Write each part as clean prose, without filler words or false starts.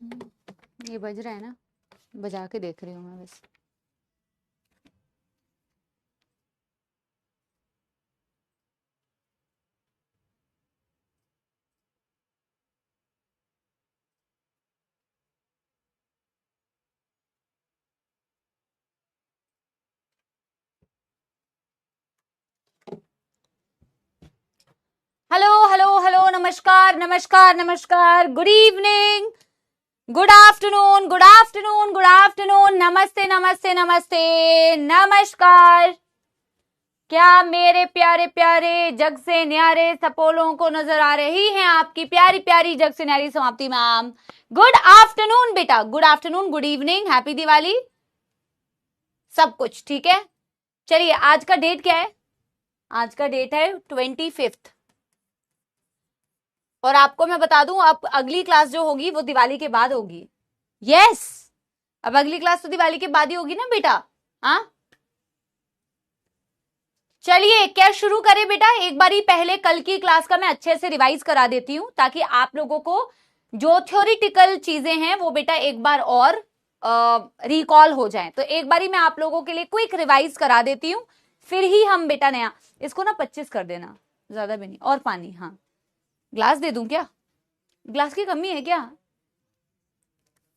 ये बज रहा है ना, बजा के देख रही हूँ मैं बस। हेलो हेलो हेलो, नमस्कार नमस्कार नमस्कार, good evening, good afternoon, good afternoon, good afternoon, नमस्ते नमस्ते नमस्ते, नमस्कार। क्या मेरे प्यारे प्यारे जग से न्यारे सपोलों को नजर आ रही हैं आपकी प्यारी प्यारी जग से न्यारी समाप्ति मैम? गुड आफ्टरनून बेटा, good afternoon, good evening, happy Diwali, सब कुछ ठीक है। चलिए, आज का डेट क्या है? आज का डेट है 25। और आपको मैं बता दूं, अब अगली क्लास जो होगी वो दिवाली के बाद होगी। यस, अब अगली क्लास तो दिवाली के बाद ही होगी ना बेटा। हाँ, चलिए क्या शुरू करें बेटा। एक बारी पहले कल की क्लास का मैं अच्छे से रिवाइज करा देती हूं, ताकि आप लोगों को जो थ्योरिटिकल चीजें हैं वो बेटा एक बार और रिकॉल हो जाएं। तो एक बारी मैं आप लोगों के लिए क्विक रिवाइज करा देती हूं, फिर ही हम बेटा नया, इसको ना 25 कर देना, ज्यादा भी नहीं। और पानी, हाँ, ग्लास दे दूं क्या? ग्लास की कमी है क्या?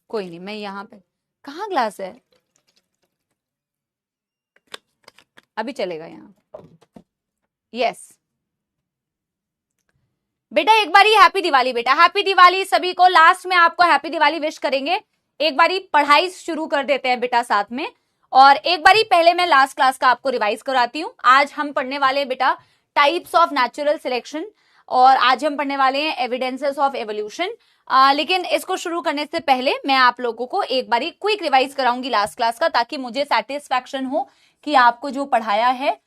कोई नहीं, मैं यहाँ पे, कहाँ ग्लास है? अभी चलेगा यहाँ। यस बेटा, एक बारी हैप्पी दिवाली बेटा, हैप्पी दिवाली सभी को। लास्ट में आपको हैप्पी दिवाली विश करेंगे। एक बारी पढ़ाई शुरू कर देते हैं बेटा साथ में। और एक बारी पहले मैं लास्ट क्लास का आपको रिवाइज कराती हूँ। आज हम पढ़ने वाले बेटा टाइप्स ऑफ नेचुरल सिलेक्शन, और आज हम पढ़ने वाले हैं एविडेंसेस ऑफ एवोल्यूशन। लेकिन इसको शुरू करने से पहले मैं आप लोगों को एक बारी क्विक रिवाइज कराऊंगी लास्ट क्लास का, ताकि मुझे सेटिस्फैक्शन हो कि आपको जो पढ़ाया है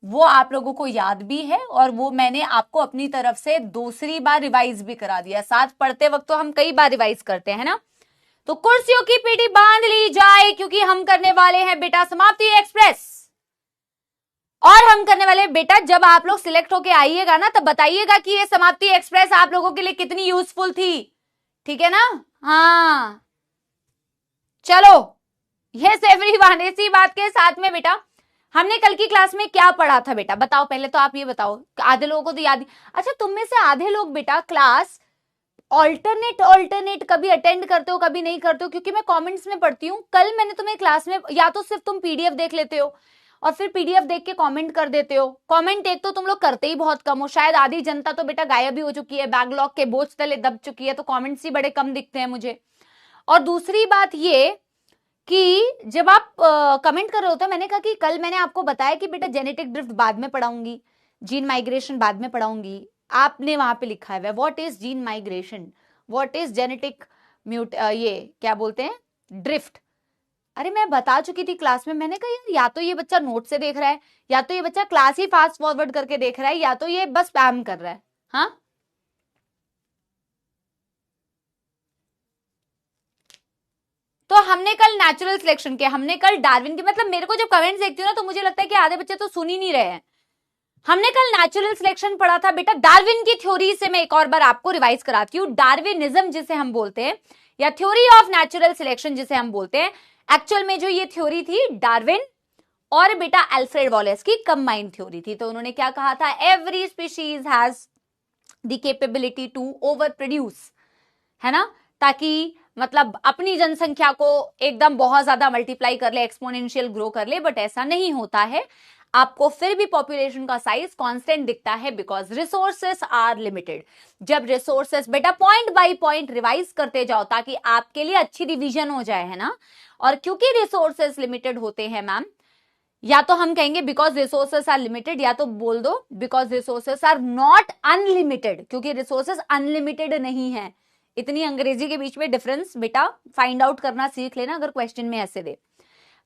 वो आप लोगों को याद भी है, और वो मैंने आपको अपनी तरफ से दूसरी बार रिवाइज भी करा दिया। साथ पढ़ते वक्त तो हम कई बार रिवाइज करते हैं ना। तो कुर्सियों की पीठी बांध ली जाए, क्योंकि हम करने वाले हैं बेटा समाप्ति एक्सप्रेस। और हम करने वाले बेटा, जब आप लोग सिलेक्ट होके आइएगा ना, तब बताइएगा कि ये समाप्ति एक्सप्रेस आप लोगों के लिए कितनी यूजफुल थी, ठीक है ना? हाँ चलो, यस एवरीवन, इसी बात के साथ में बेटा हमने कल की क्लास में क्या पढ़ा था बेटा, बताओ पहले तो आप ये बताओ। आधे लोगों को तो याद, अच्छा तुम में से आधे लोग बेटा क्लास ऑल्टरनेट कभी अटेंड करते हो कभी नहीं करते हो, क्योंकि मैं कमेंट्स में पढ़ती हूँ। कल मैंने तुम्हें क्लास में, या तो सिर्फ तुम पीडीएफ देख लेते हो और फिर पीडीएफ देख के कमेंट कर देते हो। कमेंट एक तो तुम लोग करते ही बहुत कम हो, शायद आधी जनता तो बेटा गायब ही हो चुकी है, बैकलॉग के बोझ तले दब चुकी है, तो कमेंट्स ही बड़े कम दिखते हैं मुझे। और दूसरी बात ये कि जब आप कमेंट कर रहे हो, तो मैंने कहा कि कल मैंने आपको बताया कि बेटा जेनेटिक ड्रिफ्ट बाद में पढ़ाऊंगी, जीन माइग्रेशन बाद में पढ़ाऊंगी। आपने वहां पे लिखा है what is gene migration, what is genetic mute, ये क्या बोलते हैं, ड्रिफ्ट। अरे मैं बता चुकी थी क्लास में, मैंने कहा यार या तो ये बच्चा नोट से देख रहा है, या तो ये बच्चा क्लास ही फास्ट फॉरवर्ड करके देख रहा है, या तो ये बस स्पैम कर रहा है। हाँ, तो हमने कल नेचुरल सिलेक्शन किया, हमने कल डार्विन के, मतलब मेरे को जब कमेंट्स देखती हूँ ना, तो मुझे लगता है कि आधे बच्चे तो सुन ही नहीं रहे हैं। हमने कल नेचुरल सिलेक्शन पढ़ा था बेटा। डार्विन की थ्योरी से मैं एक और बार आपको रिवाइज कराती हूँ। डार्विनिज्म जिसे हम बोलते हैं, या थ्योरी ऑफ नेचुरल सिलेक्शन जिसे हम बोलते हैं, एक्चुअल में जो ये थ्योरी थी डार्विन और बेटा अल्फ्रेड वॉलेस की कंबाइंड थ्योरी थी। तो उन्होंने क्या कहा था, every species has the capability to overproduce, है ना, ताकि मतलब अपनी जनसंख्या को एकदम बहुत ज्यादा मल्टीप्लाई कर ले, एक्सपोनेंशियल ग्रो कर ले, बट ऐसा नहीं होता है। आपको फिर भी पॉपुलेशन का साइज कांस्टेंट दिखता है, बिकॉज रिसोर्सेस आर लिमिटेड। जब रिसोर्सेस बेटा पॉइंट बाय पॉइंट रिवाइज करते जाओ, ताकि आपके लिए अच्छी रिवीजन हो जाए, है ना। और क्योंकि रिसोर्सेस लिमिटेड होते हैं मैम, या तो हम कहेंगे बिकॉज रिसोर्सेस आर लिमिटेड, या तो बोल दो because resources are not unlimited, क्योंकि रिसोर्सेस अनलिमिटेड नहीं है। इतनी अंग्रेजी के बीच में डिफरेंस बेटा फाइंड आउट करना सीख लेना, अगर क्वेश्चन में ऐसे दे।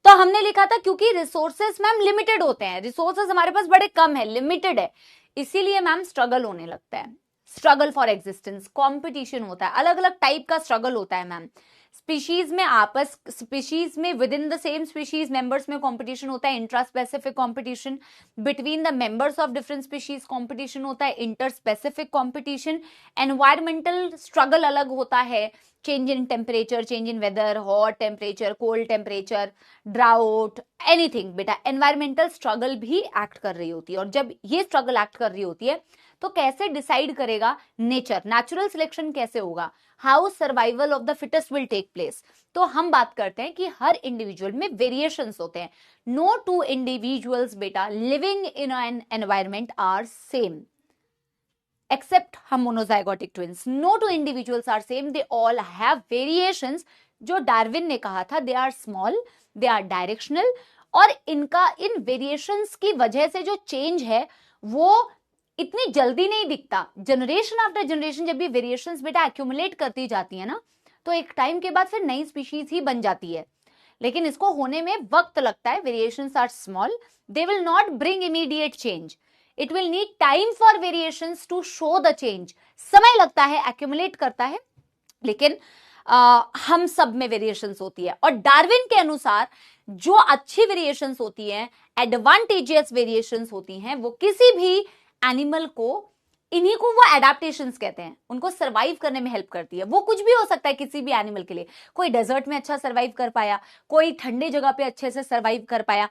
तो हमने लिखा था क्योंकि रिसोर्सेस मैम लिमिटेड होते हैं, रिसोर्सेस हमारे पास बड़े कम है, लिमिटेड है, इसीलिए मैम स्ट्रगल होने लगता है, स्ट्रगल फॉर एग्जिस्टेंस, कॉम्पिटिशन होता है, अलग अलग टाइप का स्ट्रगल होता है मैम। स्पीशीज में within the same species members में कंपटीशन होता है, intraspecific competition, between the members of different species competition होता है, interspecific competition, environmental struggle अलग होता है, change in temperature, change in weather, hot temperature, cold temperature, drought, anything. बेटा environmental struggle भी एक्ट कर रही होती है, और जब ये स्ट्रगल एक्ट कर रही होती है तो कैसे डिसाइड करेगा नेचर, नेचुरल सिलेक्शन कैसे होगा, how survival of the fittest will take place. तो हम बात करते हैं कि हर इंडिविजुअल में वेरिएशंस होते हैं। नो टू इंडिविजुअल्स बेटा living in an environment are same except monozygotic twins. No two individuals are same. They all have variations. जो डार्विन ने कहा था, they are small, they are directional, और इनका इन वेरिएशंस की वजह से जो चेंज है वो इतनी जल्दी नहीं दिखता। जनरेशन आफ्टर जनरेशन जब भी वेरिएशंस बेटा एक्यूमुलेट करती जाती है ना, तो एक टाइम के बाद फिर नई स्पीशीज ही बन जाती है, लेकिन इसको होने में वक्त लगता है। Variations are small, they will not bring immediate change, it will need time for variations to show the change. समय लगता है, एक्यूमुलेट करता है, लेकिन हम सब में वेरिएशंस होती है। और डार्विन के अनुसार जो अच्छी वेरिएशंस होती हैं, एडवांटेजियस वेरिएशंस होती हैं, वो किसी भी एनिमल को, इन्हीं को वो एडाप्टेशंस कहते हैं, उनको सर्वाइव करने में हेल्प करती है। वो कुछ भी हो सकता है किसी भी एनिमल के लिए, कोई डेजर्ट में अच्छा सर्वाइव कर पाया, कोई ठंडे जगह पे अच्छे से सर्वाइव कर पाया,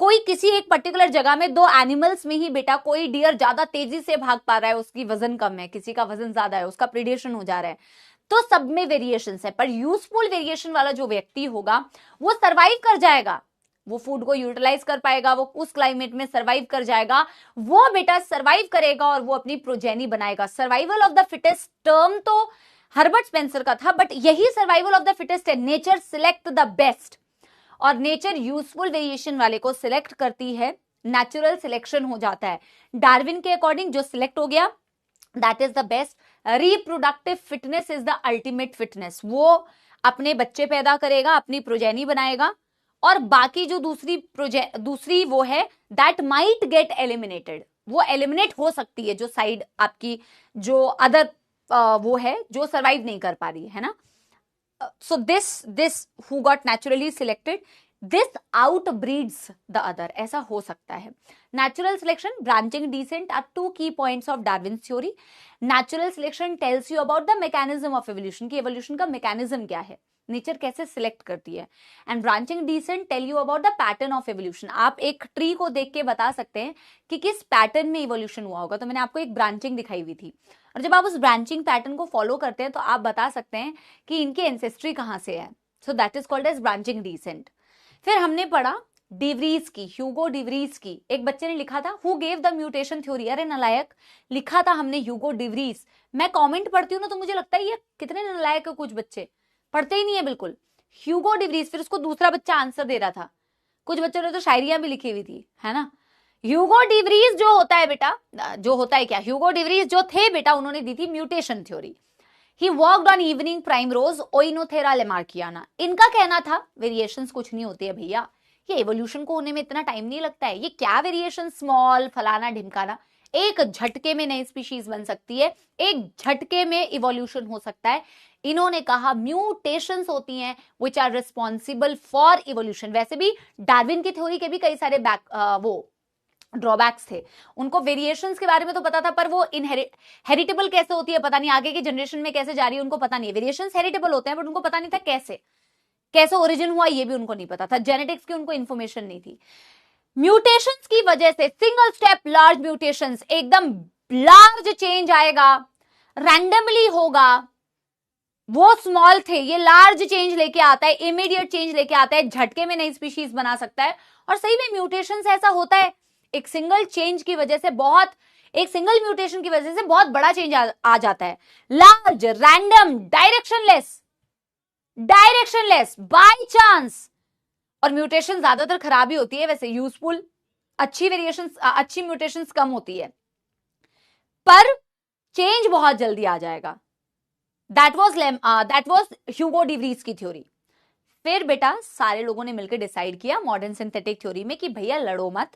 कोई किसी एक पर्टिकुलर जगह में दो एनिमल्स में ही बेटा कोई डियर ज्यादा तेजी से भाग पा रहा है, उसकी वजन कम है, किसी का वजन ज्यादा है, उसका प्रीडेशन हो जा रहा है, तो सब में वेरिएशंस है। पर यूजफुल वेरिएशन वाला जो व्यक्ति होगा वो सर्वाइव कर जाएगा, वो फूड को यूटिलाइज कर पाएगा, वो उस क्लाइमेट में सर्वाइव कर जाएगा, वो बेटा सर्वाइव करेगा और वो अपनी प्रोजेनी बनाएगा। Survival of the fittest term तो हर्बर्ट स्पेंसर का था, बट यही सर्वाइवल ऑफ द फिटेस्ट है। नेचर सिलेक्ट द बेस्ट, और नेचर यूजफुल वेरिएशन वाले को सिलेक्ट करती है, नेचुरल सिलेक्शन हो जाता है। डार्विन के अकॉर्डिंग जो सिलेक्ट हो गया that is the best. Reproductive fitness is the ultimate fitness, वो अपने बच्चे पैदा करेगा, अपनी प्रोजेनी बनाएगा, और बाकी जो दूसरी वो है दैट माइट गेट एलिमिनेटेड, वो एलिमिनेट हो सकती है, जो साइड आपकी जो अदर वो है जो सर्वाइव नहीं कर पा रही है ना। So this who got naturally selected, this outbreeds the other, ऐसा हो सकता है। Natural selection, branching descent are two key points of Darwin's theory. Natural selection tells you about the mechanism of evolution, कि evolution का mechanism क्या है, nature कैसे select करती है। And branching descent tell you about the pattern of evolution, आप एक tree को देख के बता सकते हैं कि किस पैटर्न में इवोल्यूशन हुआ होगा। तो मैंने आपको एक ब्रांचिंग दिखाई हुई थी, और जब आप उस ब्रांचिंग पैटर्न को फॉलो करते हैं तो आप बता सकते हैं कि इनकी एंसेस्ट्री कहां से है। So that is called as branching descent. फिर हमने पढ़ा डिवरीज की, ह्यूगो डिवरीज की, एक बच्चे ने लिखा था who gave the mutation theory, अरे नलायक लिखा था हमने ह्यूगो डिवरीज। मैं कमेंट पढ़ती हूँ ना तो मुझे लगता है ये कितने नलायक है, कुछ बच्चे पढ़ते ही नहीं है बिल्कुल। ह्यूगो डिवरीज, फिर उसको दूसरा बच्चा आंसर दे रहा था, कुछ बच्चों ने तो शायरियां भी लिखी हुई थी, है ना। ह्यूगो डिवरीज जो होता है बेटा, जो होता है क्या, ह्यूगो डिवरीज जो थे बेटा उन्होंने दी थी mutation theory. He worked on evening primrose Oenothera Lamarckiana. इनका कहना था वेरिएशंस कुछ नहीं होती है भैया, ये एवोल्यूशन को होने में इतना टाइम नहीं लगता है, ये क्या वेरिएशन स्मॉल फलाना ढिमकाना, एक झटके में नई स्पीशीज बन सकती है, एक झटके में इवोल्यूशन हो सकता है। इन्होंने कहा म्यूटेशंस होती हैं which are responsible for evolution. वैसे भी डार्विन की थ्योरी के भी कई सारे वो ड्रॉबैक्स थे, उनको वेरिएशंस के बारे में तो पता था, पर वो हेरिटेबल कैसे होती है पता नहीं, आगे की जनरेशन में कैसे जा रही है उनको पता नहीं है। वेरिएशंस हेरिटेबल होते हैं बट उनको पता नहीं था कैसे ओरिजिन हुआ, ये भी उनको नहीं पता था, जेनेटिक्स की उनको इंफॉर्मेशन नहीं थी। म्यूटेशंस की वजह से सिंगल स्टेप लार्ज म्यूटेशंस, एकदम लार्ज चेंज आएगा, रैंडमली होगा, वो स्मॉल थे ये लार्ज चेंज लेके आता है, इमीडिएट चेंज लेके आता है, झटके में नई स्पीशीज बना सकता है। और सही में म्यूटेशंस ऐसा होता है, एक सिंगल चेंज की वजह से एक सिंगल म्यूटेशन की वजह से बहुत बड़ा चेंज आ जाता है। Large, random, directionless, by chance. और म्यूटेशन ज्यादातर खराब ही होती है, वैसे यूजफुल अच्छी म्यूटेशंस कम होती है, पर चेंज बहुत जल्दी आ जाएगा। दैट वाज ह्यूगो डिवरीज की थ्योरी। फिर बेटा सारे लोगों ने मिलकर डिसाइड किया मॉडर्न सिंथेटिक थ्योरी में कि भैया लड़ो मत,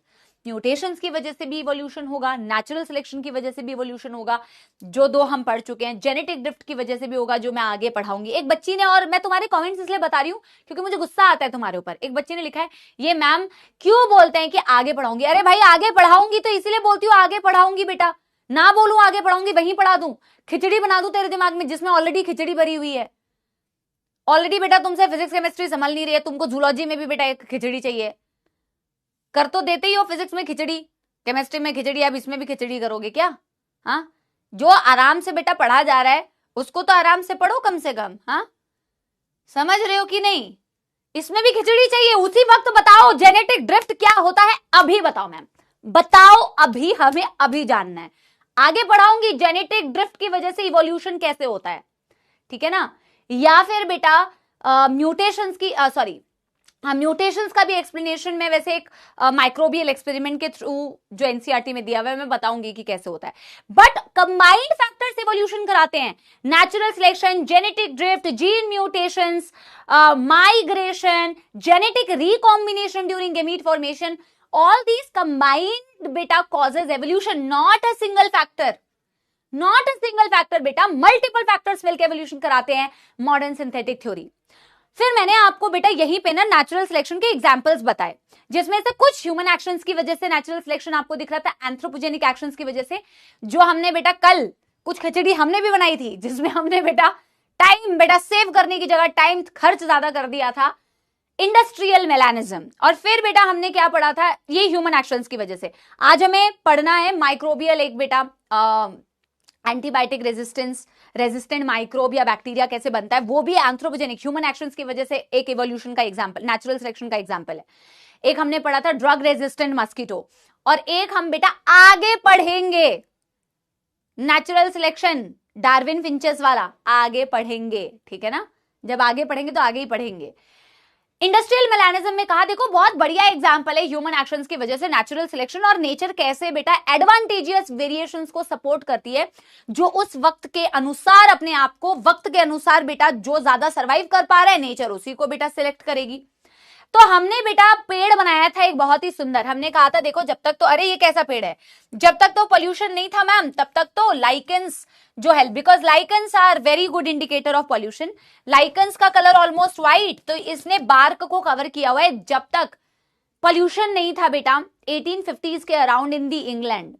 म्यूटेशंस की वजह से भी इवोल्यूशन होगा, नेचुरल सिलेक्शन की वजह से भी इवोल्यूशन होगा, जो दो हम पढ़ चुके हैं, जेनेटिक ड्रिफ्ट की वजह से भी होगा, जो मैं आगे पढ़ाऊंगी। एक बच्ची ने, और मैं तुम्हारे कमेंट्स इसलिए बता रही हूं क्योंकि मुझे गुस्सा आता है तुम्हारे ऊपर, एक बच्ची ने लिखा है ये मैम क्यों बोलते हैं कि आगे पढ़ाऊंगी। अरे भाई आगे पढ़ाऊंगी तो इसलिए बोलती हूँ आगे पढ़ाऊंगी बेटा, ना बोलूं आगे पढ़ाऊंगी वहीं पढ़ा दूं, खिचड़ी बना दूं तेरे दिमाग में जिसमें ऑलरेडी खिचड़ी भरी हुई है। ऑलरेडी बेटा तुमसे फिजिक्स केमिस्ट्री संभल नहीं रही है, तुमको जूलॉजी में भी बेटा एक खिचड़ी चाहिए, कर तो देते ही हो फिजिक्स में खिचड़ी, केमिस्ट्री में खिचड़ी, अब इसमें भी खिचड़ी करोगे क्या? हाँ, जो आराम से बेटा पढ़ा जा रहा है उसको तो आराम से पढ़ो कम से कम। हाँ, समझ रहे हो कि नहीं? इसमें भी खिचड़ी चाहिए उसी वक्त। बताओ जेनेटिक ड्रिफ्ट क्या होता है, अभी बताओ मैम, बताओ अभी, हमें अभी जानना है। आगे पढ़ाऊंगी जेनेटिक ड्रिफ्ट की वजह से इवोल्यूशन कैसे होता है, ठीक है ना? या फिर बेटा म्यूटेशंस की म्यूटेशंस का भी एक्सप्लेनेशन में वैसे एक माइक्रोबियल एक्सपेरिमेंट के थ्रू जो एनसीईआरटी में दिया हुआ है मैं बताऊंगी कि कैसे होता है। बट कंबाइंड फैक्टर्स इवोल्यूशन कराते हैं, natural selection, genetic drift, gene mutations, migration, genetic recombination during gamete formation, all these combined बेटा causes evolution, not a single factor, not a single factor बेटा, मल्टीपल फैक्टर्स मिलकर evolution कराते हैं modern synthetic theory. फिर मैंने आपको बेटा यहीं पे ना नेचुरल सिलेक्शन के एग्जांपल्स बताए, जिसमें से कुछ ह्यूमन एक्शंस की वजह से नेचुरल सिलेक्शन आपको दिख रहा था, एंथ्रोपोजेनिक एक्शंस की वजह से, जो हमने बेटा कल कुछ खिचड़ी हमने भी बनाई थी जिसमें हमने बेटा टाइम बेटा सेव करने की जगह टाइम खर्च ज्यादा कर दिया था, इंडस्ट्रियल मेलानिज्म। और फिर बेटा हमने क्या पढ़ा था, ये ह्यूमन एक्शंस की वजह से। आज हमें पढ़ना है माइक्रोबियल, एक बेटा एंटीबायोटिक रेजिस्टेंट माइक्रोब या बैक्टीरिया कैसे बनता है, वो भी एंथ्रोपोजेनिक ह्यूमन एक्शंस की वजह से एक इवोल्यूशन का एग्जांपल, नेचुरल सिलेक्शन का एग्जांपल है। एक हमने पढ़ा था ड्रग रेजिस्टेंट मस्कीटो, और एक हम बेटा आगे पढ़ेंगे नेचुरल सिलेक्शन डार्विन फिंचेस वाला, आगे पढ़ेंगे, ठीक है ना? जब आगे पढ़ेंगे तो आगे ही पढ़ेंगे। इंडस्ट्रियल मेलानिज्म में कहा, देखो बहुत बढ़िया एग्जांपल है ह्यूमन एक्शंस की वजह से नेचुरल सिलेक्शन, और नेचर कैसे बेटा एडवांटेजियस वेरिएशंस को सपोर्ट करती है, जो उस वक्त के अनुसार अपने आप को वक्त के अनुसार बेटा जो ज्यादा सर्वाइव कर पा रहा है नेचर उसी को बेटा सिलेक्ट करेगी। तो हमने बेटा पेड़ बनाया था एक बहुत ही सुंदर, हमने कहा था देखो जब तक तो, अरे ये कैसा पेड़ है, जब तक तो पोल्यूशन नहीं था मैम तब तक तो लाइकेंस जो है, because lichens are very good indicator of pollution, lichens का कलर ऑलमोस्ट व्हाइट, तो इसने बार्क को कवर किया हुआ है। जब तक पोल्यूशन नहीं था बेटा 1850s के अराउंड इन दी इंग्लैंड,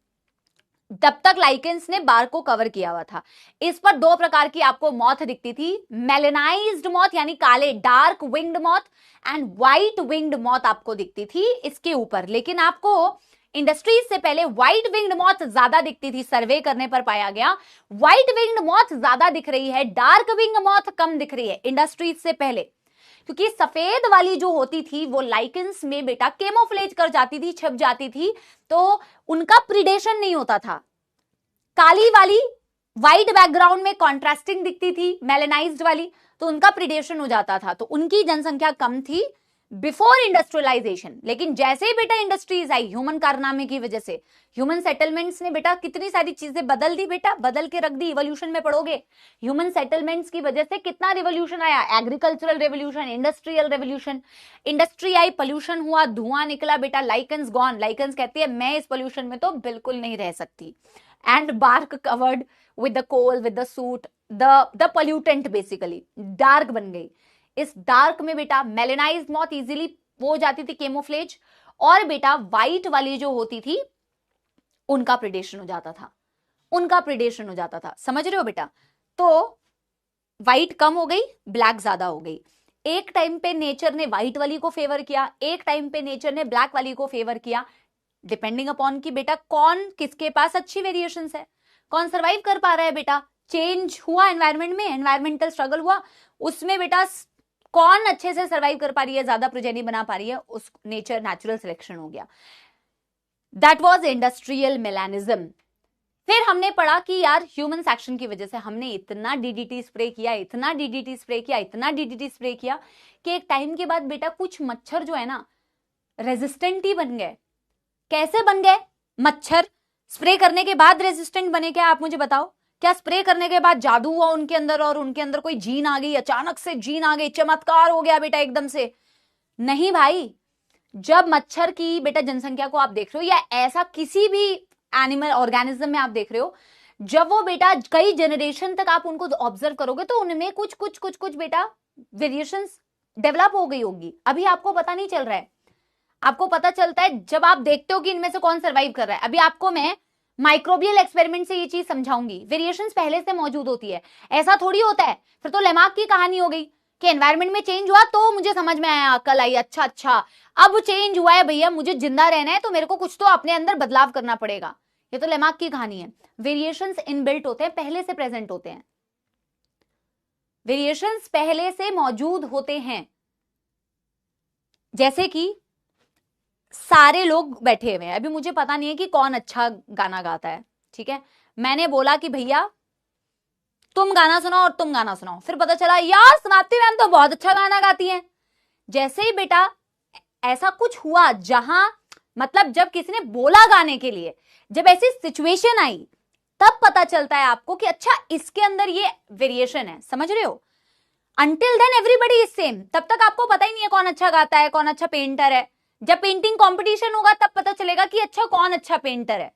तब तक लाइकेंस ने बार को कवर किया हुआ था। इस पर दो प्रकार की आपको मॉथ दिखती थी, मेलेनाइज्ड मॉथ यानी काले dark winged moth, and white winged moth आपको दिखती थी इसके ऊपर। लेकिन आपको इंडस्ट्रीज से पहले व्हाइट विंग्ड मॉथ ज्यादा दिखती थी, सर्वे करने पर पाया गया व्हाइट विंग्ड मॉथ ज्यादा दिख रही है, डार्क विंग्ड मॉथ कम दिख रही है इंडस्ट्रीज से पहले, क्योंकि सफेद वाली जो होती थी वो लाइकेंस में बेटा केमोफ्लेज कर जाती थी, छप जाती थी, तो उनका प्रिडेशन नहीं होता था। काली वाली व्हाइट बैकग्राउंड में कॉन्ट्रास्टिंग दिखती थी, मेलेनाइज्ड वाली, तो उनका प्रिडेशन हो जाता था, तो उनकी जनसंख्या कम थी बिफोर इंडस्ट्रियलाइजेशन। लेकिन जैसे ही बेटा इंडस्ट्रीज आई ह्यूमन कारनामे की वजह से, ह्यूमन सेटलमेंट्स ने बेटा कितनी सारी चीजें बदल दी बेटा, बदल के रख दी। इवोल्यूशन में पढ़ोगे ह्यूमन सेटलमेंट्स की वजह से कितना रिवोल्यूशन आया, agricultural revolution, industrial revolution, industry I, pollution हुआ, धुआं निकला बेटा, लाइकेंस गॉन, लाइकेंस कहती है मैं इस पोल्यूशन में तो बिल्कुल नहीं रह सकती, and bark covered with the coal with the soot, the pollutant basically dark बन गई। इस डार्क में बेटा मेलेनाइज्ड मॉथ इजीली हो जाती थी केमोफ्लेज, और बेटा व्हाइट वाली जो होती थी उनका प्रिडेशन हो जाता था, उनका प्रिडेशन हो जाता था। समझ रहे हो बेटा? तो व्हाइट कम हो गई, ब्लैक ज्यादा हो गई। एक टाइम पे नेचर ने व्हाइट वाली को फेवर किया, एक टाइम पे नेचर ने ब्लैक वाली को फेवर किया, डिपेंडिंग अपॉन कि बेटा कौन किसके पास अच्छी वेरिएशंस है, कौन सर्वाइव कर पा रहा है बेटा। चेंज हुआ एनवायरमेंट में, एनवायरमेंटल स्ट्रगल हुआ, उसमें बेटा कौन अच्छे से सर्वाइव कर पा रही है, ज्यादा प्रोजेनी बना पा रही है, उस नेचर नेचुरल सिलेक्शन हो गया। That was industrial melanism. फिर हमने पढ़ा कि यार ह्यूमन एक्शन की वजह से हमने इतना डीडीटी स्प्रे किया, इतना डीडीटी स्प्रे किया, इतना डीडीटी स्प्रे किया कि एक टाइम के बाद बेटा कुछ मच्छर जो है ना रेजिस्टेंट ही बन गए। कैसे बन गए मच्छर? स्प्रे करने के बाद रेजिस्टेंट बने क्या? आप मुझे बताओ, क्या स्प्रे करने के बाद जादू हुआ उनके अंदर और उनके अंदर कोई जीन आ गई, अचानक से जीन आ गई, चमत्कार हो गया बेटा एकदम से? नहीं भाई, जब मच्छर की बेटा जनसंख्या को आप देख रहे हो, या ऐसा किसी भी एनिमल ऑर्गेनिज्म में आप देख रहे हो, जब वो बेटा कई जनरेशन तक आप उनको ऑब्जर्व करोगे तो उनमें कुछ कुछ कुछ कुछ बेटा वेरिएशंस डेवलप हो गई होगी। अभी आपको पता नहीं चल रहा है, आपको पता चलता है जब आप देखते हो कि इनमें से कौन सर्वाइव कर रहा है। अभी आपको मैं माइक्रोबियल एक्सपेरिमेंट से ये चीज समझाऊंगी, वेरिएशंस पहले से मौजूद होती है, ऐसा थोड़ी होता है। फिर तो लेमार्क की कहानी हो गई कि एनवायरमेंट में चेंज हुआ तो मुझे समझ में आया, अकल आई, अच्छा अब चेंज हुआ है भैया, मुझे जिंदा रहना है तो मेरे को कुछ तो अपने अंदर बदलाव करना पड़ेगा। ये तो लेमार्क की कहानी है। वेरिएशंस इनबिल्ट होते हैं, पहले से प्रेजेंट होते हैं, वेरिएशंस पहले से मौजूद होते हैं। जैसे कि सारे लोग बैठे हुए हैं, अभी मुझे पता नहीं है कि कौन अच्छा गाना गाता है, ठीक है, मैंने बोला कि भैया तुम गाना सुनाओ और तुम गाना सुनाओ, फिर पता चला यार समाप्ति मैम तो बहुत अच्छा गाना गाती हैं। जैसे ही बेटा ऐसा कुछ हुआ जहां मतलब जब किसी ने बोला गाने के लिए, जब ऐसी सिचुएशन आई, तब पता चलता है आपको कि अच्छा इसके अंदर ये वेरिएशन है, समझ रहे हो। Until then everybody is same, तब तक आपको पता ही नहीं है कौन अच्छा गाता है, कौन अच्छा पेंटर है। जब पेंटिंग कंपटीशन होगा तब पता चलेगा कि अच्छा कौन अच्छा पेंटर है,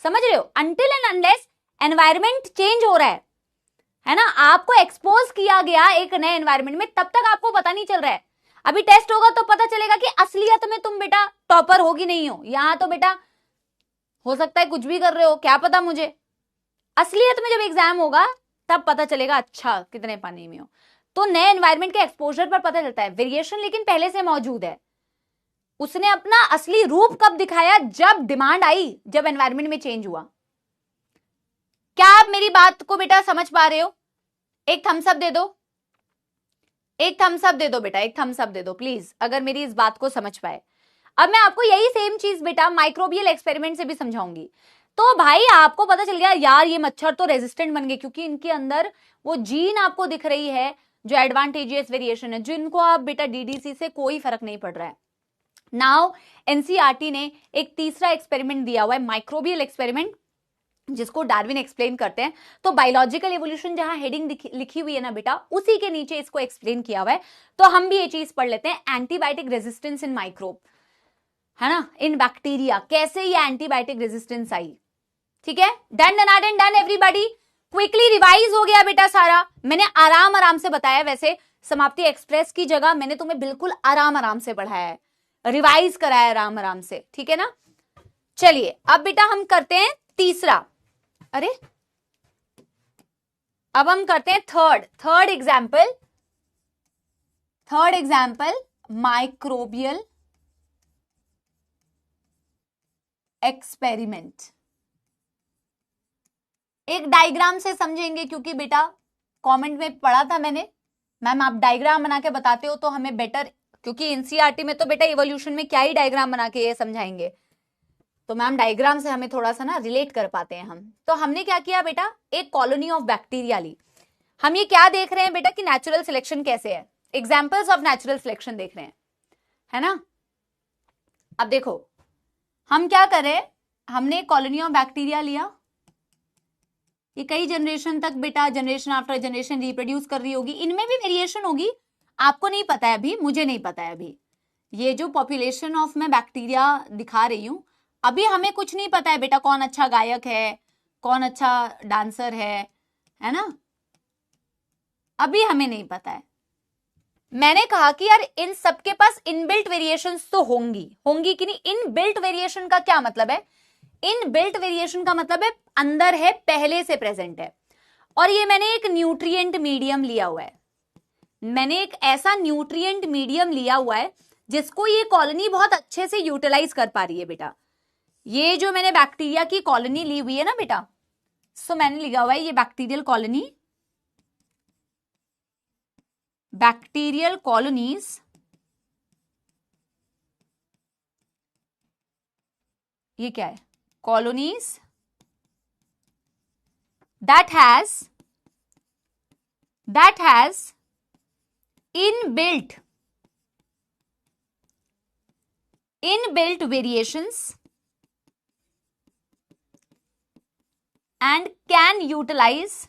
समझ रहे हो। Until and unless environment change हो रहा है ना, आपको एक्सपोज किया गया एक नए एनवायरमेंट में, तब तक आपको पता नहीं चल रहा है। अभी टेस्ट होगा तो पता चलेगा कि असलियत में तुम बेटा टॉपर हो कि नहीं हो। यहां तो बेटा हो सकता है कुछ भी कर रहे हो, क्या पता मुझे। असलियत में जब एग्जाम होगा तब पता चलेगा अच्छा कितने पानी में हो। तो नए एनवायरमेंट के एक्सपोजर पर पता चलता है। वेरिएशन लेकिन पहले से मौजूद है, उसने अपना असली रूप कब दिखाया, जब डिमांड आई, जब एनवायरमेंट में चेंज हुआ। क्या आप मेरी बात को बेटा समझ पा रहे हो? एक थम्स अप दे दो, एक थम्स अप दे दो बेटा, एक थम्स अप दे दो प्लीज, अगर मेरी इस बात को समझ पाए। अब मैं आपको यही सेम चीज बेटा माइक्रोबियल एक्सपेरिमेंट से भी समझाऊंगी। तो भाई आपको पता चल गया यार ये मच्छर तो रेजिस्टेंट बन गए, क्योंकि इनके अंदर वो जीन आपको दिख रही है जो एडवांटेजियस वेरिएशन है, जिनको आप बेटा डीडीसी से कोई फर्क नहीं पड़ रहा है। नाउ एनसीईआरटी ने एक तीसरा एक्सपेरिमेंट दिया हुआ है, माइक्रोबियल एक्सपेरिमेंट, जिसको डार्विन एक्सप्लेन करते हैं। तो बायोलॉजिकल एवोल्यूशन जहां हेडिंग लिखी हुई है ना बेटा, उसी के नीचे इसको एक्सप्लेन किया हुआ है। तो हम भी ये चीज पढ़ लेते हैं, एंटीबायोटिक रेजिस्टेंस इन माइक्रोब, है ना, इन बैक्टीरिया, कैसे ये एंटीबायोटिक रेजिस्टेंस आई। ठीक है, done done done everybody, quickly revise हो गया बेटा सारा। मैंने आराम आराम से बताया, वैसे समाप्ति एक्सप्रेस की जगह मैंने तुम्हें बिल्कुल आराम आराम से पढ़ाया है, रिवाइज कराया आराम आराम से, ठीक है ना। चलिए अब बेटा हम करते हैं तीसरा, अरे अब हम करते हैं थर्ड एग्जाम्पल माइक्रोबियल एक्सपेरिमेंट। एक डायग्राम से समझेंगे, क्योंकि बेटा कमेंट में पढ़ा था मैंने, मैम आप डायग्राम बना के बताते हो तो हमें बेटर, क्योंकि एनसीईआरटी में तो बेटा इवोल्यूशन में क्या ही डायग्राम बना के ये समझाएंगे, तो मैम डायग्राम से हमें थोड़ा सा ना रिलेट कर पाते हैं हम। तो हमने क्या किया बेटा, एक कॉलोनी ऑफ बैक्टीरिया ली। हम ये क्या देख रहे हैं बेटा कि नेचुरल सिलेक्शन कैसे है, एग्जाम्पल्स ऑफ नेचुरल सिलेक्शन देख रहे हैं, है ना। अब देखो हम क्या कर रहे हैं, हमने कॉलोनी ऑफ बैक्टीरिया लिया, ये कई जनरेशन तक बेटा, जनरेशन आफ्टर जनरेशन रिप्रोड्यूस कर रही होगी, इनमें भी वेरिएशन होगी, आपको नहीं पता है अभी, मुझे नहीं पता है अभी। ये जो पॉपुलेशन ऑफ मैं बैक्टीरिया दिखा रही हूं, अभी हमें कुछ नहीं पता है बेटा, कौन अच्छा गायक है, कौन अच्छा डांसर है ना, अभी हमें नहीं पता है। मैंने कहा कि यार इन सबके पास इनबिल्ट वेरिएशंस तो होंगी कि नहीं। इनबिल्ट वेरिएशन का क्या मतलब है, इनबिल्ट वेरिएशन का मतलब है अंदर है, पहले से प्रेजेंट है। और ये मैंने एक न्यूट्रिएंट मीडियम लिया हुआ है, मैंने एक ऐसा न्यूट्रिएंट मीडियम लिया हुआ है जिसको ये कॉलोनी बहुत अच्छे से यूटिलाइज कर पा रही है बेटा। ये जो मैंने बैक्टीरिया की कॉलोनी ली हुई है ना बेटा, सो मैंने लिखा हुआ है ये बैक्टीरियल कॉलोनीज ये क्या है, colonies that has inbuilt variations and can utilize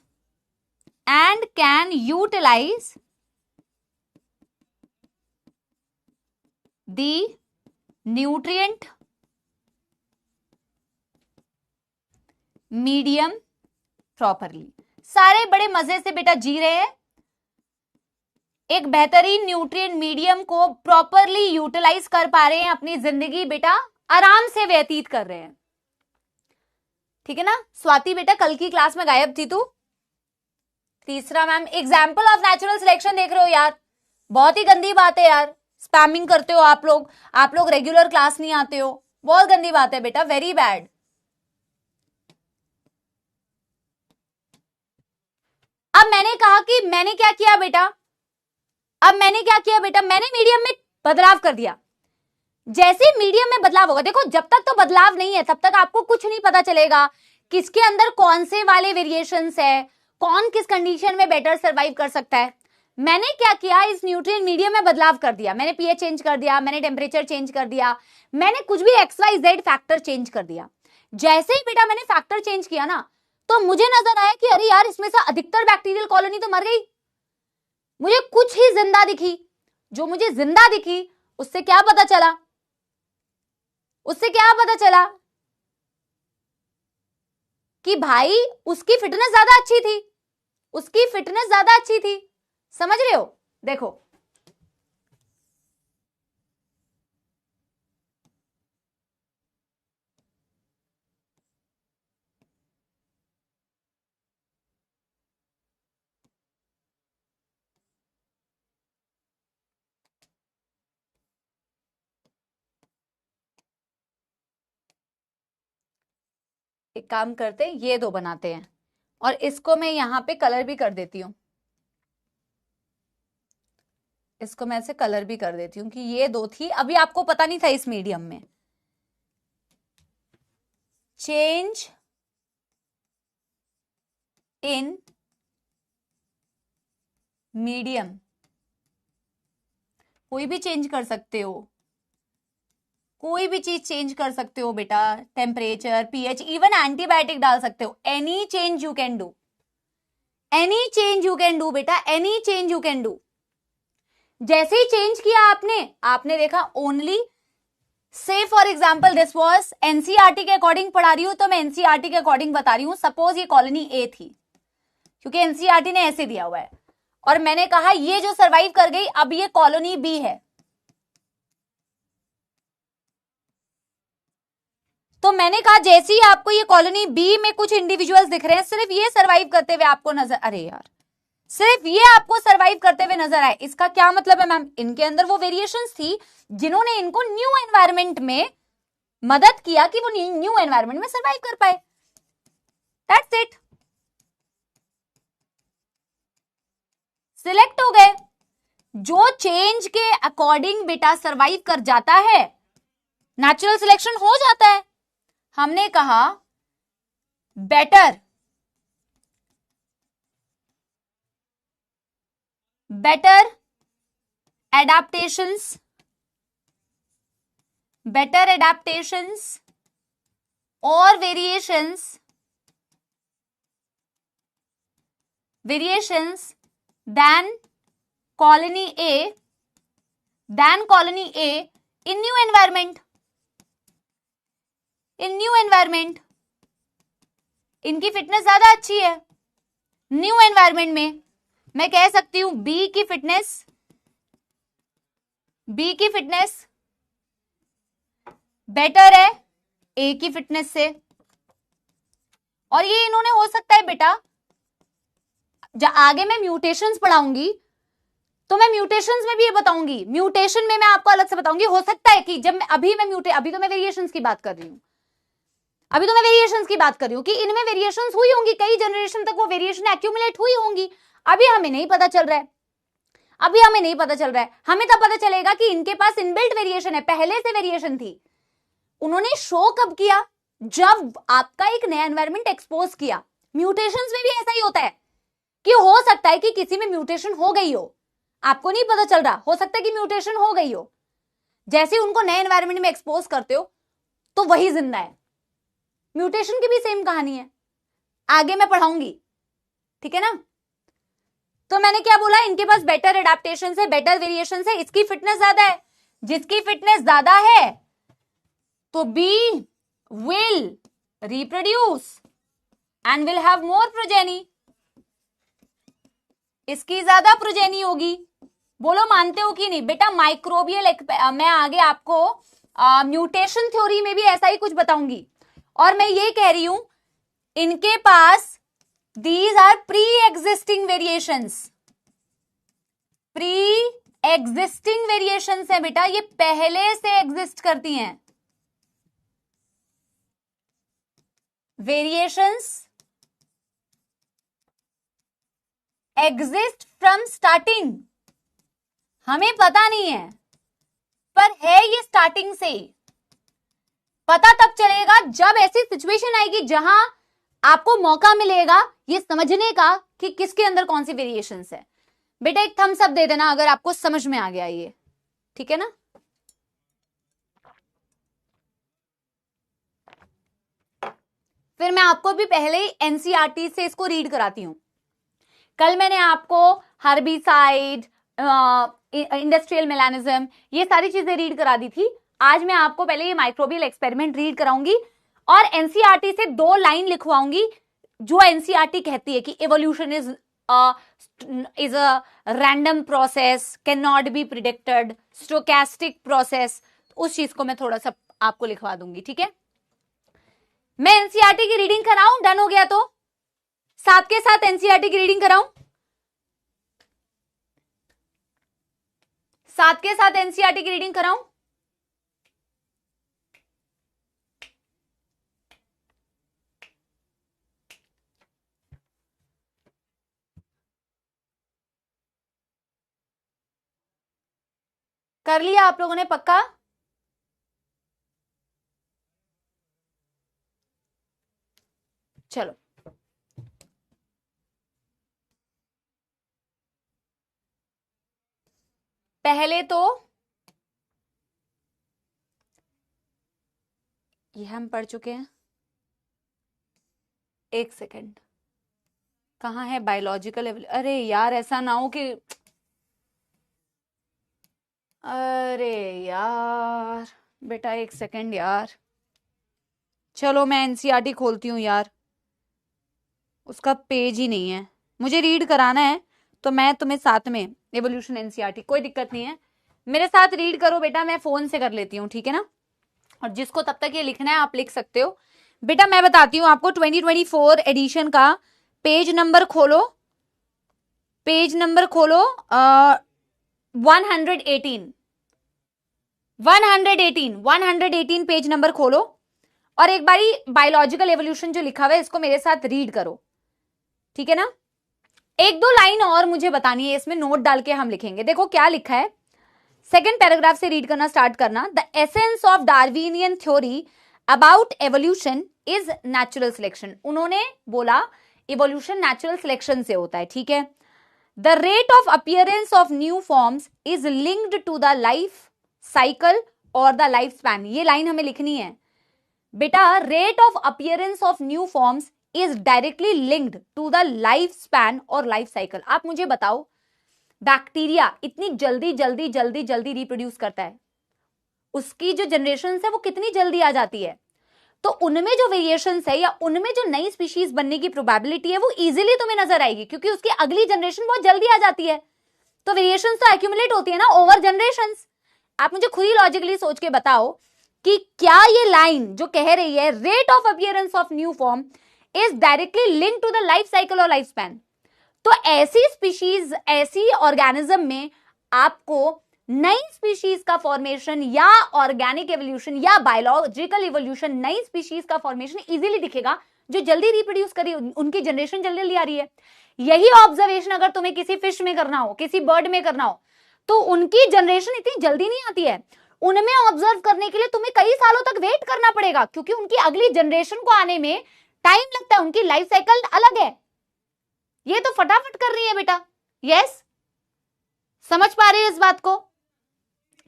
the nutrient medium properly. सारे बड़े मजे से बेटा जी रहे हैं, एक बेहतरीन न्यूट्रिएंट मीडियम को प्रॉपरली यूटिलाइज कर पा रहे हैं, अपनी जिंदगी बेटा आराम से व्यतीत कर रहे हैं। ठीक है ना। स्वाति बेटा कल की क्लास में गायब थी तू। तीसरा ma'am, example of natural selection देख रहे हो यार, बहुत ही गंदी बात है यार, स्पैमिंग करते हो आप लोग रेगुलर क्लास नहीं आते हो, बहुत गंदी बात है बेटा, वेरी बैड। अब मैंने कहा कि मैंने क्या किया बेटा, मैंने मीडियम में बदलाव कर दिया। जैसे मीडियम में बदलाव होगा, देखो जब तक तो बदलाव नहीं है तब तक आपको कुछ नहीं पता चलेगा किसके अंदर कौन से वाले वेरिएशंस है, कौन किस कंडीशन में बेटर सरवाइव कर सकता है। मैंने क्या किया, इस न्यूट्रिएंट मीडियम में बदलाव कर दिया, मैंने पीएच चेंज कर दिया, मैंने टेम्परेचर चेंज कर दिया, मैंने कुछ भी XYZ फैक्टर चेंज कर दिया। जैसे ही बेटा मैंने फैक्टर चेंज किया ना, तो मुझे नजर आया कि अरे यार इसमें से अधिकतर बैक्टीरियल कॉलोनी तो मर गई, मुझे कुछ ही जिंदा दिखी। जो मुझे जिंदा दिखी उससे क्या पता चला, कि भाई उसकी फिटनेस ज्यादा अच्छी थी, समझ रहे हो। देखो एक काम करते हैं, ये दो बनाते हैं और इसको मैं यहां पे कलर भी कर देती हूं, इसको मैं ऐसे कलर भी कर देती हूं कि ये दो थी, अभी आपको पता नहीं था इस मीडियम में। चेंज इन मीडियम, कोई भी चेंज कर सकते हो, कोई भी चीज चेंज कर सकते हो बेटा, टेम्परेचर, पीएच, इवन एंटीबायोटिक डाल सकते हो। Any change you can do, बेटा, any change you can do. जैसे ही चेंज किया आपने देखा ओनली, से for example this was NCERT के अकॉर्डिंग पढ़ा रही हूं तो मैं एनसीईआरटी के अकॉर्डिंग बता रही हूं। सपोज ये कॉलोनी ए थी, क्योंकि एनसीईआरटी ने ऐसे दिया हुआ है, और मैंने कहा ये जो सरवाइव कर गई, अब ये कॉलोनी बी है। तो मैंने कहा जैसे ही आपको ये कॉलोनी बी में कुछ इंडिविजुअल्स दिख रहे हैं, सिर्फ ये सरवाइव करते हुए आपको नजर, अरे यार सिर्फ ये आपको सरवाइव करते हुए नजर आए, इसका क्या मतलब है मैम, इनके अंदर वो वेरिएशंस थी जिन्होंने इनको न्यू एनवायरनमेंट में मदद किया कि वो न्यू एनवायरनमेंट में सरवाइव कर पाए। दैट्स इट, सिलेक्ट हो गए। जो चेंज के अकॉर्डिंग बेटा सरवाइव कर जाता है, नेचुरल सिलेक्शन हो जाता है। हमने कहा बेटर एडाप्टेशंस और variations than colony A in new environment, इनकी फिटनेस ज्यादा अच्छी है। न्यू एनवायरमेंट में मैं कह सकती हूं बी की फिटनेस बेटर है ए की फिटनेस से। और ये इन्होंने हो सकता है बेटा, जब आगे मैं म्यूटेशंस पढ़ाऊंगी तो मैं म्यूटेशंस में भी ये बताऊंगी, म्यूटेशन में मैं आपको अलग से बताऊंगी। हो सकता है कि जब मैं अभी तो मैं वेरिएशंस की बात कर रही हूं, कि इनमें वेरिएशंस हुई होंगी, कई जनरेशन तक वो वेरिएशन एक्यूमुलेट हुई होंगी, अभी हमें नहीं पता चल रहा है। हमें तब पता चलेगा कि इनके पास इनबिल्ट वेरिएशन है, पहले से वेरिएशन थी। उन्होंने शो कब किया, जब आपका एक नया एनवायरनमेंट एक्सपोज किया। म्यूटेशंस में भी ऐसा ही होता है कि हो सकता है कि किसी में म्यूटेशन हो गई हो, आपको नहीं पता चल रहा, हो सकता है कि म्यूटेशन हो गई हो। जैसे उनको नए एनवायरनमेंट में एक्सपोज करते हो तो वही जिंदा है। म्यूटेशन की भी सेम कहानी है, आगे मैं पढ़ाऊंगी, ठीक है ना। तो मैंने क्या बोला, इनके पास बेटर एडाप्टेशन है, बेटर वेरिएशन है, इसकी फिटनेस ज्यादा है। जिसकी फिटनेस ज्यादा है तो B will reproduce and will have more progeny, इसकी ज्यादा प्रोजेनी होगी। बोलो मानते हो कि नहीं बेटा? माइक्रोबियल मैं आगे आपको म्यूटेशन थ्योरी में भी ऐसा ही कुछ बताऊंगी। और मैं ये कह रही हूं इनके पास these are pre existing variations, pre existing variations है बेटा, ये पहले से एग्जिस्ट करती हैं। वेरिएशंस एग्जिस्ट फ्रॉम स्टार्टिंग, हमें पता नहीं है पर है ये स्टार्टिंग से ही। पता तब चलेगा जब ऐसी सिचुएशन आएगी जहां आपको मौका मिलेगा ये समझने का कि किसके अंदर कौन सी वेरिएशंस है। बेटा एक थम्स अप दे देना अगर आपको समझ में आ गया ये, ठीक है ना? फिर मैं आपको भी पहले ही एनसीईआरटी से इसको रीड कराती हूं। कल मैंने आपको हर्बिसाइड, इंडस्ट्रियल मेलानिज्म, ये सारी चीजें रीड करा दी थी। आज मैं आपको पहले ये माइक्रोबियल एक्सपेरिमेंट रीड कराऊंगी और एनसीईआरटी से 2 लाइन लिखवाऊंगी जो एनसीईआरटी कहती है कि evolution is a random process, can not be predicted, stochastic process. उस चीज को मैं थोड़ा सा आपको लिखवा दूंगी, ठीक है? मैं एनसीईआरटी की रीडिंग कराऊं? डन हो गया तो साथ के साथ एनसीईआरटी की रीडिंग कराऊं? साथ के साथ एनसीईआरटी की रीडिंग कराऊं? कर लिया आप लोगों ने पक्का? चलो पहले तो ये हम पढ़ चुके हैं। एक सेकेंड, कहाँ है बायोलॉजिकल? अरे यार ऐसा ना हो कि, अरे यार बेटा एक सेकेंड यार, चलो मैं एनसीईआरटी खोलती हूँ यार, उसका पेज ही नहीं है। मुझे रीड कराना है तो मैं तुम्हें साथ में एवोल्यूशन एनसीईआरटी, कोई दिक्कत नहीं है, मेरे साथ रीड करो बेटा, मैं फोन से कर लेती हूँ, ठीक है ना? और जिसको तब तक ये लिखना है आप लिख सकते हो। बेटा मैं बताती हूँ आपको 2024 एडिशन का पेज नंबर खोलो, पेज नंबर खोलो 118 पेज नंबर खोलो और एक बारी बायोलॉजिकल एवोल्यूशन जो लिखा हुआ है इसको मेरे साथ रीड करो, ठीक है ना? 1-2 लाइन और मुझे बतानी है, इसमें नोट डाल के हम लिखेंगे। देखो क्या लिखा है, सेकेंड पैराग्राफ से रीड करना स्टार्ट करना। The essence of Darwinian theory about evolution is natural selection. उन्होंने बोला इवोल्यूशन नेचुरल सिलेक्शन से होता है, ठीक है? The rate of appearance of new forms is linked to the life cycle और द लाइफ स्पैन। ये लाइन हमें लिखनी है बेटा, rate of appearance of new forms is directly linked to the life span और लाइफ साइकिल। आप मुझे बताओ बैक्टीरिया इतनी जल्दी जल्दी जल्दी जल्दी रिप्रोड्यूस करता है, उसकी जो जनरेशन है वो कितनी जल्दी आ जाती है, तो उनमें जो वेरिएशंस है या उनमें जो नई स्पीशीज बनने की प्रोबेबिलिटी है वो इजीली तुम्हें नजर आएगी क्योंकि उसकी अगली जनरेशन बहुत जल्दी आ जाती है। तो वेरिएशंस तो एक्यूमुलेट होती है ना ओवर जनरेशंस। आप मुझे खुद ही लॉजिकली सोच के बताओ कि क्या ये लाइन जो कह रही है rate of appearance of new form is directly linked to the life cycle और लाइफ स्पैन, तो ऐसी स्पीशीज, ऐसी ऑर्गेनिज्म में आपको नई स्पीशीज का फॉर्मेशन या ऑर्गेनिक एवोल्यूशन या बायोलॉजिकल एवोल्यूशन, नई स्पीशीज का फॉर्मेशन इजीली दिखेगा जो जल्दी रिप्रोड्यूस करी, उनकी जनरेशन जल्दी जल्दी आ रही है। यही ऑब्जर्वेशन अगर तुम्हें किसी फिश में करना हो, किसी बर्ड में करना हो, तो उनकी जनरेशन इतनी जल्दी नहीं आती है। उनमें ऑब्जर्व करने के लिए तुम्हें कई सालों तक वेट करना पड़ेगा क्योंकि उनकी अगली जनरेशन को आने में टाइम लगता है, उनकी लाइफ साइकिल अलग है। ये तो फटाफट कर रही है बेटा। यस, समझ पा रहे हैं इस बात को?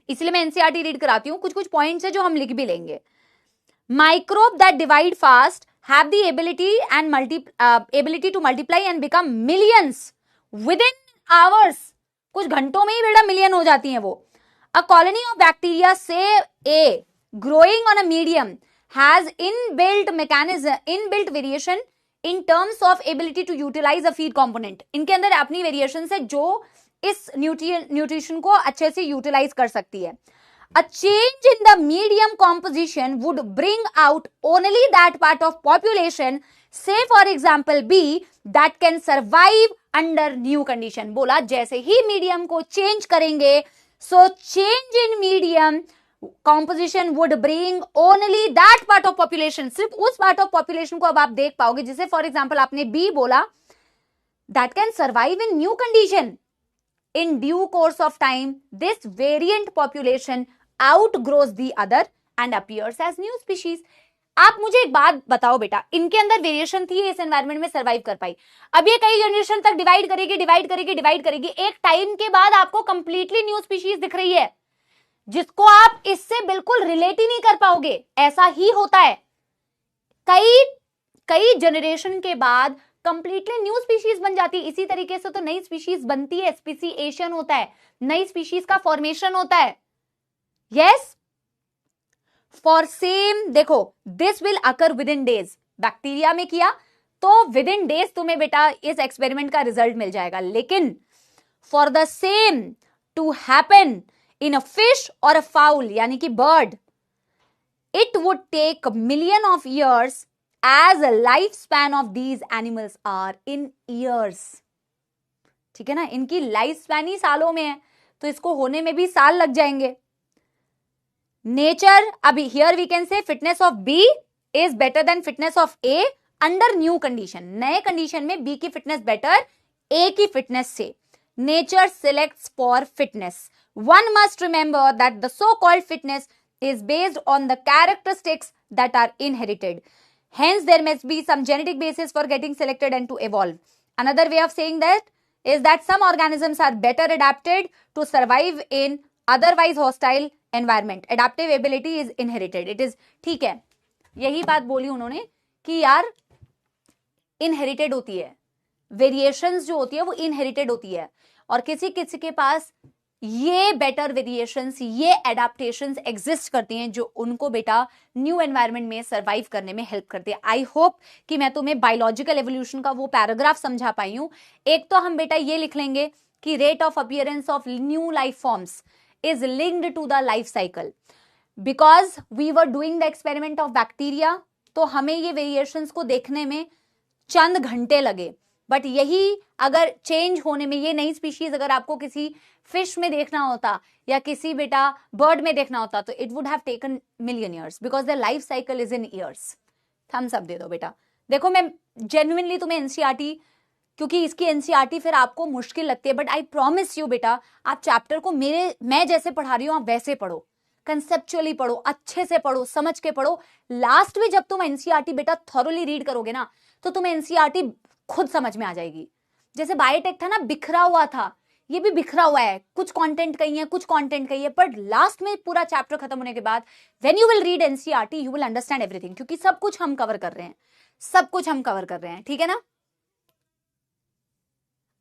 इसलिए मैं एनसीईआरटी रीड कराती हूं, कुछ कुछ पॉइंट्स है जो हम लिख भी लेंगे। Microbe that divide fast have the ability to multiply and become millions with in hours. कुछ घंटों में ही बेटा मिलियन हो जाती हैं वो। अ कॉलोनी ऑफ बैक्टीरिया से ए growing on a medium has inbuilt variation in terms of ability to utilize a feed component. इनके अंदर अपनी वेरिएशन है जो इस न्यूट्रिशन को अच्छे से यूटिलाइज कर सकती है. A change in the medium composition would bring out only that part of population, say for example B, that can survive under new condition. बोला जैसे ही मीडियम को चेंज करेंगे, so change in medium composition would bring only that part of population. सिर्फ उस part of population को अब आप देख पाओगे, जिसे for example आपने B बोला, that can survive in new condition. In due course of time, this variant population outgrows the other and appears as new species. आप मुझे एक बात बताओ बेटा, इनके अंदर वेरिएशन थी, इस एनवायरमेंट में सर्वाइव कर पाई. अब ये कई जनरेशन तक डिवाइड करेगी. एक टाइम के बाद आपको कंप्लीटली न्यू स्पीशीज दिख रही है, जिसको आप इससे बिल्कुल रिलेट ही नहीं कर पाओगे. ऐसा ही होता है, कई जनरेशन के बाद कंप्लीटली न्यू स्पीशीज बन जाती है. इसी तरीके से तो नई स्पीशीज बनती है, स्पीसीएशन होता है, नई स्पीशीज का फॉर्मेशन होता है. Yes, for same देखो, this will occur within days. Bacteria में किया तो within days तुम्हें बेटा इस एक्सपेरिमेंट का रिजल्ट मिल जाएगा. लेकिन for the same to happen in a fish or a fowl, यानी कि bird, it would take million of years as a lifespan of these animals are in years. ठीक है ना, इनकी लाइफ स्पैन ही सालों में है, तो इसको होने में भी साल लग जाएंगे. नेचर, अभी here we can say fitness of B is better than fitness of A under new condition. नए कंडीशन में बी की फिटनेस बेटर ए की फिटनेस से. Nature selects for fitness. One must remember that the so called fitness is based on the characteristics that are inherited. Hence, there must be some genetic basis for getting selected and to evolve. Another way of saying that is that some organisms are better adapted to survive in otherwise hostile environment. Adaptive ability is inherited. It is, ठीक है, यही बात बोली उन्होंने कि यार inherited होती है, variations जो होती है वो inherited होती है, और किसी किसी के पास ये बेटर वेरिएशंस, ये एडाप्टेशंस एग्जिस्ट करती हैं जो उनको बेटा न्यू एनवायरनमेंट में सर्वाइव करने में हेल्प करती है. आई होप कि मैं तुम्हें बायोलॉजिकल एवोल्यूशन का वो पैराग्राफ समझा पाई हूं. एक तो हम बेटा ये लिख लेंगे कि rate of appearance of new life forms is linked to the life cycle. Because we were doing the experiment of bacteria, तो हमें ये वेरिएशंस को देखने में चंद घंटे लगे, बट यही अगर चेंज होने में, ये नई स्पीशीज अगर आपको किसी फिश में देखना होता या किसी बेटा बर्ड में देखना होता तो it would have taken million years, because the life cycle is in years. Thumbs up दे दो बेटा. देखो मैं जेन्युइनली तुम्हें एनसीईआरटी, क्योंकि इसकी एनसीईआरटी फिर आपको मुश्किल लगती है, बट आई प्रॉमिस यू बेटा आप चैप्टर को मैं जैसे पढ़ा रही हूँ आप वैसे पढ़ो, कंसेप्चुअली पढ़ो, अच्छे से पढ़ो, समझ के पढ़ो. लास्ट में जब तुम एनसीईआरटी बेटा थॉरोली रीड करोगे ना तो तुम्हें एनसीईआरटी खुद समझ में आ जाएगी. जैसे बायोटेक था ना, बिखरा हुआ था, ये भी बिखरा हुआ है, कुछ कंटेंट कहीं है, कुछ कंटेंट कहीं है, पर लास्ट में पूरा चैप्टर खत्म होने के बाद when you will read NCERT you will understand everything, क्योंकि सब कुछ हम कवर कर रहे हैं, सब कुछ हम कवर कर रहे हैं. ठीक है ना.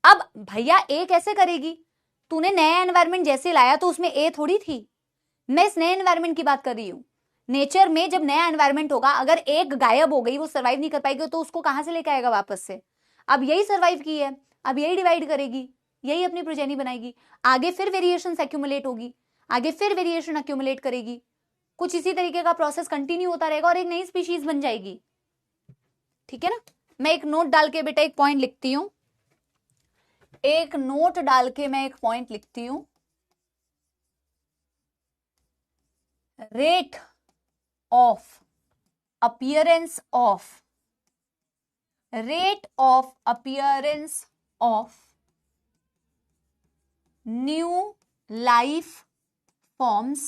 अब भैया ए कैसे करेगी, तूने नया एनवायरमेंट जैसे लाया तो उसमें ए थोड़ी थी. मैं इस नए एनवायरमेंट की बात कर रही हूं. नेचर में जब नया एनवायरमेंट होगा, अगर एक गायब हो गई, वो सर्वाइव नहीं कर पाएगी, तो उसको कहां से लेके आएगा वापस से. अब यही सर्वाइव की है, अब यही डिवाइड करेगी, यही अपनी प्रोजेनी बनाएगी, आगे फिर वेरिएशन एक्यूमुलेट होगी, आगे फिर वेरिएशन एक्यूमुलेट करेगी, कुछ इसी तरीके का प्रोसेस कंटिन्यू होता रहेगा और एक नई स्पीशीज बन जाएगी. ठीक है ना. मैं एक नोट डाल के बेटा एक पॉइंट लिखती हूं, एक नोट डाल के मैं एक पॉइंट लिखती हूं. Rate of appearance of new life forms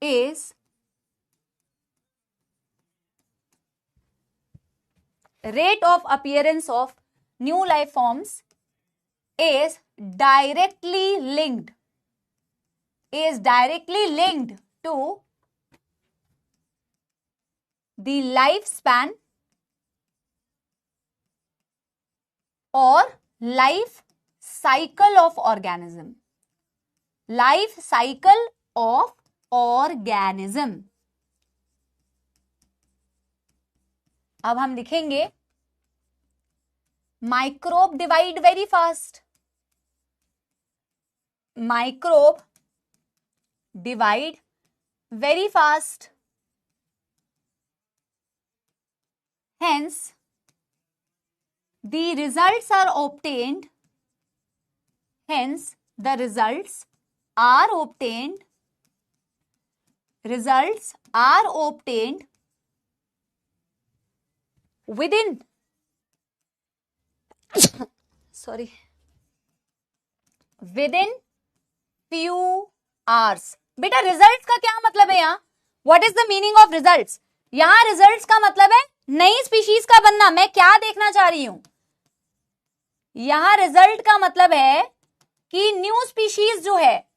is rate of appearance of new life forms is directly linked to the lifespan or life cycle of organism. Life cycle of organism. अब हम लिखेंगे microbe divide very fast, microbe divide very fast, hence the results are obtained, hence the results are obtained within sorry, within few hours। बेटा results का क्या मतलब है यहाँ? What is the meaning of results? यहाँ रिजल्ट्स का मतलब है नई स्पीशीज का बनना। मैं क्या देखना चाह रही हूं? यहाँ रिजल्ट का मतलब है कि न्यू स्पीशीज जो है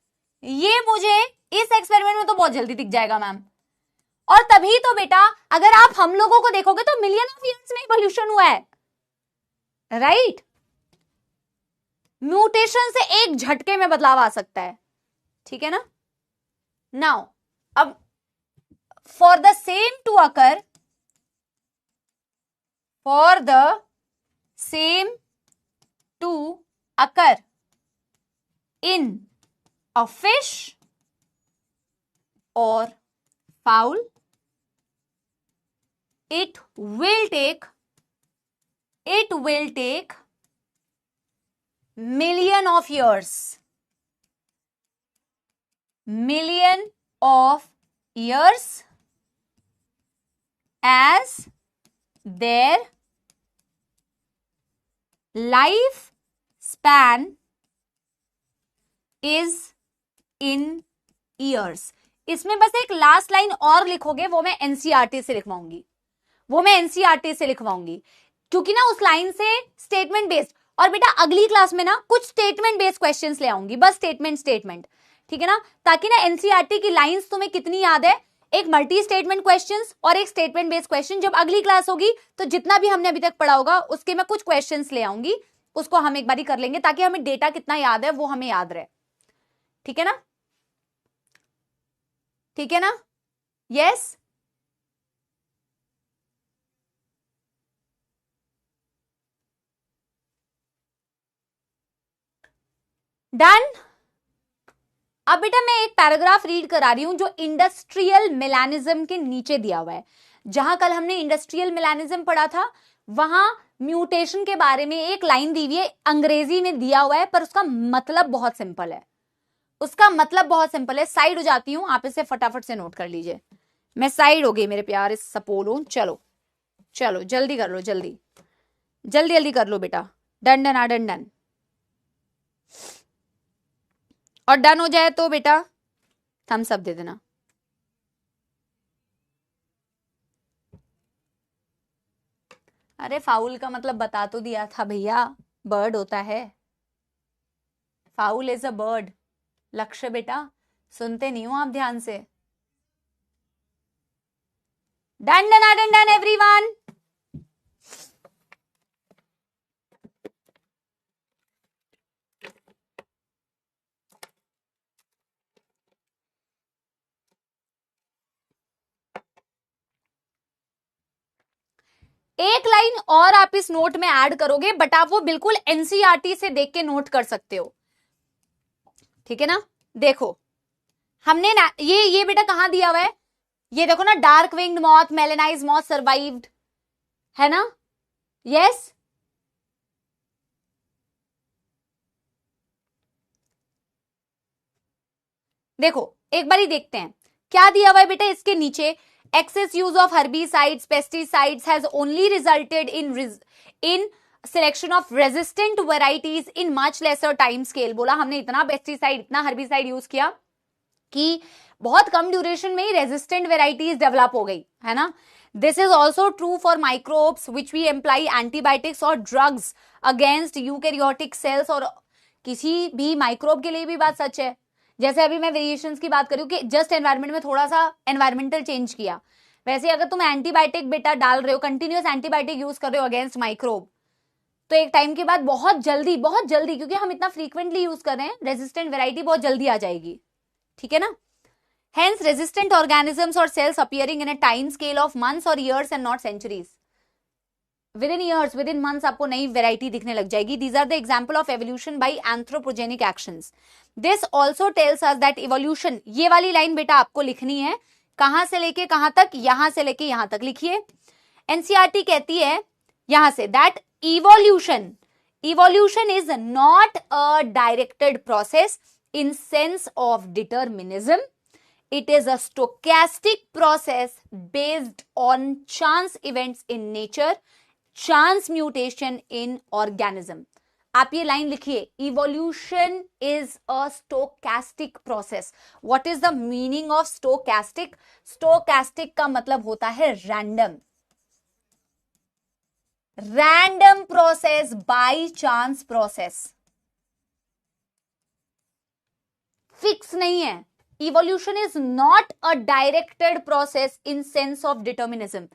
ये मुझे इस एक्सपेरिमेंट में तो बहुत जल्दी दिख जाएगा मैम। और तभी तो बेटा अगर आप हम लोगों को देखोगे तो मिलियन ऑफ ईयर्स में इवोल्यूशन हुआ है, राइट? म्यूटेशन से एक झटके में बदलाव आ सकता है, ठीक है ना? Now, for the same to occur, in a fish or fowl, it will take million of years as their life span is in years। इसमें बस एक लास्ट लाइन और लिखोगे, वो मैं एनसीईआरटी से लिखवाऊंगी, क्योंकि ना उस लाइन से स्टेटमेंट बेस्ड। और बेटा अगली क्लास में ना कुछ स्टेटमेंट बेस्ड क्वेश्चंस ले आऊंगी, बस स्टेटमेंट, ठीक है ना? ताकि ना एनसीईआरटी की लाइंस तुम्हें कितनी याद है, एक मल्टी स्टेटमेंट क्वेश्चंस और एक स्टेटमेंट बेस्ड क्वेश्चन। जब अगली क्लास होगी तो जितना भी हमने अभी तक पढ़ा होगा उसके मैं कुछ क्वेश्चंस ले आऊंगी, उसको हम एक बारी कर लेंगे ताकि हमें डेटा कितना याद है वो हमें याद रहे, ठीक है ना? ठीक है ना? Yes, done. अब बेटा मैं एक पैराग्राफ रीड करा रही हूं जो इंडस्ट्रियल मेलानिज्म के नीचे दिया हुआ है। जहां कल हमने इंडस्ट्रियल मेलानिज्म पढ़ा था वहां म्यूटेशन के बारे में एक लाइन दी हुई है, अंग्रेजी में दिया हुआ है, पर उसका मतलब बहुत सिंपल है। साइड हो जाती हूं, आप इसे फटाफट से नोट कर लीजिए। मैं साइड हो गई मेरे प्यारे सपोलो। चलो जल्दी कर लो, जल्दी कर लो बेटा। डन। और डन हो जाए तो बेटा थम्स अप दे देना। अरे फाउल का मतलब बता तो दिया था भैया, बर्ड होता है। Foul is a bird. लक्ष्य बेटा सुनते नहीं हो आप ध्यान से। Done everyone. एक लाइन और आप इस नोट में ऐड करोगे, बट आप वो बिल्कुल एनसीईआरटी से देख के नोट कर सकते हो, ठीक है ना? देखो हमने ना ये बेटा कहां दिया हुआ है, ये देखो ना, dark winged moth, melanised moth survived, है ना? यस, देखो एक बारी देखते हैं क्या दिया हुआ है बेटा इसके नीचे। excess use of herbicides, pesticides has only resulted in selection of resistant varieties in much lesser time scale। बोला हमने इतना पेस्टिसाइड, इतना हर्बिसाइड यूज किया कि बहुत कम ड्यूरेशन में ही रेजिस्टेंट वेराइटीज डेवलप हो गई, है ना? This is also true for microbes which we employ antibiotics और ड्रग्स अगेंस्ट यूकैरियोटिक सेल्स। और किसी भी माइक्रोब के लिए भी बात सच है। जैसे अभी मैं वेरिएशंस की बात करूं कि जस्ट एनवायरनमेंट में थोड़ा सा एनवायरमेंटल चेंज किया, वैसे अगर तुम एंटीबायोटिक बेटा डाल रहे हो, कंटिन्यूअस एंटीबायोटिक यूज कर रहे हो अगेंस्ट माइक्रोब, तो एक टाइम के बाद बहुत जल्दी क्योंकि हम इतना फ्रीक्वेंटली यूज कर रहे हैं, रेजिस्टेंट वैरायटी बहुत जल्दी आ जाएगी, ठीक है ना। Hence resistant organisms or cells appearing in a time scale of months or years and not centuries. Within years, within months आपको नई variety दिखने लग जाएगी. These are the example of evolution by anthropogenic actions. This also tells us that evolution, ये वाली line बेटा आपको लिखनी है, कहां से लेके कहां तक, यहां से लेके यहां तक लिखिए. NCERT कहती है यहां से that evolution is not a directed process in sense of determinism. It is a stochastic process based on chance events in nature, chance mutation in organism. आप ये लाइन लिखिए, evolution is a stochastic process. What is the meaning of stochastic? Stochastic का मतलब होता है random. Random process, by chance process. Fix नहीं है. Evolution is not a directed process in sense of determinism.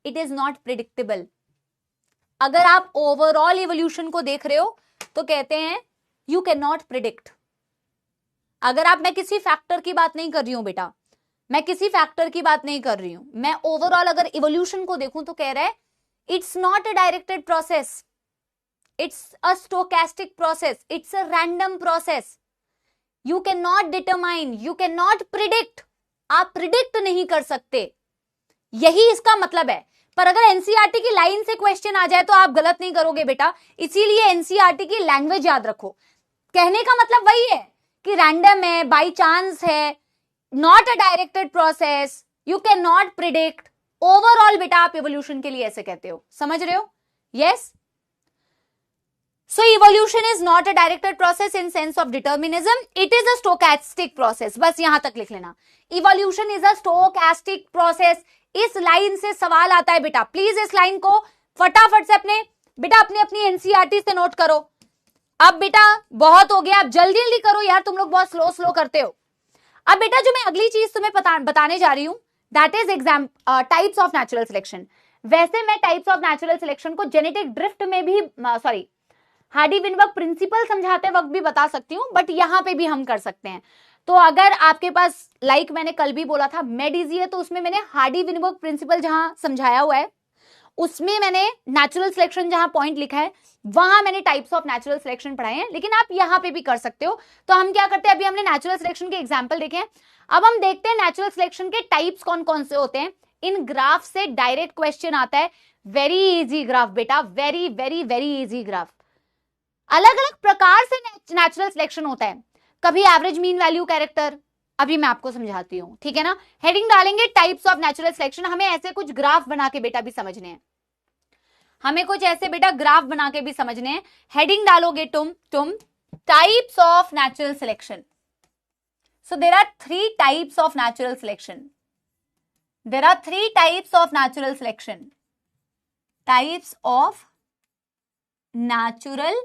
It is not predictable. अगर आप overall evolution को देख रहे हो तो कहते हैं you cannot predict. अगर मैं किसी फैक्टर की बात नहीं कर रही हूं बेटा, मैं किसी फैक्टर की बात नहीं कर रही हूं, मैं ओवरऑल अगर इवोल्यूशन को देखूं तो कह रहा है it's not a directed process. It's a stochastic process. It's a random process. You cannot determine, you cannot predict. आप प्रिडिक्ट नहीं कर सकते, यही इसका मतलब है. पर अगर एनसीईआरटी की लाइन से क्वेश्चन आ जाए तो आप गलत नहीं करोगे बेटा. इसीलिए एनसीईआरटी की लैंग्वेज याद रखो. कहने का मतलब वही है कि रैंडम है, बाई चांस है, not a directed process, you can not predict. Overall बेटा आप इवोल्यूशन के लिए ऐसे कहते हो, समझ रहे हो? Yes. So evolution is not a directed process in sense of determinism. It is a stochastic process. बस यहां तक लिख लेना. Evolution is a stochastic process. इस लाइन से सवाल आता है बेटा. प्लीज इस लाइन को फटाफट से अपनी एनसीईआरटी से नोट करो. अब बेटा बहुत हो गया, अब जल्दी जल्दी करो यार, तुम लोग बहुत स्लो करते हो. अब बेटा जो मैं अगली चीज तुम्हें बताने जा रही हूं, that is types of natural selection. वैसे मैं टाइप्स ऑफ नेचुरल सिलेक्शन को जेनेटिक ड्रिफ्ट में भी हार्डी-विनबर्ग प्रिंसिपल समझाते वक्त भी बता सकती हूं, बट यहां पे भी हम कर सकते हैं. तो अगर आपके पास मैंने कल भी बोला था मेड-इजी है, तो उसमें मैंने हार्डी-विनबर्ग प्रिंसिपल जहां समझाया हुआ है उसमें मैंने नेचुरल सिलेक्शन जहां पॉइंट लिखा है वहां मैंने टाइप्स ऑफ नेचुरल सिलेक्शन पढ़ाए हैं, लेकिन आप यहां पे भी कर सकते हो. तो हम क्या करते हैं, अभी हमने नेचुरल सिलेक्शन के एग्जांपल देखे हैं, अब हम देखते हैं नेचुरल सिलेक्शन के टाइप्स कौन कौन से होते हैं. इन ग्राफ से डायरेक्ट क्वेश्चन आता है. वेरी इजी ग्राफ बेटा, very very very easy graph. अलग अलग प्रकार से नेचुरल सिलेक्शन होता है. कभी एवरेज मीन वैल्यू कैरेक्टर, अभी मैं आपको समझाती हूं, ठीक है ना. हेडिंग डालेंगे टाइप्स ऑफ नेचुरल सिलेक्शन. हमें ऐसे कुछ ग्राफ बना के बेटा भी समझने हैं, हमें कुछ ऐसे बेटा ग्राफ बना के भी समझने हैं. हेडिंग डालोगे तुम types of natural selection. So there are 3 types of natural selection. There are 3 types of natural selection. Types of natural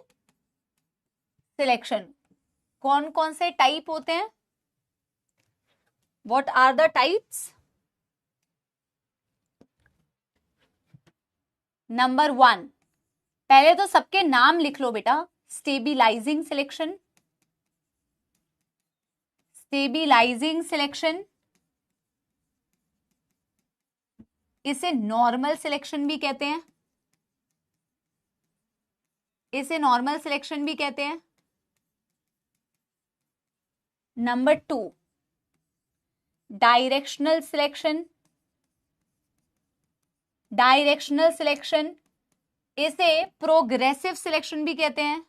selection. कौन कौन से टाइप होते हैं? What are the types? Number 1, पहले तो सबके नाम लिख लो बेटा. स्टेबिलाइजिंग सिलेक्शन, स्टेबिलाइजिंग सिलेक्शन, इसे नॉर्मल सिलेक्शन भी कहते हैं, इसे नॉर्मल सिलेक्शन भी कहते हैं. Number 2, directional selection, directional selection, इसे प्रोग्रेसिव सिलेक्शन भी कहते हैं.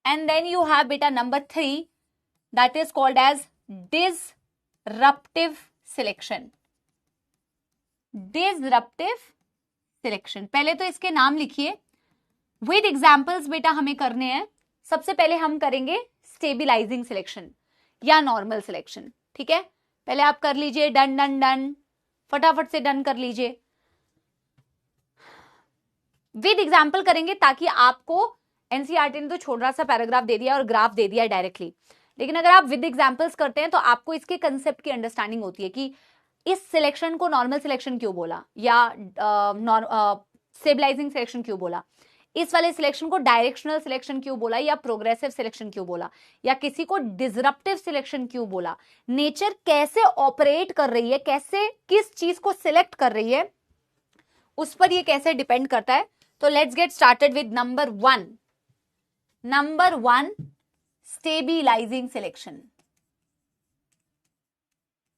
एंड देन यू हैव बेटा number 3, that is called as disruptive selection. Disruptive selection. पहले तो इसके नाम लिखिए विद एग्जांपल्स बेटा हमें करने हैं. सबसे पहले हम करेंगे स्टेबिलाइजिंग सिलेक्शन या नॉर्मल सिलेक्शन, ठीक है. पहले आप कर लीजिए, डन डन डन, फटाफट से डन कर लीजिए. विद एग्जांपल करेंगे ताकि आपको एनसीईआरटी ने तो छोटा सा पैराग्राफ दे दिया और ग्राफ दे दिया डायरेक्टली, लेकिन अगर आप विद एग्जांपल्स करते हैं तो आपको इसके कंसेप्ट की अंडरस्टैंडिंग होती है कि इस सिलेक्शन को नॉर्मल सिलेक्शन क्यों बोला, या स्टेबलाइजिंग सिलेक्शन क्यों बोला, इस वाले सिलेक्शन को डायरेक्शनल सिलेक्शन क्यों बोला, या प्रोग्रेसिव सिलेक्शन क्यों बोला, या किसी को डिसरप्टिव सिलेक्शन क्यों बोला, नेचर कैसे ऑपरेट कर रही है, कैसे किस चीज को सिलेक्ट कर रही है, उस पर ये कैसे डिपेंड करता है। तो let's get started with number one stabilising selection.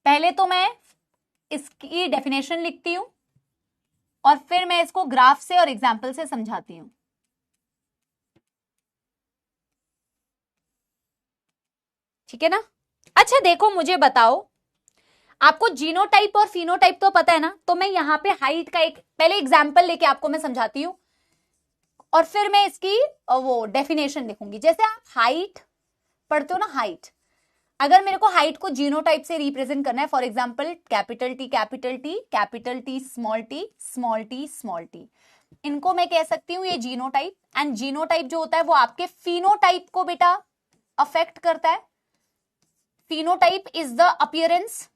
पहले तो मैं इसकी डेफिनेशन लिखती हूं और फिर मैं इसको ग्राफ से और एग्जाम्पल से समझाती हूं। ठीक है ना। अच्छा देखो, मुझे बताओ, आपको जीनोटाइप और फिनोटाइप तो पता है ना, तो मैं यहां पे हाइट का एक पहले एग्जाम्पल लेके आपको मैं समझाती हूं और फिर मैं इसकी वो डेफिनेशन लिखूंगी। जैसे आप हाइट पढ़ते हो ना, हाइट, अगर मेरे को हाइट को जीनोटाइप से रिप्रेजेंट करना है, for example capital T capital T capital T small T small T small T, इनको मैं कह सकती हूं ये जीनोटाइप। एंड जीनोटाइप जो होता है वो आपके फिनोटाइप को बेटा अफेक्ट करता है। Phenotype is the appearance,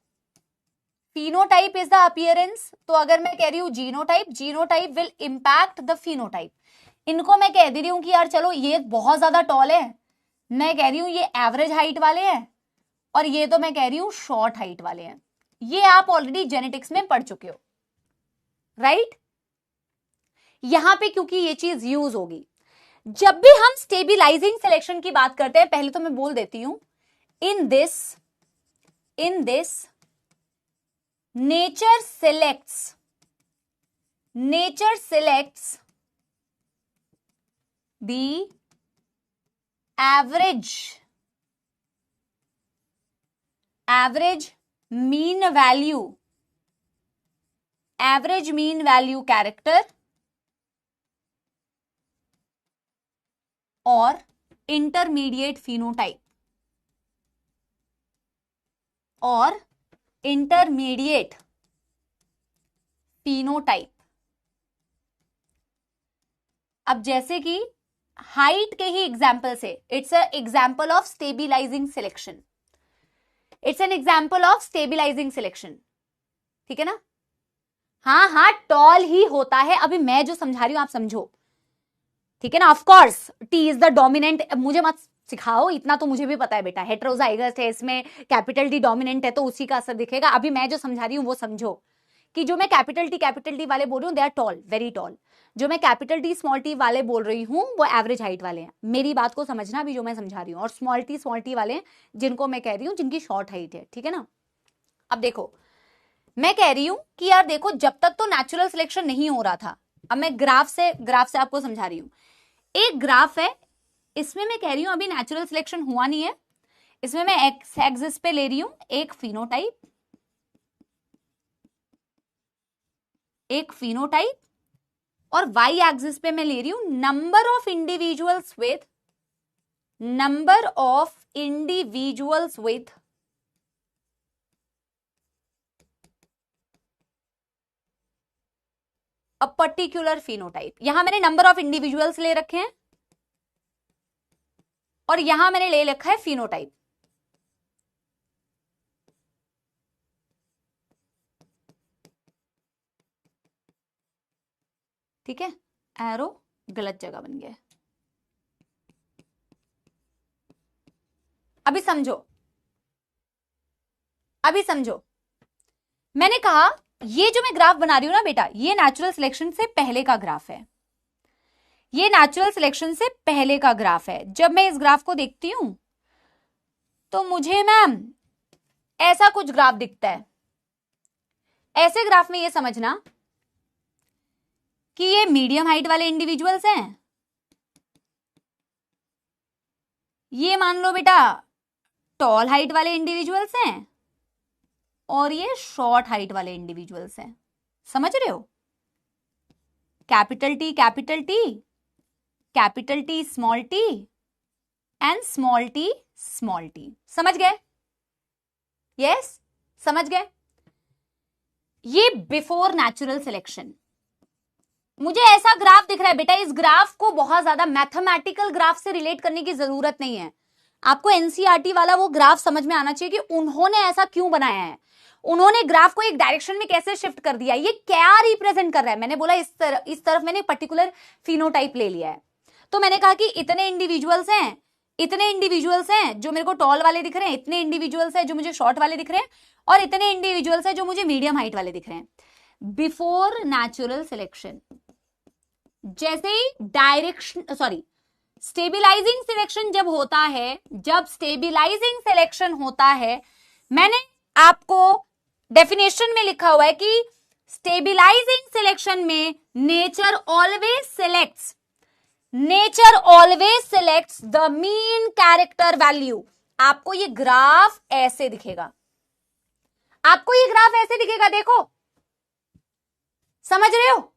phenotype is the appearance. तो अगर मैं कह रही हूं genotype, genotype will impact the phenotype. इनको मैं कह दे रही हूं कि यार चलो ये बहुत ज्यादा टॉल है, मैं कह रही हूं ये एवरेज हाइट वाले हैं, और ये तो मैं कह रही हूं शॉर्ट हाइट वाले हैं। ये आप ऑलरेडी जेनेटिक्स में पढ़ चुके हो, राइट। यहां पे क्योंकि ये चीज यूज होगी जब भी हम स्टेबिलाइजिंग सिलेक्शन की बात करते हैं। पहले तो मैं बोल देती हूं, in this nature selects the average mean value character or intermediate phenotype और इंटरमीडिएट फिनोटाइप। अब जैसे कि हाइट के ही एग्जाम्पल से, it's a example of stabilising selection, it's an example of stabilising selection. ठीक है ना। हाँ, टॉल ही होता है, अभी मैं जो समझा रही हूं आप समझो, ठीक है ना। Of course T is the dominant, मुझे मत सिखाओ, इतना तो मुझे भी पता है बेटा, हेटेरोजाइगस है, इसमें कैपिटल टी डोमिनेंट है तो उसी का असर दिखेगा। अभी मैं जो समझा रही हूं वो समझो कि जो मैं कैपिटल टी वाले बोल रही हूँ they are tall, very tall. जो मैं कैपिटल टी स्मॉल टी वाले बोल रही हूँ वो एवरेज हाइट वाले हैं। मेरी बात को समझना अभी जो मैं समझा रही हूँ। और स्मॉल टी वाले जिनको मैं कह रही हूँ जिनकी शॉर्ट हाइट है, ठीक है ना। अब देखो, मैं कह रही हूं कि यार देखो, जब तक तो नेचुरल सिलेक्शन नहीं हो रहा था, अब मैं ग्राफ से आपको समझा रही हूं। एक ग्राफ है, इसमें मैं कह रही हूं अभी नेचुरल सिलेक्शन हुआ नहीं है, इसमें मैं एक्स एक्सिस पे ले रही हूं एक फिनोटाइप और वाई एक्सिस पे मैं ले रही हूं number of individuals with a particular phenotype. यहां मैंने नंबर ऑफ इंडिविजुअल्स ले रखे हैं और यहां मैंने ले रखा है फिनोटाइप। ठीक है, एरो गलत जगह बन गया। अभी समझो, मैंने कहा ये जो मैं ग्राफ बना रही हूं ना बेटा, ये नेचुरल सिलेक्शन से पहले का ग्राफ है, ये नेचुरल सिलेक्शन से पहले का ग्राफ है। जब मैं इस ग्राफ को देखती हूं तो मुझे मैम ऐसा कुछ ग्राफ दिखता है। ऐसे ग्राफ में ये समझना कि ये मीडियम हाइट वाले इंडिविजुअल्स हैं, ये मान लो बेटा टॉल हाइट वाले इंडिविजुअल्स हैं, और ये शॉर्ट हाइट वाले इंडिविजुअल्स हैं। समझ रहे हो? Capital T small T and small T. समझ गए? यस, समझ गए? ये बिफोर नेचुरल सिलेक्शन। मुझे ऐसा ग्राफ दिख रहा है बेटा, इस ग्राफ को बहुत ज्यादा मैथमेटिकल ग्राफ से रिलेट करने की जरूरत नहीं है। आपको एनसीईआरटी वाला वो ग्राफ समझ में आना चाहिए कि उन्होंने ऐसा क्यों बनाया है। उन्होंने ग्राफ को एक डायरेक्शन में कैसे शिफ्ट कर दिया, ये क्या रिप्रेजेंट कर रहा है। मैंने बोला इस तरफ मैंने पर्टिकुलर फिनोटाइप ले लिया है। तो मैंने कहा कि इतने इंडिविजुअल्स हैं जो मेरे को टॉल वाले दिख रहे हैं, इतने इंडिविजुअल्स हैं जो मुझे शॉर्ट वाले दिख रहे हैं, और इतने इंडिविजुअल्स हैं जो मुझे मीडियम हाइट वाले दिख रहे हैं। बिफोर नेचुरल सिलेक्शन, जैसे ही स्टेबिलाइजिंग सिलेक्शन जब स्टेबिलाइजिंग सिलेक्शन होता है, मैंने आपको डेफिनेशन में लिखा हुआ है कि स्टेबिलाइजिंग सिलेक्शन में nature always selects the mean character value. आपको ये ग्राफ ऐसे दिखेगा, देखो, समझ रहे हो?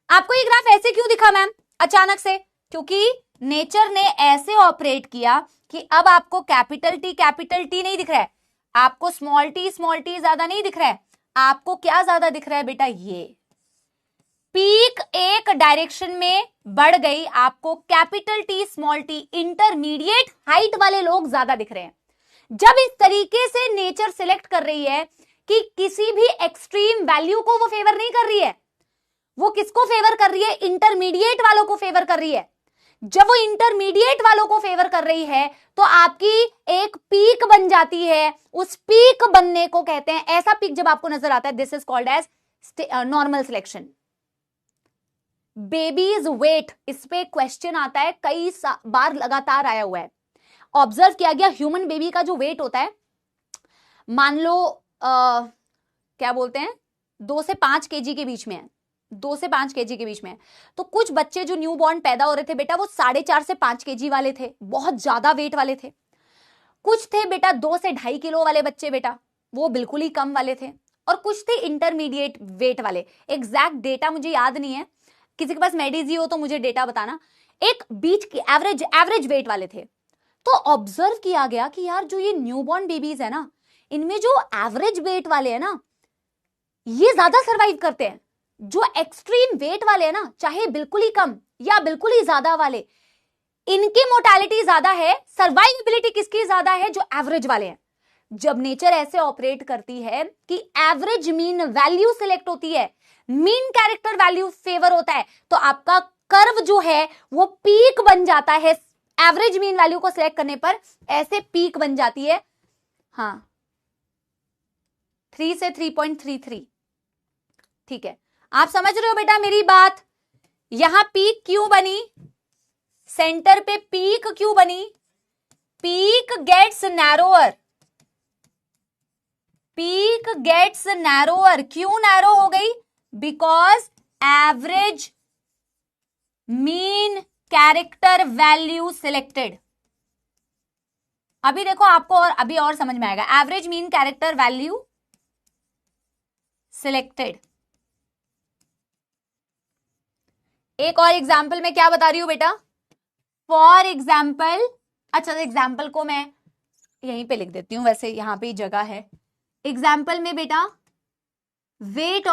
आपको ये ग्राफ ऐसे क्यों दिखा मैम अचानक से? क्योंकि नेचर ने ऐसे ऑपरेट किया कि अब आपको कैपिटल टी नहीं दिख रहा है, आपको स्मॉल टी ज्यादा नहीं दिख रहा है, आपको क्या ज्यादा दिख रहा है बेटा? ये पीक एक डायरेक्शन में बढ़ गई, आपको capital T small T intermediate height वाले लोग ज्यादा दिख रहे हैं। जब इस तरीके से नेचर सिलेक्ट कर रही है कि किसी भी एक्सट्रीम वैल्यू को वो फेवर नहीं कर रही है, वो किसको फेवर कर रही है? इंटरमीडिएट वालों को फेवर कर रही है। जब वो इंटरमीडिएट वालों को फेवर कर रही है तो आपकी एक पीक बन जाती है, उस पीक बनने को कहते हैं, ऐसा पीक जब आपको नजर आता है, this is called as normal selection. Babies weight, इस पे क्वेश्चन आता है, कई बार लगातार आया हुआ है। ऑब्जर्व किया गया ह्यूमन बेबी का जो वेट होता है, मान लो क्या बोलते हैं 2 से 5 केजी के बीच में है, 2 से 5 केजी के बीच में है। तो कुछ बच्चे जो न्यू बॉर्न पैदा हो रहे थे बेटा, वो 4.5 से 5 केजी वाले थे, बहुत ज्यादा वेट वाले थे। कुछ थे बेटा 2 से 2.5 किलो वाले बच्चे बेटा, वो बिल्कुल ही कम वाले थे, और कुछ थे इंटरमीडिएट वेट वाले। एग्जैक्ट डेटा मुझे याद नहीं है, किसी के पास मेडिजी हो तो मुझे डेटा बताना। एक बीच के एवरेज वेट वाले थे। तो ऑब्जर्व किया गया कि यार जो ये न्यूबॉर्न बेबीज है ना, इनमें जो एवरेज वेट वाले हैं ना, ये ज्यादा सरवाइव करते हैं। जो एक्सट्रीम वेट वाले हैं ना, चाहे बिल्कुल ही कम या बिल्कुल ही ज्यादा वाले, इनकी मोर्टेलिटी ज्यादा है, सर्वाइवेबिलिटी किसकी ज्यादा है? जो एवरेज वाले हैं। जब नेचर ऐसे ऑपरेट करती है कि एवरेज मीन वैल्यू सिलेक्ट होती है, मीन कैरेक्टर वैल्यू फेवर होता है, तो आपका कर्व जो है वो पीक बन जाता है। एवरेज मीन वैल्यू को सिलेक्ट करने पर ऐसे पीक बन जाती है। हाँ, 3 से 3.33, ठीक है। आप समझ रहे हो बेटा मेरी बात? यहां पीक क्यों बनी, सेंटर पे पीक क्यों बनी? पीक गेट्स नैरोअर, क्यों नैरो हो गई? Because average mean character value selected. अभी देखो आपको और समझ में आएगा। Average mean character value selected. एक और एग्जाम्पल में क्या बता रही हूं बेटा? फॉर एग्जाम्पल, अच्छा एग्जाम्पल को मैं यहीं पे लिख देती हूं, वैसे यहां पे ही जगह है। एग्जाम्पल में बेटा वेट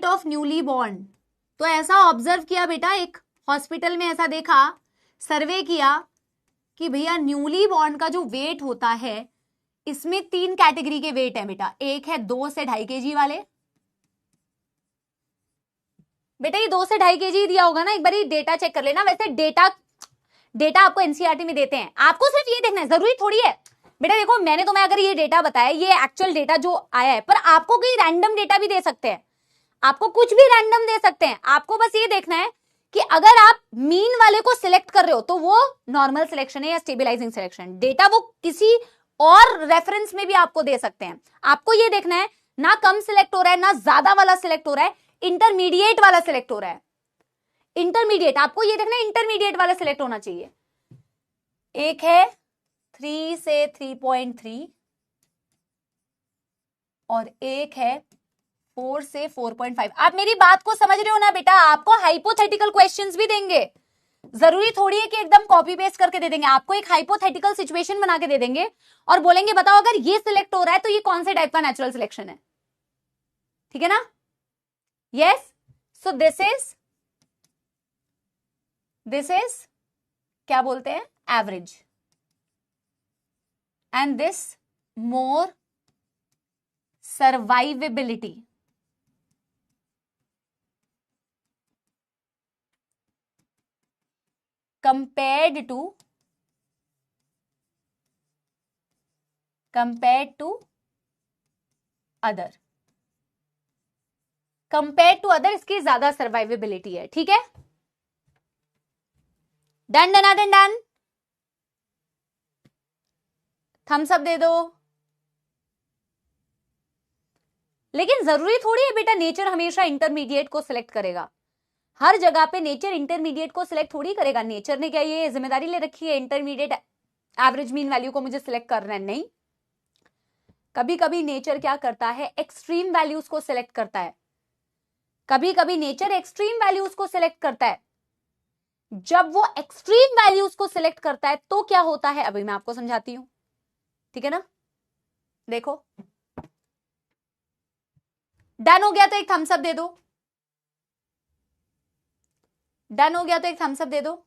ऑफ न्यूली बॉर्न, तो ऐसा ऑब्जर्व किया बेटा, एक हॉस्पिटल में ऐसा देखा, सर्वे किया कि भैया न्यूली बॉर्न का जो वेट होता है, इसमें 3 कैटेगरी के वेट है बेटा। एक है 2 से 2.5 केजी वाले। बेटा ये 2 से 2.5 केजी दिया होगा ना, एक बार ये डेटा चेक कर लेना। वैसे डेटा आपको एनसीईआरटी में देते हैं, आपको सिर्फ ये देखना है, जरूरी थोड़ी है बेटा। देखो मैंने तुम्हें अगर ये डेटा बताया, ये एक्चुअल डेटा जो आया है, पर आपको कहीं रैंडम डेटा भी दे सकते हैं, आपको कुछ भी रैंडम दे सकते हैं। आपको बस ये देखना है कि अगर आप मीन वाले को सिलेक्ट कर रहे हो तो वो नॉर्मल सिलेक्शन है या स्टेबलाइजिंग सिलेक्शन। डेटा वो किसी और रेफरेंस में भी आपको दे सकते हैं। आपको ये देखना है ना कम सिलेक्ट हो रहा है ना ज्यादा वाला सिलेक्ट हो रहा है, इंटरमीडिएट वाला सिलेक्ट हो रहा है। इंटरमीडिएट, आपको ये देखना है इंटरमीडिएट वाला सिलेक्ट होना चाहिए। एक है 3 से 3.3 और एक है 4 से 4.5। आप मेरी बात को समझ रहे हो ना बेटा? आपको हाइपोथेटिकल क्वेश्चंस भी देंगे, जरूरी थोड़ी है कि एकदम कॉपी पेस्ट करके दे देंगे। आपको एक हाइपोथेटिकल सिचुएशन बना के दे देंगे और बोलेंगे बताओ अगर ये सिलेक्ट हो रहा है तो ये कौन से टाइप का नेचुरल सिलेक्शन है। ठीक है ना? यस, सो दिस इज क्या बोलते हैं? Average, and this more survivability compared to other. Compare to other इसकी ज्यादा सर्वाइवेबिलिटी है. ठीक है, done done done done. Thumbs up दे दो. लेकिन जरूरी थोड़ी है बेटा नेचर हमेशा इंटरमीडिएट को सिलेक्ट करेगा. हर जगह पे नेचर इंटरमीडिएट को सिलेक्ट थोड़ी करेगा. नेचर ने क्या ये जिम्मेदारी ले रखी है इंटरमीडिएट एवरेज मीन वैल्यू को मुझे सिलेक्ट करना है? नहीं. कभी कभी नेचर क्या करता है, एक्सट्रीम वैल्यूज को सिलेक्ट करता है. कभी कभी नेचर एक्सट्रीम वैल्यूज को सिलेक्ट करता है. जब वो एक्सट्रीम वैल्यूज को सिलेक्ट करता है तो क्या होता है, अभी मैं आपको समझाती हूं. ठीक है ना, देखो. डन हो गया तो एक थम्स अप दे दो. डन हो गया तो एक थम्स अप दे दो.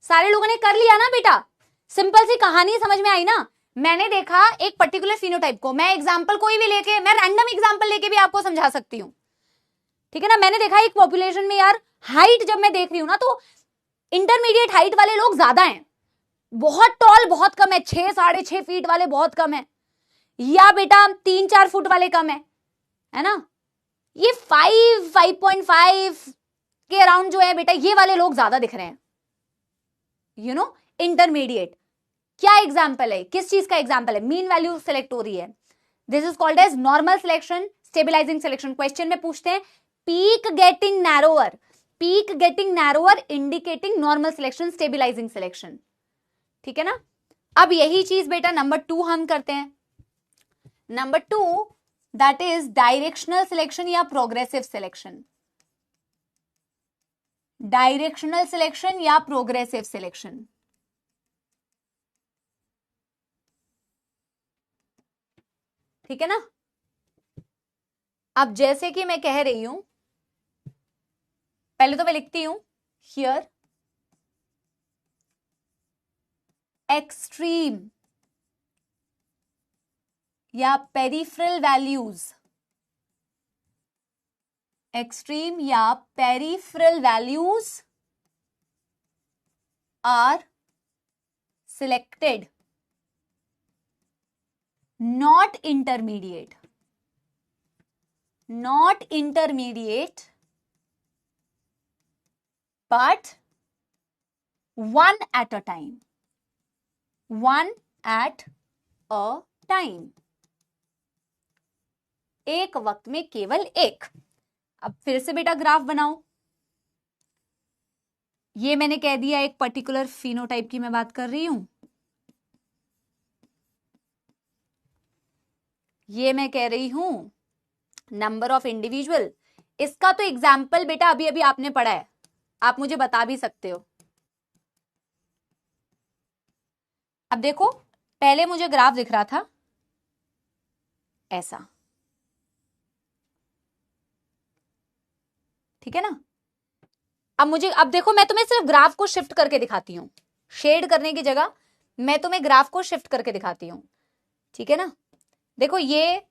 सारे लोगों ने कर लिया ना बेटा. सिंपल सी कहानी समझ में आई ना. मैंने देखा एक पर्टिकुलर फिनोटाइप को, मैं एग्जांपल कोई भी लेके, मैं रैंडम एग्जांपल लेके भी आपको समझा सकती हूं. ठीक है ना. मैंने देखा एक पॉपुलेशन में यार हाइट जब मैं देख रही हूं ना तो इंटरमीडिएट हाइट वाले लोग ज्यादा हैं. बहुत टॉल बहुत कम है. 6 साढ़े 6 फीट वाले बहुत कम है, या बेटा 3-4 फुट वाले कम है ना. ये 5.5 के अराउंड जो है बेटा ये वाले लोग ज्यादा दिख रहे हैं. यू नो इंटरमीडिएट क्या एग्जाम्पल है, किस चीज का एग्जाम्पल है? मीन वैल्यू सिलेक्ट हो रही है. This is called as normal selection, stabilizing selection. Question में पूछते हैं peak getting narrower, peak getting narrower indicating normal selection, stabilizing selection. ठीक है ना. अब यही चीज बेटा नंबर 2 हम करते हैं. Number 2 that is directional selection या प्रोग्रेसिव सिलेक्शन. डायरेक्शनल सिलेक्शन या प्रोग्रेसिव सिलेक्शन. ठीक है ना. अब जैसे कि मैं कह रही हूं, पहले तो मैं लिखती हूं हियर एक्सट्रीम या पेरिफेरल वैल्यूज, एक्सट्रीम या peripheral values are selected, not intermediate, not intermediate, but one at a time, one at a time. एक वक्त में केवल एक. अब फिर से बेटा ग्राफ बनाओ. ये मैंने कह दिया एक पर्टिकुलर फिनोटाइप की मैं बात कर रही हूं. ये मैं कह रही हूं नंबर ऑफ इंडिविजुअल. इसका तो एग्जाम्पल बेटा अभी अभी आपने पढ़ा है, आप मुझे बता भी सकते हो. अब देखो पहले मुझे ग्राफ दिख रहा था ऐसा. ठीक है ना. अब देखो मैं तुम्हें सिर्फ ग्राफ को शिफ्ट करके दिखाती हूं, शेड करने की जगह मैं तुम्हें ग्राफ को शिफ्ट करके दिखाती हूं. ठीक है ना. देखो ये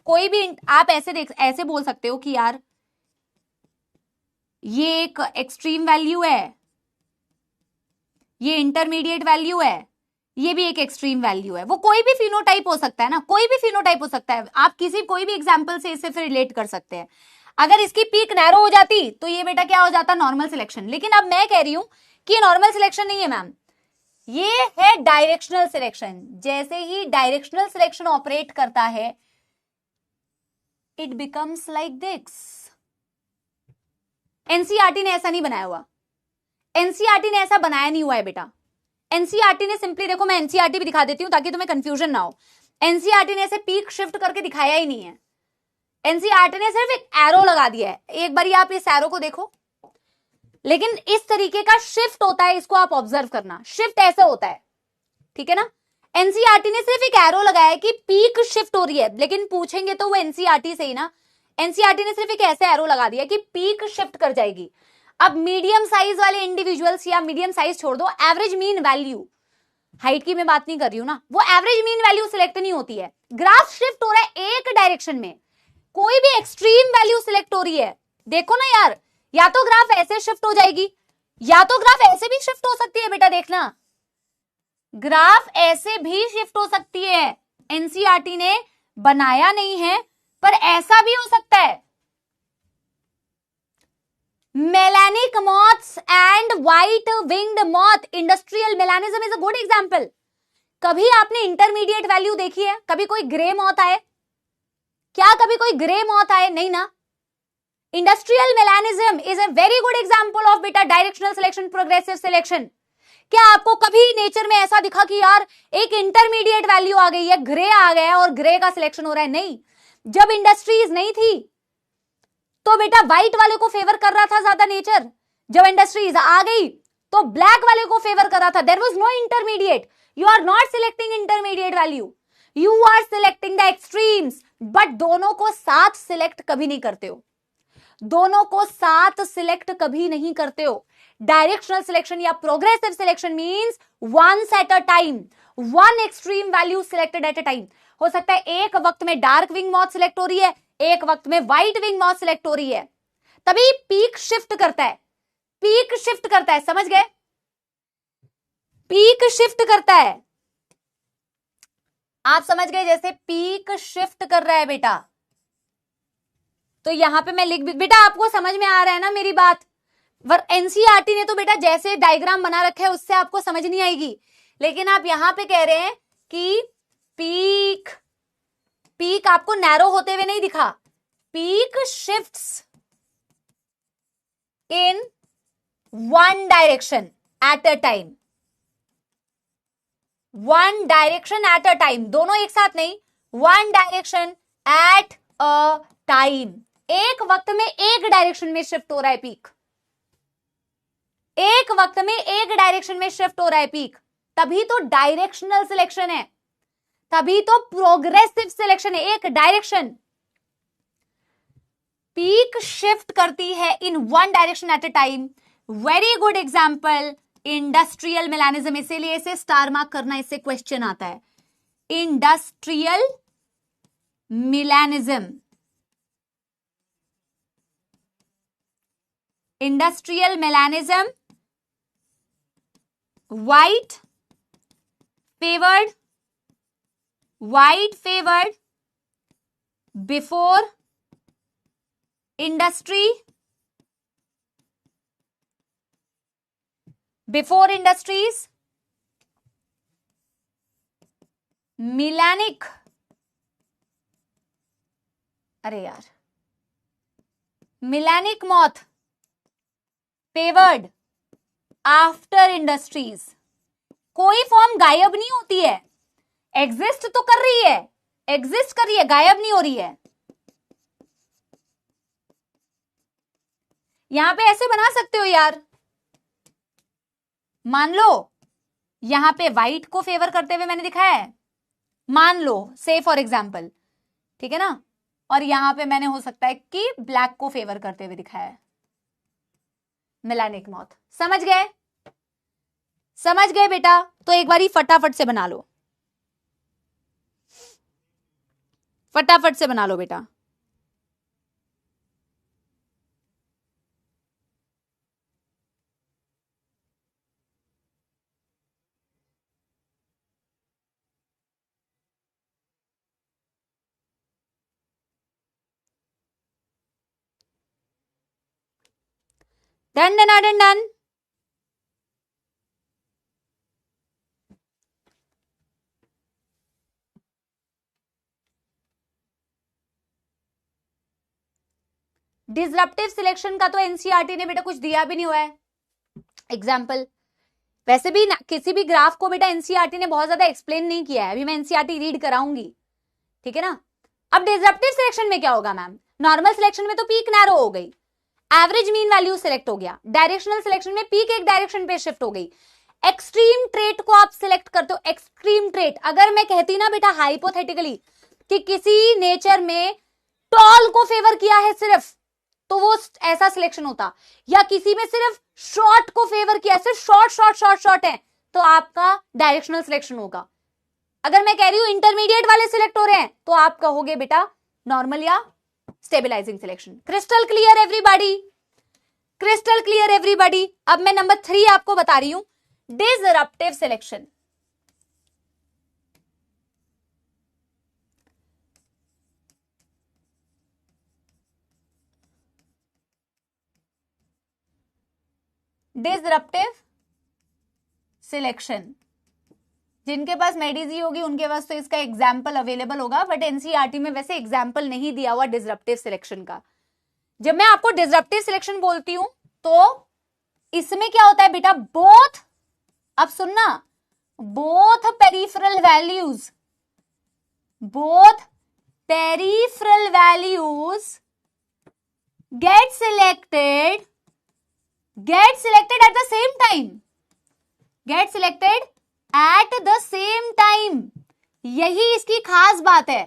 कोई भी आप ऐसे बोल सकते हो कि यार ये एक एक्सट्रीम वैल्यू है, ये इंटरमीडिएट वैल्यू है, ये भी एक एक्सट्रीम वैल्यू है. वो कोई भी फिनोटाइप हो सकता है ना, कोई भी फिनोटाइप हो सकता है. आप कोई भी एग्जांपल से इसे फिर रिलेट कर सकते हैं. अगर इसकी पीक नैरो हो जाती तो ये बेटा क्या हो जाता, नॉर्मल सिलेक्शन. लेकिन अब मैं कह रही हूं कि ये नॉर्मल सिलेक्शन नहीं है मैम, ये है डायरेक्शनल सिलेक्शन. जैसे ही डायरेक्शनल सिलेक्शन ऑपरेट करता है it becomes like this. NCERT ने ऐसा नहीं बनाया हुआ, एनसीईआरटी ने ऐसा बनाया नहीं हुआ है बेटा. एनसीईआरटी ने सिंपली, देखो मैं एनसीईआरटी भी दिखा देती हूं ताकि तुम्हें कंफ्यूजन ना हो. एनसीईआरटी ने ऐसे पीक शिफ्ट करके दिखाया ही नहीं है. एनसीईआरटी ने सिर्फ एक एरो लगा दिया है. एक बार आप इस एरो को देखो, लेकिन इस तरीके का शिफ्ट होता है, इसको आप ऑब्जर्व करना. शिफ्ट ऐसे होता है. ठीक है ना. एनसीईआरटी ने सिर्फ एक एरो लगाया है कि पीक शिफ्ट हो रही है, लेकिन पूछेंगे तो वो एनसीईआरटी से ही ना. एनसीईआरटी ने सिर्फ एक ऐसे एरो लगा दिया कि पीक शिफ्ट कर जाएगी. अब मीडियम साइज वाले इंडिविजुअल्स, या मीडियम साइज छोड़ दो, एवरेज मीन वैल्यू हाइट की मैं बात नहीं कर रही हूं ना, वो एवरेज मीन वैल्यू सिलेक्ट नहीं होती है। ग्राफ शिफ्ट हो रहा है एक डायरेक्शन में, कोई भी एक्सट्रीम वैल्यू सिलेक्ट हो रही है। देखो ना यार, या तो ग्राफ ऐसे शिफ्ट हो जाएगी या तो ग्राफ ऐसे भी शिफ्ट हो सकती है बेटा, देखना ग्राफ ऐसे भी शिफ्ट हो सकती है। एनसीईआरटी ने बनाया नहीं है पर ऐसा भी हो सकता है। Melanic moths and white winged moth, industrial melanism is a good example. कभी आपने इंटरमीडिएट वैल्यू देखी है? कभी कोई ग्रे मॉथ आए क्या? कभी कोई ग्रे मॉथ आए? नहीं ना। Industrial melanism is a very good example of बेटा डायरेक्शनल सिलेक्शन, प्रोग्रेसिव सिलेक्शन। क्या आपको कभी नेचर में ऐसा दिखा कि यार एक इंटरमीडिएट वैल्यू आ गई है, ग्रे आ गया है और ग्रे का सिलेक्शन हो रहा है? नहीं। जब इंडस्ट्रीज नहीं थी तो बेटा व्हाइट वाले को फेवर कर रहा था ज्यादा नेचर, जब इंडस्ट्रीज आ गई तो ब्लैक वाले को फेवर कर रहा था। There was no intermediate. You are not selecting intermediate value, you are selecting the extremes. But दोनों को साथ सिलेक्ट कभी नहीं करते हो, दोनों को साथ सिलेक्ट कभी नहीं करते हो। डायरेक्शनल सिलेक्शन या progressive selection means once at a time, one extreme value selected at a time. हो सकता है एक वक्त में डार्क विंग मॉथ सिलेक्ट हो रही है, एक वक्त में व्हाइट विंग मॉथ सिलेक्ट हो रही है, तभी पीक शिफ्ट करता है। पीक शिफ्ट करता है, समझ गए? पीक शिफ्ट करता है, आप समझ गए? जैसे पीक शिफ्ट कर रहा है बेटा, तो यहां पे मैं लिख, बेटा आपको समझ में आ रहा है ना मेरी बात? एनसीईआरटी ने तो बेटा जैसे डायग्राम बना रखा है उससे आपको समझ नहीं आएगी, लेकिन आप यहां पे कह रहे हैं कि पीक, पीक आपको नैरो होते हुए नहीं दिखा। Peak shifts in one direction at a time, one direction at a time, दोनों एक साथ नहीं, one direction at a time. एक वक्त में एक डायरेक्शन में शिफ्ट हो रहा है पीक, एक वक्त में एक डायरेक्शन में शिफ्ट हो रहा है पीक, तभी तो डायरेक्शनल सिलेक्शन है, तभी तो प्रोग्रेसिव सिलेक्शन है। एक डायरेक्शन पीक शिफ्ट करती है in one direction at a time. Very good example industrial melanism, इसीलिए इसे स्टार मार्क करना, इससे क्वेश्चन आता है। Industrial melanism, industrial melanism, white favoured, white favoured before industry, before industries, melanic, अरे यार, melanic moth favoured after industries. कोई form गायब नहीं होती है, एग्जिस्ट तो कर रही है, एग्जिस्ट कर रही है, गायब नहीं हो रही है। यहां पे ऐसे बना सकते हो यार, मान लो यहां पे व्हाइट को फेवर करते हुए मैंने दिखाया है, मान लो से फॉर एग्जाम्पल, ठीक है ना, और यहां पे मैंने हो सकता है कि ब्लैक को फेवर करते हुए दिखाया है, मेलानिक मॉथ। समझ गए? समझ गए बेटा? तो एक बारी फटाफट से बना लो, फटाफट से बना लो बेटा। Done done done done. Disruptive selection का तो एनसीईआरटी ने बेटा कुछ दिया भी नहीं हुआ है एग्जाम्पल। वैसे भी किसी भी ग्राफ को बेटा एनसीईआरटी ने बहुत ज्यादा एक्सप्लेन नहीं किया है, अभी मैं एनसीईआरटी रीड कराऊंगी, ठीक है ना। अब डिसरप्टिव सिलेक्शन में क्या होगा मैम? नॉर्मल सिलेक्शन में तो पीक नैरो हो गई, एवरेज मीन वैल्यू सिलेक्ट हो गया। डायरेक्शनल सिलेक्शन में पीक एक डायरेक्शन पे शिफ्ट हो गई। एक्सट्रीम ट्रेट को आप सिलेक्ट करते हो, एक्सट्रीम ट्रेट। अगर मैं कहती ना बेटा हाइपोथेटिकली कि किसी नेचर में टॉल को फेवर किया है सिर्फ, तो वो ऐसा सिलेक्शन होता, या किसी में सिर्फ शॉर्ट को फेवर किया, सिर्फ शॉर्ट शॉर्ट शॉर्ट शॉर्ट है, तो आपका डायरेक्शनल सिलेक्शन होगा। अगर मैं कह रही हूं इंटरमीडिएट वाले सिलेक्ट हो रहे हैं तो आप कहोगे बेटा नॉर्मल या stabilizing selection. Crystal clear everybody? Crystal clear everybody? अब मैं नंबर 3 आपको बता रही हूं, डिसरप्टिव सिलेक्शन। डिसरप्टिव सिलेक्शन, जिनके पास मेडिजी होगी उनके पास तो इसका एग्जाम्पल अवेलेबल होगा, बट एनसीईआरटी में वैसे एग्जाम्पल नहीं दिया हुआ डिसरप्टिव सिलेक्शन का। जब मैं आपको डिसरप्टिव सिलेक्शन बोलती हूं तो इसमें क्या होता है बेटा, बोथ, अब सुनना, both peripheral values, both peripheral values get selected at the same time, get selected at the same time। यही इसकी खास बात है।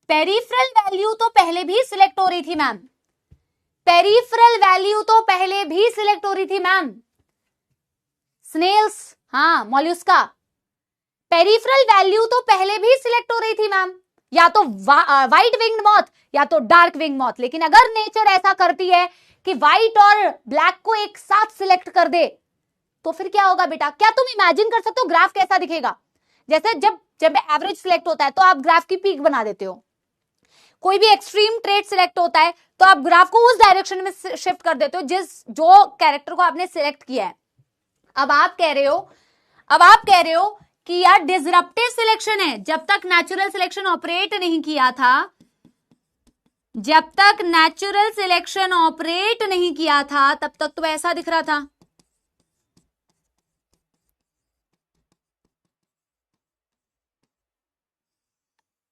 पेरिफेरल वैल्यू तो पहले भी सिलेक्ट हो रही थी मैम, पेरिफेरल वैल्यू तो पहले भी सिलेक्ट हो रही थी मैम, स्नेल्स, हाँ मॉल्यूस्का, पेरिफेरल वैल्यू तो पहले भी सिलेक्ट हो रही थी मैम, या तो व्हाइट विंग्ड मॉथ या तो डार्क विंग मॉथ। लेकिन अगर नेचर ऐसा करती है कि व्हाइट और ब्लैक को एक साथ सिलेक्ट कर दे तो फिर क्या होगा बेटा? क्या तुम इमेजिन कर सकते हो ग्राफ कैसा दिखेगा? जैसे जब एवरेज सिलेक्ट होता है तो आप ग्राफ की पीक बना देते हो, कोई भी एक्सट्रीम ट्रेट सिलेक्ट होता है तो आप ग्राफ को उस डायरेक्शन में शिफ्ट कर देते हो जो कैरेक्टर को आपने सिलेक्ट किया है। अब आप कह रहे हो कि यार डिसरप्टिव सिलेक्शन है, जब तक नेचुरल सिलेक्शन ऑपरेट नहीं किया था, जब तक नेचुरल सिलेक्शन ऑपरेट नहीं किया था तब तक तो ऐसा दिख रहा था।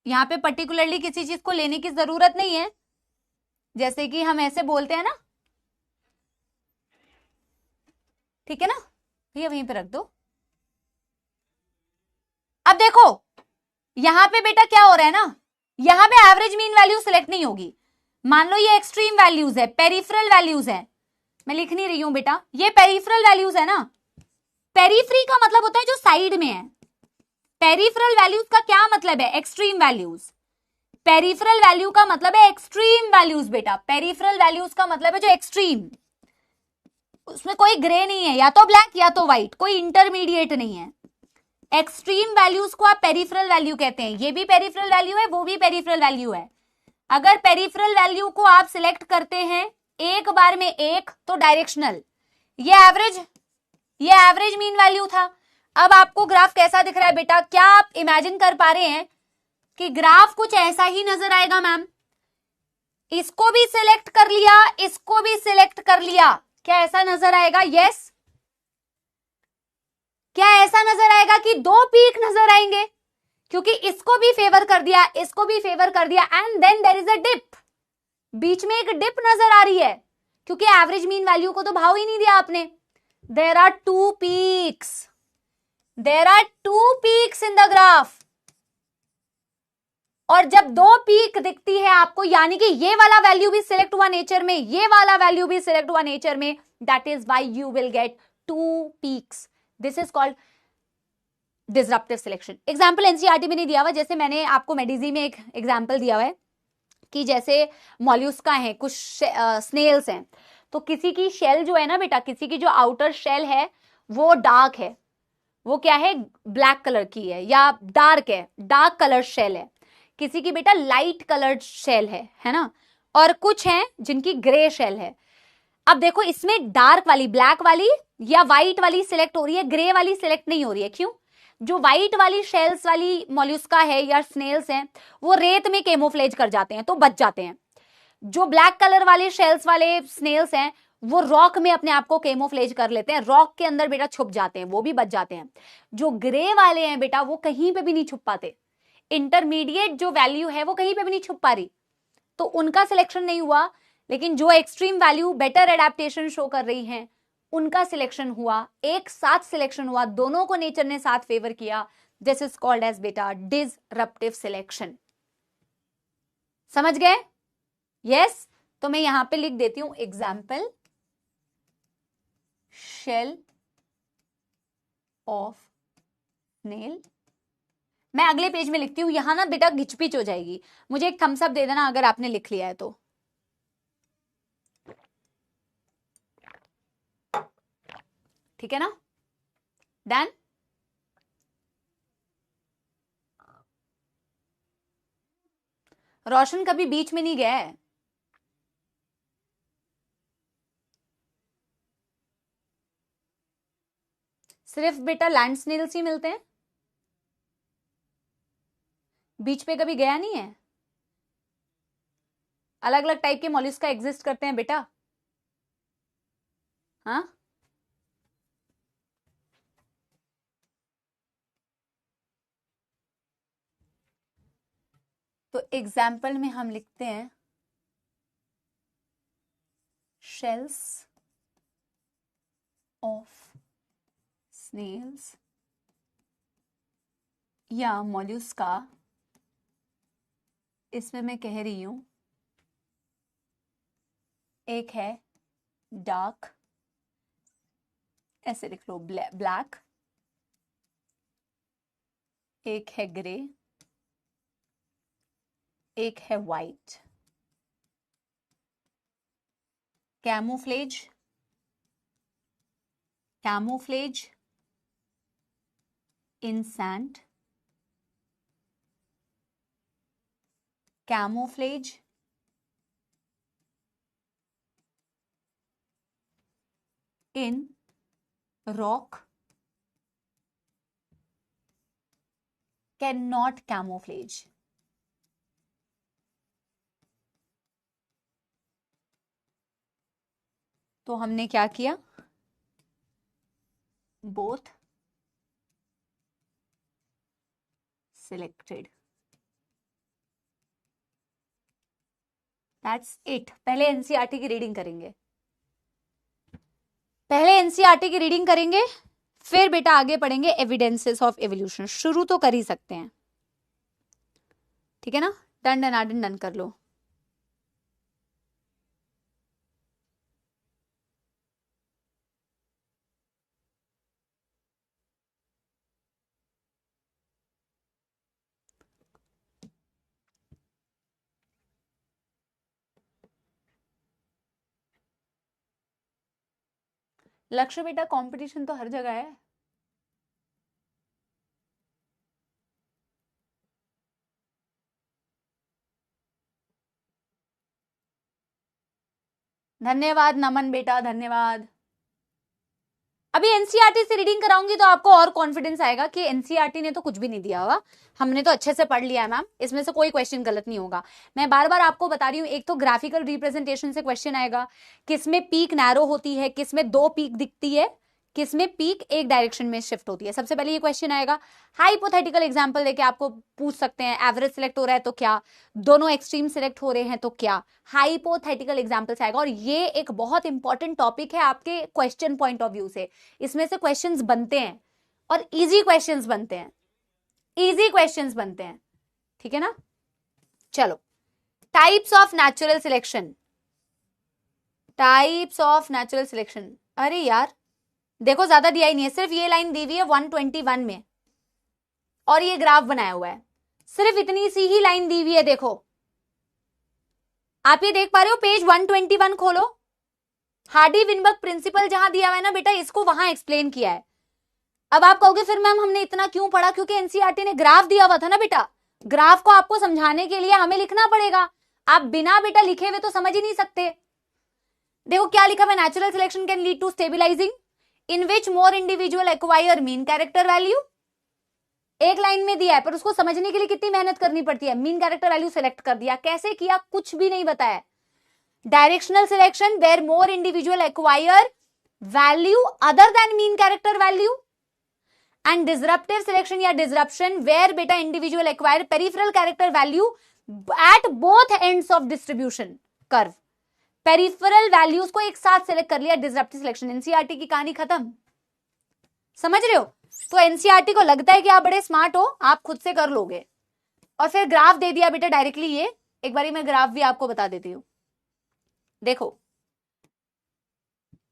यहां पे पर्टिकुलरली किसी चीज को लेने की जरूरत नहीं है, जैसे कि हम ऐसे बोलते हैं ना, ठीक है ना, ये वहीं पे रख दो। अब देखो यहां पे बेटा क्या हो रहा है ना, यहां पे एवरेज मीन वैल्यू सिलेक्ट नहीं होगी। मान लो ये एक्सट्रीम वैल्यूज है, पेरिफेरल वैल्यूज है, मैं लिख नहीं रही हूं बेटा, ये पेरिफेरल वैल्यूज है ना। पेरिफेरी का मतलब होता है जो साइड में है, पेरिफेरल वैल्यूज का क्या मतलब है? Extreme values. पेरिफेरल वैल्यू का मतलब है एक्सट्रीम वैल्यूज बेटा, पेरिफेरल वैल्यूज का मतलब है जो एक्सट्रीम, उसमें कोई ग्रे नहीं है, या तो ब्लैक या तो व्हाइट, कोई इंटरमीडिएट नहीं है। एक्सट्रीम वैल्यूज को आप पेरिफेरल वैल्यू कहते हैं। ये भी पेरिफेरल वैल्यू है, वो भी पेरिफेरल वैल्यू है। अगर पेरिफेरल वैल्यू को आप सिलेक्ट करते हैं एक बार में एक तो डायरेक्शनल, ये एवरेज मीन वैल्यू था। अब आपको ग्राफ कैसा दिख रहा है बेटा? क्या आप इमेजिन कर पा रहे हैं कि ग्राफ कुछ ऐसा ही नजर आएगा मैम? इसको भी सिलेक्ट कर लिया, इसको भी सिलेक्ट कर लिया, क्या ऐसा नजर आएगा? यस। क्या ऐसा नजर आएगा कि दो पीक नजर आएंगे? क्योंकि इसको भी फेवर कर दिया, इसको भी फेवर कर दिया, and then there is a dip, बीच में एक डिप नजर आ रही है, क्योंकि एवरेज मीन वैल्यू को तो भाव ही नहीं दिया आपने। There are two peaks, there are two peaks in the graph, और जब दो पीक दिखती है आपको, यानी कि ये वाला वैल्यू भी सिलेक्ट हुआ नेचर में, ये वाला वैल्यू भी सिलेक्ट हुआ नेचर में, that is why you will get two peaks. This is called disruptive selection. Example NCERT में नहीं दिया हुआ, जैसे मैंने आपको मेडिजी में एक एग्जाम्पल दिया हुआ है कि जैसे मॉल्यूस्का है, कुछ स्नेल्स हैं, तो किसी की शेल जो है ना बेटा, किसी की जो आउटर शेल है वो डार्क है, वो क्या है, ब्लैक कलर की है या डार्क है, डार्क कलर शेल है। किसी की बेटा लाइट कलर्ड शेल है ना, और कुछ हैं जिनकी ग्रे शेल है। अब देखो इसमें डार्क वाली, ब्लैक वाली या व्हाइट वाली सिलेक्ट हो रही है, ग्रे वाली सिलेक्ट नहीं हो रही है। क्यों? जो व्हाइट वाली शेल्स वाली मॉल्यूस्का है या स्नेल्स हैं वो रेत में केमोफ्लेज कर जाते हैं तो बच जाते हैं। जो ब्लैक कलर वाले शेल्स वाले स्नेल्स हैं वो रॉक में अपने आप को केमोफ्लेज कर लेते हैं, रॉक के अंदर बेटा छुप जाते हैं, वो भी बच जाते हैं। जो ग्रे वाले हैं बेटा वो कहीं पे भी नहीं छुप पाते, इंटरमीडिएट जो वैल्यू है वो कहीं पे भी नहीं छुप पा रही, तो उनका सिलेक्शन नहीं हुआ। लेकिन जो extreme value better adaptation show कर रही हैं उनका सिलेक्शन हुआ, एक साथ सिलेक्शन हुआ, दोनों को नेचर ने साथ फेवर किया। दिस इज कॉल्ड एज बेटा डिसरप्टिव सिलेक्शन। समझ गए? यस। तो मैं यहां पे लिख देती हूं एग्जाम्पल, शेल ऑफ स्नेल। मैं अगले पेज में लिखती हूँ, यहां ना बेटा घिचपिच हो जाएगी, मुझे एक थम्स अप दे देना अगर आपने लिख लिया है तो। ठीक है ना, डन। रोशन कभी बीच में नहीं गया है। सिर्फ बेटा लैंड स्नेल्स ही मिलते हैं, बीच पे कभी गया नहीं है। अलग अलग टाइप के मॉलिस्का एग्जिस्ट करते हैं बेटा। हाँ, तो एग्जाम्पल में हम लिखते हैं शेल्स ऑफ स्नेल्स या मॉल्यूस्का। इसमें मैं कह रही हूं एक है डार्क, ऐसे लिख लो ब्लैक, एक है ग्रे, एक है white. Camouflage, camouflage in sand, camouflage in rock cannot camouflage। तो हमने क्या किया, बोथ सिलेक्टेड, दैट्स इट। पहले एनसीईआरटी की रीडिंग करेंगे, पहले एनसीईआरटी की रीडिंग करेंगे, फिर बेटा आगे पढ़ेंगे एविडेंसेस ऑफ एवोल्यूशन। शुरू तो कर ही सकते हैं, ठीक है ना। डन डन आडन डन कर लो। लक्ष्य बेटा कंपटीशन तो हर जगह है। धन्यवाद नमन बेटा, धन्यवाद। अभी एनसीईआरटी से रीडिंग कराऊंगी तो आपको और कॉन्फिडेंस आएगा कि एनसीईआरटी ने तो कुछ भी नहीं दिया हुआ, हमने तो अच्छे से पढ़ लिया है मैम, इसमें से कोई क्वेश्चन गलत नहीं होगा। मैं बार बार आपको बता रही हूँ, एक तो ग्राफिकल रिप्रेजेंटेशन से क्वेश्चन आएगा, किसमें पीक नैरो होती है, किसमें दो पीक दिखती है, किसमें पीक एक डायरेक्शन में शिफ्ट होती है। सबसे पहले ये क्वेश्चन आएगा। हाइपोथेटिकल एग्जांपल देके आपको पूछ सकते हैं, एवरेज सिलेक्ट हो रहा है तो क्या, दोनों एक्सट्रीम सिलेक्ट हो रहे हैं तो क्या। हाइपोथेटिकल एग्जांपल्स आएगा, और ये एक बहुत इंपॉर्टेंट टॉपिक है आपके क्वेश्चन पॉइंट ऑफ व्यू से। इसमें से क्वेश्चंस बनते हैं और इजी क्वेश्चंस बनते हैं, इजी क्वेश्चंस बनते हैं, ठीक है ना। चलो, types of natural selection, types of natural selection. अरे यार देखो, ज्यादा दिया ही नहीं है, सिर्फ ये लाइन दी हुई है 121 में, और ये ग्राफ बनाया हुआ है, सिर्फ इतनी सी ही लाइन दी हुई है। देखो आप ये देख पा रहे हो, पेज 121 खोलो, हार्डी विनबर्ग प्रिंसिपल जहां दिया हुआ है ना बेटा, इसको वहां एक्सप्लेन किया है। अब आप कहोगे फिर मैम हमने इतना क्यों पढ़ा, क्योंकि एनसीईआरटी ने ग्राफ दिया हुआ था ना बेटा, ग्राफ को आपको समझाने के लिए हमें लिखना पड़ेगा, आप बिना बेटा लिखे हुए तो समझ ही नहीं सकते। देखो क्या लिखा हुआ, natural selection can lead to stabilizing in which more individual acquire mean character value. एक लाइन में दिया है, पर उसको समझने के लिए कितनी मेहनत करनी पड़ती है। मीन कैरेक्टर वैल्यू सेलेक्ट कर दिया, कैसे किया कुछ भी नहीं बताया। Directional selection where more individual acquire value other than mean character value, and disruptive selection या डिसरप्शन वेयर बेटा individual acquire peripheral character value at both ends of distribution curve. Peripheral values को एक साथ सेलेक्ट कर लिया, disruptive selection. NCERT की कहानी खत्म, समझ रहे हो। तो एनसीईआरटी को लगता है कि आप बड़े स्मार्ट हो, आप खुद से कर लोगे, और फिर ग्राफ दे दिया बेटा डायरेक्टली। ये एक बारी मैं ग्राफ भी आपको बता देती हूं। देखो,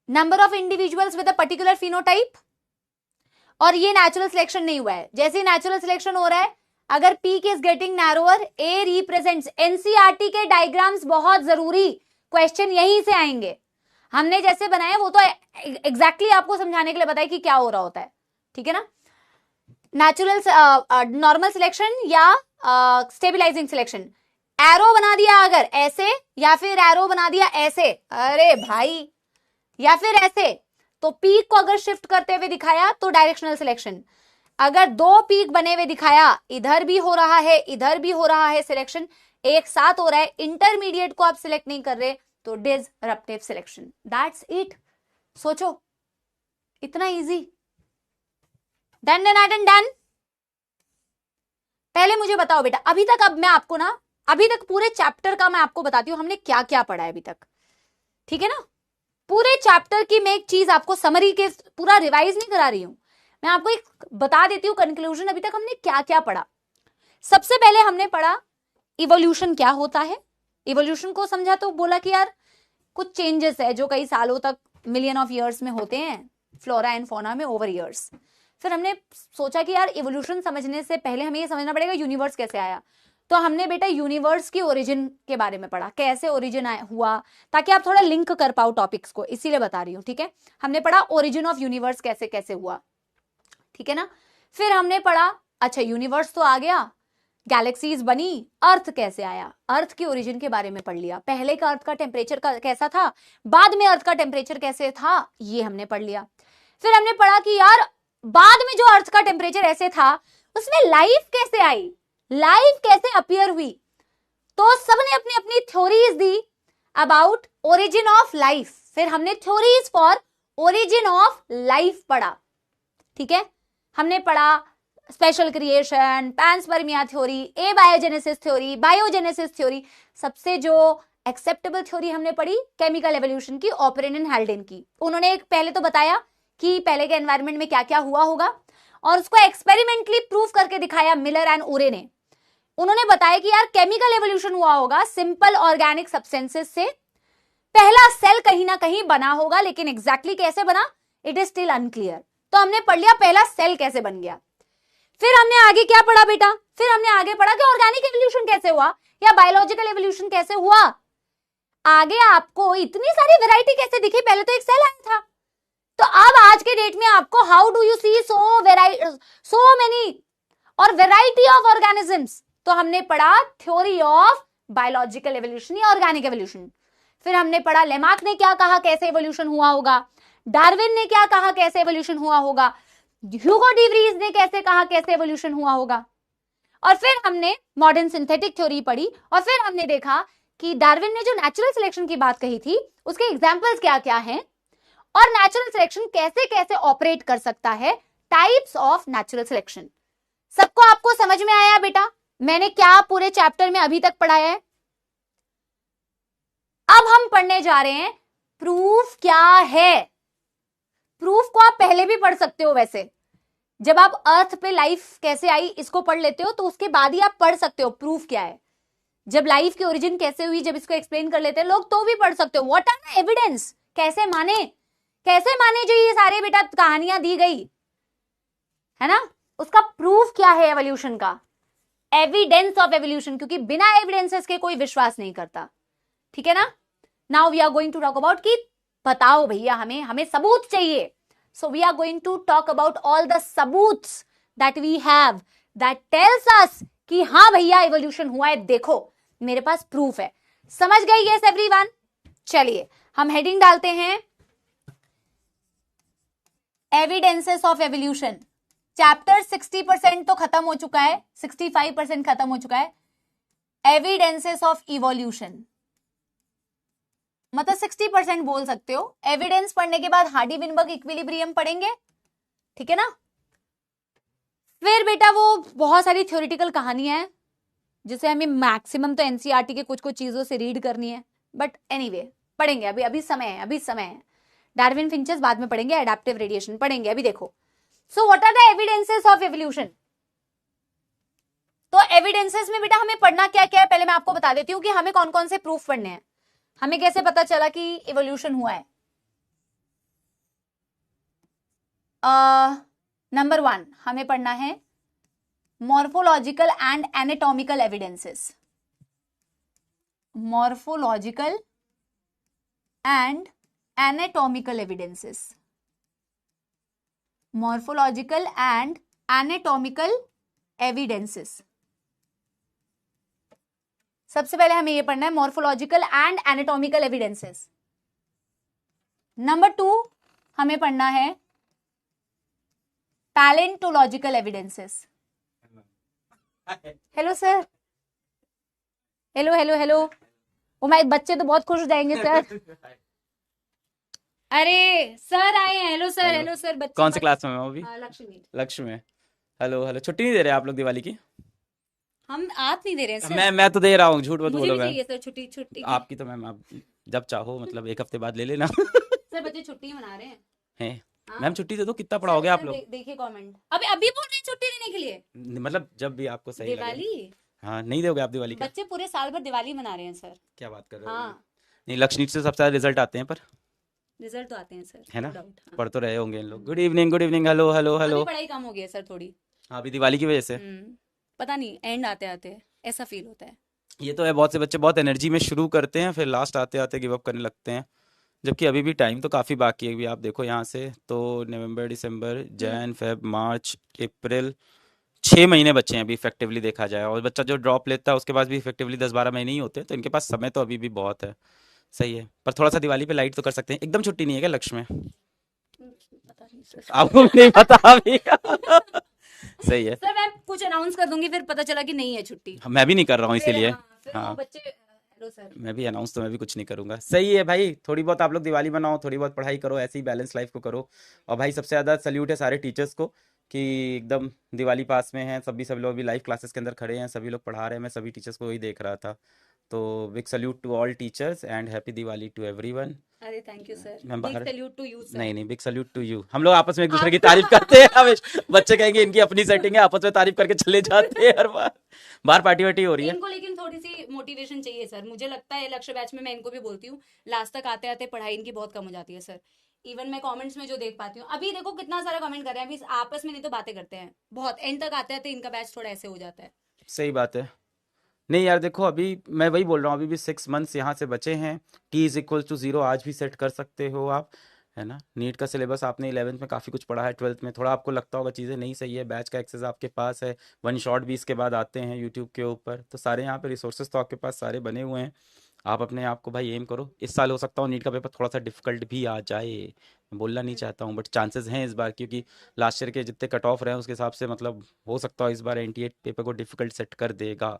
number of individuals with a particular phenotype और ये नेचुरल सिलेक्शन नहीं हुआ है। जैसे ही नेचुरल सिलेक्शन हो रहा है, अगर peak is getting narrower, A represents, NCERT के डायग्राम्स बहुत जरूरी, क्वेश्चन यहीं से आएंगे। हमने जैसे बनाए वो तो एग्जैक्टली आपको समझाने के लिए बताया कि क्या हो रहा होता है, ठीक है ना। नेचुरल नॉर्मल सिलेक्शन या स्टेबलाइजिंग सिलेक्शन, एरो बना दिया अगर ऐसे, या फिर एरो बना दिया ऐसे, अरे भाई, या फिर ऐसे, तो पीक को अगर शिफ्ट करते हुए दिखाया तो डायरेक्शनल सिलेक्शन। अगर दो पीक बने हुए दिखाया, इधर भी हो रहा है इधर भी हो रहा है सिलेक्शन, एक साथ हो रहा है, इंटरमीडिएट को आप सिलेक्ट नहीं कर रहे, तो डिसरप्टिव सिलेक्शन। That's it. सोचो, इतना easy. Done done done done. पहले मुझे बताओ बेटा, अभी तक, अब मैं आपको ना, अभी तक पूरे चैप्टर का मैं आपको बताती हूं हमने क्या क्या पढ़ा है अभी तक, ठीक है ना। पूरे चैप्टर की मैं एक चीज आपको समरी के, पूरा रिवाइज नहीं करा रही हूं, मैं आपको एक बता देती हूँ कंक्लूजन अभी तक हमने क्या क्या पढ़ा। सबसे पहले हमने पढ़ा इवोल्यूशन क्या होता है। इवोल्यूशन को समझा तो बोला कि यार कुछ चेंजेस है जो कई सालों तक, मिलियन ऑफ ईयर्स में होते हैं फ्लोरा एंड फौना में ओवर ईयर्स। फिर हमने सोचा कि यार इवोल्यूशन समझने से पहले हमें ये समझना पड़ेगा यूनिवर्स कैसे आया। तो हमने बेटा यूनिवर्स की ओरिजिन के बारे में पढ़ा, कैसे ओरिजिन हुआ, ताकि आप थोड़ा लिंक कर पाओ टॉपिक्स को, इसीलिए बता रही हूँ, ठीक है। हमने पढ़ा ओरिजिन ऑफ यूनिवर्स कैसे कैसे हुआ, ठीक है ना। फिर हमने पढ़ा, अच्छा यूनिवर्स तो आ गया, गैलेक्सीज बनी, अर्थ कैसे आया, अर्थ की ओरिजिन के बारे में पढ़ लिया। पहले का अर्थ का टेम्परेचर कैसा था, बाद में अर्थ का टेम्परेचर कैसे था, ये हमने पढ़ लिया। फिर हमने पढ़ा कि यार बाद में जो अर्थ का टेम्परेचर ऐसे था उसमें लाइफ कैसे आई, लाइफ कैसे अपीयर हुई। तो सबने अपनी अपनी थ्योरीज दी अबाउट ओरिजिन ऑफ लाइफ। फिर हमने theories for origin of life पढ़ा, ठीक है। हमने पढ़ा special creation, panspermia theory, abiogenesis theory, biogenesis theory. सबसे जो एक्सेप्टेबल थ्योरी हमने पढ़ी केमिकल एवोल्यूशन की, ऑपरेन एंड हेल्डेन की। उन्होंने एक पहले तो बताया कि पहले के एनवायरनमेंट में क्या क्या हुआ होगा, और उसको एक्सपेरिमेंटली प्रूव करके दिखाया मिलर एंड उरे ने। उन्होंने बताया कि यार केमिकल एवोल्यूशन हुआ होगा सिंपल ऑर्गेनिक सब्सटेंसेस से, पहला सेल कहीं ना कहीं बना होगा, लेकिन एग्जैक्टली कैसे बना इट इज स्टिल अनक्लियर। तो हमने पढ़ लिया पहला सेल कैसे बन गया। फिर हमने आगे क्या पढ़ा बेटा, फिर हमने आगे पढ़ा कि ऑर्गेनिक एवोल्यूशन कैसे हुआ या बायोलॉजिकल एवोल्यूशन कैसे हुआ। आगे आपको इतनी सारी वैरायटी कैसे दिखी, पहले तो एक सेल आया था, तो अब आज के डेट में आपको how do you see so many और वैरायटी ऑफ ऑर्गेनिजम्स। तो हमने पढ़ा थ्योरी ऑफ बायोलॉजिकल एवोल्यूशन या ऑर्गेनिक एवोल्यूशन। फिर हमने पढ़ा लेमार्क ने क्या कहा कैसे एवोल्यूशन हुआ होगा, डार्विन ने क्या कहा कैसे एवोल्यूशन हुआ होगा, ह्यूगो डी व्रीज ने कैसे कहा कैसे एवोल्यूशन हुआ होगा। और फिर हमने मॉडर्न सिंथेटिक थ्योरी पढ़ी, और फिर हमने देखा कि डार्विन ने जो नेचुरल सिलेक्शन की बात कही थी उसके एग्जांपल्स क्या क्या हैं, और नेचुरल सिलेक्शन कैसे कैसे ऑपरेट कर सकता है, टाइप्स ऑफ नेचुरल सिलेक्शन। सबको आपको समझ में आया बेटा मैंने क्या पूरे चैप्टर में अभी तक पढ़ाया है। अब हम पढ़ने जा रहे हैं प्रूफ क्या है। प्रूफ को आप पहले भी पढ़ सकते हो, वैसे जब आप अर्थ पे लाइफ कैसे आई इसको पढ़ लेते हो तो उसके बाद ही आप पढ़ सकते हो प्रूफ क्या है। जब लाइफ की ओरिजिन कैसे हुई जब इसको एक्सप्लेन कर लेते हैं लोग तो भी पढ़ सकते हो। व्हाट आर द एविडेंस, कैसे माने जो ये सारे बेटा कहानियां दी गई है ना, उसका प्रूफ क्या है एवोल्यूशन का, एविडेंस ऑफ एवोल्यूशन, क्योंकि बिना एविडेंसेस के कोई विश्वास नहीं करता, ठीक है ना। Now we are going to talk about कि बताओ भैया हमें सबूत चाहिए। So we are going to talk about all the सबूत्स that we have that tells us कि हाँ भैया evolution हुआ है, देखो मेरे पास प्रूफ है। समझ गए yes everyone? चलिए हम हेडिंग डालते हैं एविडेंसेस ऑफ एवोल्यूशन। चैप्टर 60% तो खत्म हो चुका है, 65% खत्म हो चुका है। एविडेंसेस ऑफ इवोल्यूशन मतलब 60% बोल सकते हो। एविडेंस पढ़ने के बाद हार्डी विनबर्ग इक्विलिब्रियम पढ़ेंगे, ठीक है ना। फिर बेटा वो बहुत सारी थ्योरेटिकल कहानियां हैं जिसे हमें मैक्सिमम तो एनसीईआरटी के कुछ कुछ चीजों से रीड करनी है, बट एनीवे पढ़ेंगे, अभी समय है। डार्विन फिंचेस बाद में पढ़ेंगे, एडेप्टिव रेडिएशन पढ़ेंगे, अभी देखो। So what are the evidences of evolution. तो एविडेंसेस में बेटा हमें पढ़ना क्या क्या है पहले मैं आपको बता देती हूँ कि हमें कौन कौन से प्रूफ पढ़ने हैं। हमें कैसे पता चला कि इवोल्यूशन हुआ है। नंबर 1 हमें पढ़ना है morphological and anatomical evidences. Morphological and anatomical evidences. Morphological and anatomical evidences. सबसे पहले हमें यह पढ़ना है morphological and anatomical evidences. Number 2 हमें पढ़ना है palaeontological evidences. Hello sir, hello hello hello. Oh my, बच्चे तो बहुत खुश हो जाएंगे सर। अरे सर आए हैं। Hello sir, hello sir. बच्चे कौन से क्लास में हो अभी? लक्ष्मी। लक्ष्य में। Hello hello. छुट्टी नहीं दे रहे आप लोग दिवाली की? हम आप नहीं दे रहे हैं सर। मैं तो दे रहा हूँ, झूठ मत मुझे बोलो। भी मैं चाहिए सर छुट्टी। छुट्टी आपकी तो मैम, आप जब चाहो मतलब 1 हफ्ते बाद ले लेना। सर बच्चे छुट्टी मना रहे हैं। है हाँ। मैम, छुट्टी दे दो। कितना पढ़ाओगे आप लोग? देखिए कमेंट। अभी अभी बोल रहे हैं छुट्टी देने के लिए। मतलब जब भी आपको सही लगे। दिवाली हाँ, नहीं दोगे आप दिवाली का? बच्चे पूरे साल भर दिवाली मना रहे हैं सर। क्या बात कर रहे हो? हाँ, नहीं, लक्ष्य से सबसे ज्यादा रिजल्ट आते हैं, पर रिजल्ट तो आते हैं सर, है नो ना? डाउट। हाँ। पढ़ तो रहे होंगे इन लोग। Good evening, good evening. Hello hello अभी हेलो। पढ़ाई कम हो गई है सर थोड़ी। हाँ, अभी दिवाली की वजह से। पता नहीं, एंड आते आते ऐसा फील होता है। ये तो है, बहुत से बच्चे बहुत एनर्जी में शुरू करते हैं, फिर लास्ट आते आते गिव अप करने लगते हैं। जबकि अभी भी टाइम तो काफ़ी बाकी है। अभी आप देखो यहाँ से तो नवंबर, दिसंबर, जैन, फेब, मार्च, अप्रैल, 6 महीने बच्चे हैं अभी इफेक्टिवली देखा जाए। और बच्चा जो ड्रॉप लेता है उसके पास भी इफेक्टिवली 10-12 महीने ही होते हैं, तो इनके पास समय तो अभी भी बहुत है। सही है, पर थोड़ा सा दिवाली पे लाइट तो कर सकते हैं। एकदम छुट्टी नहीं है क्या लक्ष्य में? पता नहीं सर। आपको भी नहीं पता अभी? सही है। सर मैं कुछ अनाउंस कर दूंगी, फिर पता चला कि नहीं है छुट्टी। मैं भी नहीं कर रहा हूँ फिर इसीलिए। फिर वो हाँ, बच्चे। Hello sir. मैं भी अनाउंस तो मैं भी कुछ नहीं करूंगा। सही है भाई, थोड़ी बहुत आप लोग दिवाली बनाओ, थोड़ी बहुत पढ़ाई करो, ऐसे ही बैलेंस लाइफ को करो। और भाई सबसे ज़्यादा सल्यूट है सारे टीचर्स को कि एकदम दिवाली पास में है। सब लोग अभी लाइव क्लासेस के अंदर खड़े हैं, सभी लोग पढ़ा रहे हैं। मैं सभी टीचर्स को वही देख रहा था। तो big salute to all teachers and happy Diwali to everyone. अरे थैंक यू सर। मैं बिग बाहर सैल्यूट टू यू सर। नहीं नहीं, बिग सल्यूट टू यू। हम लोग आपस में एक दूसरे की तारीफ करते हैं हमेशा। बच्चे कहेंगे इनकी अपनी सेटिंग है, आपस में तारीफ करके चले जाते हैं हर बार। बाहर पार्टी वार्टी हो रही है। इनको लेकिन थोड़ी सी मोटिवेशन चाहिए सर। मुझे लगता है लक्ष्य बैच में मैं इनको भी बोलती हूँ, लास्ट तक आते आते पढ़ाई इनकी बहुत कम हो जाती है सर। इवन मैं कमेंट्स में जो देख पाती हूँ, अभी देखो कितना सारा कमेंट कर रहे हैं। अभी आपस में नहीं तो बातें करते हैं बहुत, एंड तक आते आते इनका बैच थोड़ा ऐसे हो जाता है। सही बात है। नहीं यार देखो, अभी मैं वही बोल रहा हूँ, अभी भी 6 मंथ्स यहाँ से बचे हैं। T=0 आज भी सेट कर सकते हो आप, है ना? नीट का सिलेबस आपने 11th में काफ़ी कुछ पढ़ा है, 12th में थोड़ा आपको लगता होगा चीज़ें नहीं सही है। बैच का एक्सेस आपके पास है, 1 शॉट भी इसके बाद आते हैं यूट्यूब के ऊपर, तो सारे यहाँ पे रिसोर्सेज तो आपके पास सारे बने हुए हैं। आप अपने आप को भाई एम करो। इस साल हो सकता हो नीट का पेपर थोड़ा सा डिफिकल्ट भी आ जाए, मैं बोलना नहीं चाहता हूँ, बट चांसेस हैं इस बार, क्योंकि लास्ट ईयर के जितने कट ऑफ रहे हैं उसके हिसाब से मतलब हो सकता हो इस बार NTA पेपर को डिफिकल्ट सेट कर देगा।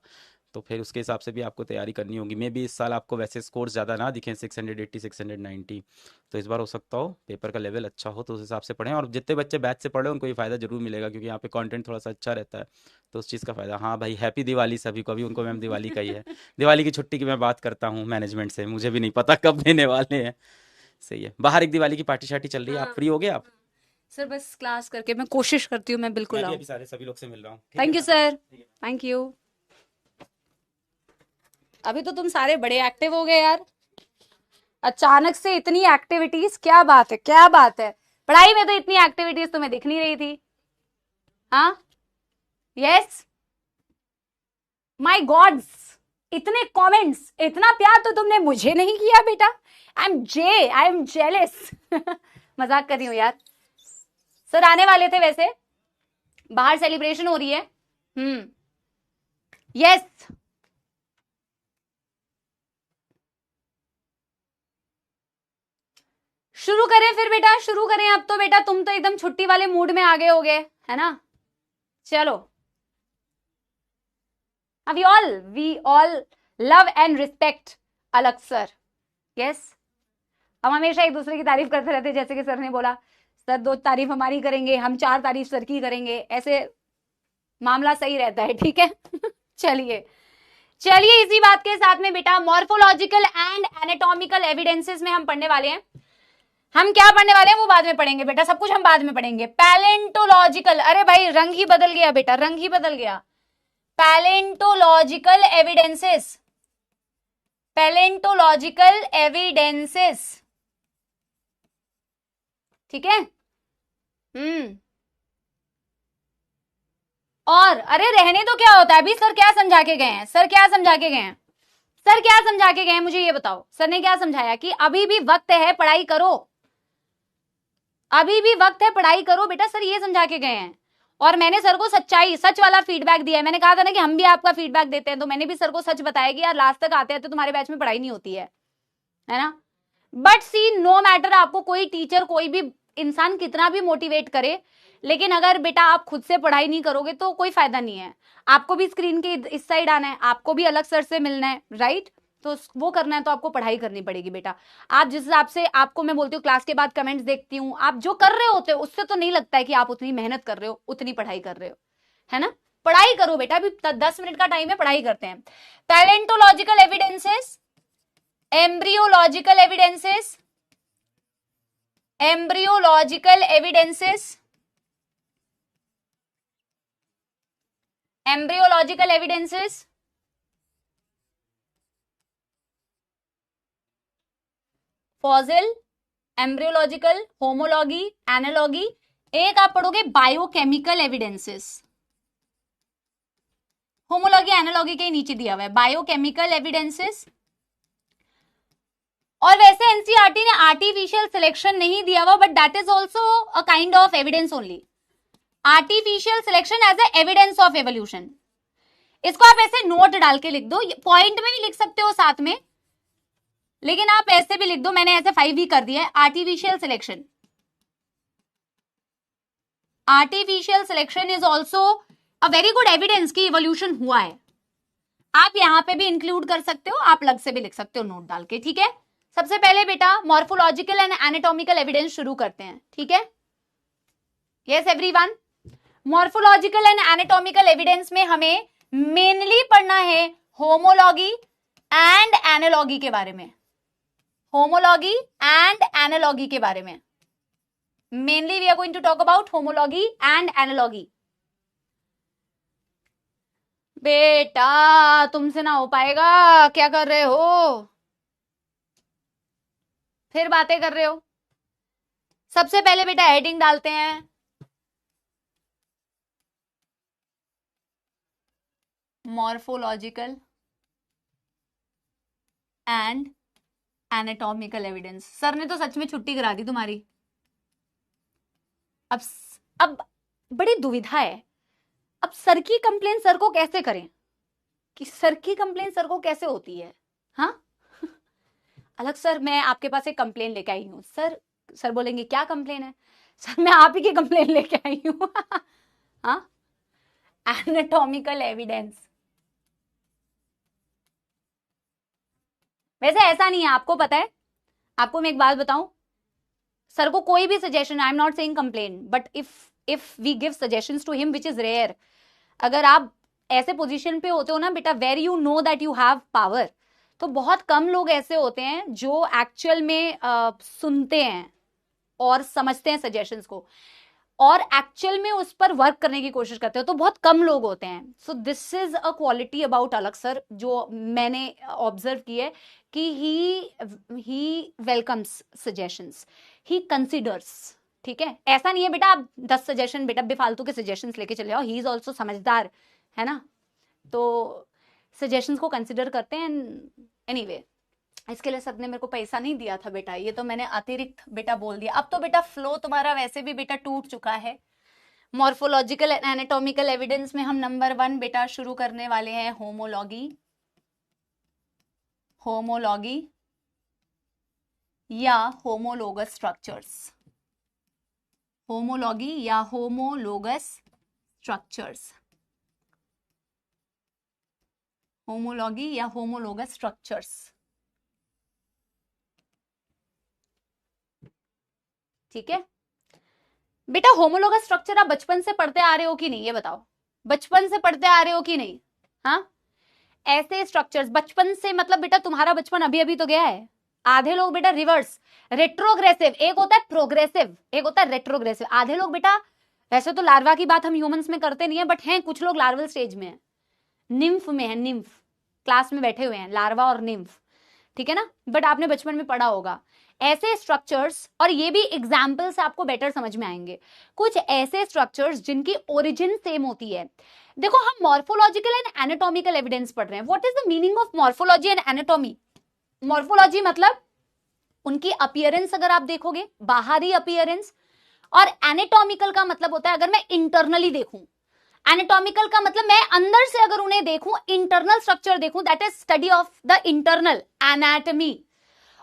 तो फिर उसके हिसाब से भी आपको तैयारी करनी होगी। मे भी इस साल आपको वैसे स्कोर्स ज़्यादा ना दिखें, 680 690, तो इस बार हो सकता हो पेपर का लेवल अच्छा हो, तो उस हिसाब से पढ़ें। और जितने बच्चे बैच से पढ़े उनको ये फ़ायदा जरूर मिलेगा, क्योंकि यहाँ पे कंटेंट थोड़ा सा अच्छा रहता है, तो उस चीज़ का फ़ायदा। हाँ भाई, हैप्पी दिवाली सभी को। अभी उनको मैम दिवाली का ही है। दिवाली की छुट्टी की मैं बात करता हूँ मैनेजमेंट से, मुझे भी नहीं पता कब देने वाले हैं। सही है, बाहर एक दिवाली की पार्टी शार्टी चल रही है। आप फ्री हो गए आप? सर बस क्लास करके मैं कोशिश करती हूँ, मैं बिल्कुल मैं भी आऊँ। अभी सारे सभी लोग से मिल रहा हूँ। Thank you sir, thank you. अभी तो तुम सारे बड़े एक्टिव हो गए यार, अचानक से इतनी एक्टिविटीज। क्या बात है, क्या बात है। पढ़ाई में तो इतनी एक्टिविटीज तुम्हें दिख नहीं रही थी। हाँ, यस, माय गॉड्स, इतने कमेंट्स, इतना प्यार तो तुमने मुझे नहीं किया बेटा। I am jealous. मजाक कर रही हूँ यार। सर आने वाले थे वैसे, बाहर सेलिब्रेशन हो रही है। यस, शुरू करें फिर बेटा, शुरू करें अब तो। बेटा तुम तो एकदम छुट्टी वाले मूड में आ गए होगे, है ना? चलो, अब we all love and respect अलग सर। यस, हम हमेशा एक दूसरे की तारीफ करते रहते हैं, जैसे कि सर ने बोला, सर 2 तारीफ हमारी करेंगे, हम 4 तारीफ सर की करेंगे, ऐसे मामला सही रहता है। ठीक है। चलिए चलिए, इसी बात के साथ में बेटा मॉर्फोलॉजिकल एंड एनाटॉमिकल एविडेंसेस में हम पढ़ने वाले हैं। हम क्या पढ़ने वाले हैं वो बाद में पढ़ेंगे बेटा, सब कुछ हम बाद में पढ़ेंगे। पैलेंटोलॉजिकल, अरे भाई रंग ही बदल गया बेटा, रंग ही बदल गया। पैलेंटोलॉजिकल एविडेंसेस, पैलेंटोलॉजिकल एविडेंसेस, ठीक है। और अरे रहने तो क्या होता है अभी, सर क्या समझा के गए हैं, सर क्या समझा के गए हैं, सर क्या समझा के गए हैं, मुझे ये बताओ, सर ने क्या समझाया कि अभी भी वक्त है पढ़ाई करो, अभी भी वक्त है पढ़ाई करो बेटा, सर ये समझा के गए हैं। और मैंने सर को सच्चाई, सच वाला फीडबैक दिया है। मैंने कहा था ना कि हम भी आपका फीडबैक देते हैं, तो मैंने भी सर को सच बताया कि यार लास्ट तक आते हैं तो तुम्हारे बैच में पढ़ाई नहीं होती है ना। बट सी नो मैटर, आपको कोई टीचर कोई भी इंसान कितना भी मोटिवेट करे, लेकिन अगर बेटा आप खुद से पढ़ाई नहीं करोगे तो कोई फायदा नहीं है। आपको भी स्क्रीन के इस साइड आना है, आपको भी अलग सर से मिलना है, राइट? तो वो करना है तो आपको पढ़ाई करनी पड़ेगी बेटा। आप जिस हिसाब से, आपको मैं बोलती हूँ क्लास के बाद कमेंट्स देखती हूँ, आप जो कर रहे होते हो उससे तो नहीं लगता है कि आप उतनी मेहनत कर रहे हो, उतनी पढ़ाई कर रहे हो, है ना। पढ़ाई करो बेटा, अभी 10 मिनट का टाइम है, पढ़ाई करते हैं। Palaeontological evidences, embryological evidences, embryological evidences, embryological evidences, fossil, embryological, homology, analogy. एक आप पढ़ोगे बायोकेमिकल एविडेंसेस, होमोलॉगी एनालॉगी के नीचे दिया हुआ है बायोकेमिकल एविडेंसेस। और वैसे एनसीईआरटी ने आर्टिफिशियल सिलेक्शन नहीं दिया हुआ, but that is also a kind of evidence only. Artificial selection as a evidence of evolution, इसको आप ऐसे नोट डाल के लिख दो, पॉइंट में भी लिख सकते हो साथ में, लेकिन आप ऐसे भी लिख दो, मैंने ऐसे 5 भी कर दिया है। Artificial selection, artificial selection is also a very good evidence कि इवोल्यूशन हुआ है। आप यहां पे भी इंक्लूड कर सकते हो, आप अलग से भी लिख सकते हो नोट डाल के, ठीक है। सबसे पहले बेटा मॉर्फोलॉजिकल एंड एनाटॉमिकल एविडेंस शुरू करते हैं, ठीक है। Yes everyone, morphological and anatomical evidence में हमें मेनली पढ़ना है होमोलॉगी एंड एनालॉगी के बारे में, होमोलॉगी एंड एनालॉगी के बारे में। Mainly we are going to talk about homology and analogy. बेटा तुमसे ना हो पाएगा, क्या कर रहे हो, फिर बातें कर रहे हो। सबसे पहले बेटा हेडिंग डालते हैं, morphological and anatomical evidence. Sir ने तो सच में छुट्टी करा दी तुम्हारी। अब बड़ी दुविधा है, अब सर की कंप्लेन सर को कैसे करें, कि सर की कंप्लेन सर को कैसे होती है। हाँ अलग सर, मैं आपके पास एक कंप्लेन लेके आई हूँ। सर, सर बोलेंगे क्या कंप्लेन है, सर मैं आप ही की कंप्लेन लेके आई हूँ। हाँ, एनाटॉमिकल एविडेंस। वैसे ऐसा नहीं है, आपको पता है, आपको मैं एक बात बताऊं, सर को कोई भी suggestion, I am not saying complain, but if we give suggestions to him which is rare, अगर आप ऐसे पोजीशन पे होते हो ना बेटा, where you know that you have power, तो बहुत कम लोग ऐसे होते हैं जो एक्चुअल में सुनते हैं और समझते हैं सजेशंस को, और एक्चुअल में उस पर वर्क करने की कोशिश करते हो, तो बहुत कम लोग होते हैं। So this is a quality about अलग सर जो मैंने ऑब्जर्व की है, कि ही वेलकम्स सजेशंस, ही कंसिडर्स, ठीक है। ऐसा नहीं है बेटा आप 10 सजेशन बेटा बेफालतू के सजेशंस लेके चले आओ, ही इज ऑल्सो समझदार, है ना, तो सजेशंस को कंसिडर करते हैं। एनीवे, इसके लिए सर ने मेरे को पैसा नहीं दिया था बेटा, ये तो मैंने अतिरिक्त बेटा बोल दिया। अब तो बेटा फ्लो तुम्हारा वैसे भी बेटा टूट चुका है। मॉर्फोलॉजिकल एंड एनाटॉमिकल एविडेंस में हम नंबर 1 बेटा शुरू करने वाले हैं होमोलॉगी, होमोलॉगी या होमोलोगस स्ट्रक्चर्स, होमोलॉगी या होमोलोगस स्ट्रक्चर्स, होमोलॉगी या होमोलोगस स्ट्रक्चर्स, ठीक है बेटा। होमोलोगस स्ट्रक्चर आप बचपन से पढ़ते आ रहे हो कि नहीं, ये बताओ, बचपन से पढ़ते आ रहे हो कि नहीं। हाँ, ऐसे स्ट्रक्चर्स बचपन से, मतलब बेटा तुम्हारा बचपन अभी अभी तो गया है। आधे लोग बेटा रिवर्स, रेट्रोग्रेसिव, एक होता है प्रोग्रेसिव, एक होता है रेट्रोग्रेसिव। आधे लोग बेटा, वैसे तो लार्वा की बात हम ह्यूमंस में करते नहीं है, बट हैं कुछ लोग लार्वल स्टेज में है, निम्फ में है, निम्फ क्लास में बैठे हुए हैं, लार्वा और निम्फ, ठीक है ना। बट आपने बचपन में पढ़ा होगा, ऐसे स्ट्रक्चर्स, और ये भी एग्जाम्पल से आपको बेटर समझ में आएंगे, कुछ ऐसे स्ट्रक्चर्स जिनकी ओरिजिन सेम होती है। देखो हम मॉर्फोलॉजिकल एंड एनाटॉमिकल एविडेंस पढ़ रहे हैं। What is the meaning of morphology and anatomy? Morphology मतलब उनकी अपीयरेंस, अगर आप देखोगे बाहरी अपीयरेंस, और एनाटॉमिकल का मतलब होता है अगर मैं इंटरनली देखूं। एनाटॉमिकल का मतलब मैं अंदर से अगर उन्हें देखूं, इंटरनल स्ट्रक्चर देखूं, that is study of the internal anatomy.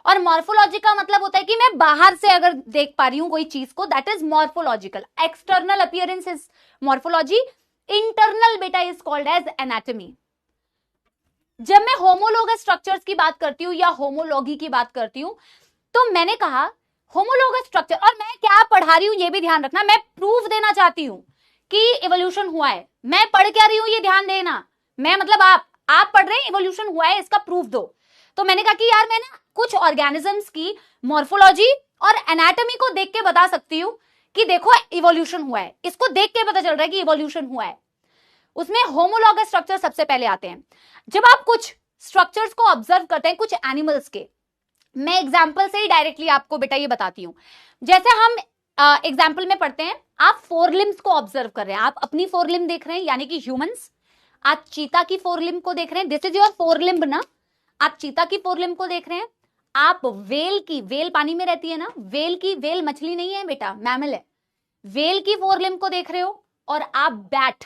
और मॉर्फोलॉजी का मतलब होता है कि मैं बाहर से अगर देख पा रही हूं कोई चीज को, that is morphological. External appearance is morphology, internal बेटा इज कॉल्ड एज एनाटॉमी। जब मैं होमोलोगस स्ट्रक्चर्स की बात करती हूं या होमोलॉगी की बात करती हूं, तो मैंने कहा होमोलोगस स्ट्रक्चर, और मैं क्या पढ़ा रही हूं ये भी ध्यान रखना, मैं प्रूफ देना चाहती हूं कि इवोल्यूशन हुआ है। मैं पढ़ क्या रही हूं ये ध्यान देना, मैं मतलब आप पढ़ रहे हैं इवोल्यूशन हुआ है, इसका प्रूफ दो। तो मैंने कहा कि यार मैं ना कुछ ऑर्गेनिजम्स की मॉर्फोलॉजी और एनाटॉमी को देख के बता सकती हूं कि देखो इवोल्यूशन हुआ है, इसको देख के पता चल रहा है कि इवोल्यूशन हुआ है। उसमें होमोलॉगस स्ट्रक्चर सबसे पहले आते हैं। जब आप कुछ स्ट्रक्चर्स को ऑब्जर्व करते हैं कुछ एनिमल्स के, मैं एग्जाम्पल से ही डायरेक्टली आपको बेटा ये बताती हूं। जैसे हम एग्जाम्पल में पढ़ते हैं, आप फोर लिम्स को ऑब्जर्व कर रहे हैं, आप अपनी फोर लिम्ब देख रहे हैं यानी कि ह्यूमंस, आप चीता की फोर लिम्ब को देख रहे हैं, this is your four limb ना, आप चीता की फोर लिम्ब को देख रहे हैं। आप वेल पानी में रहती है ना, वेल मछली नहीं है बेटा, मैमल है, वेल की फोर लिम्ब को देख रहे हो। और आप बैट,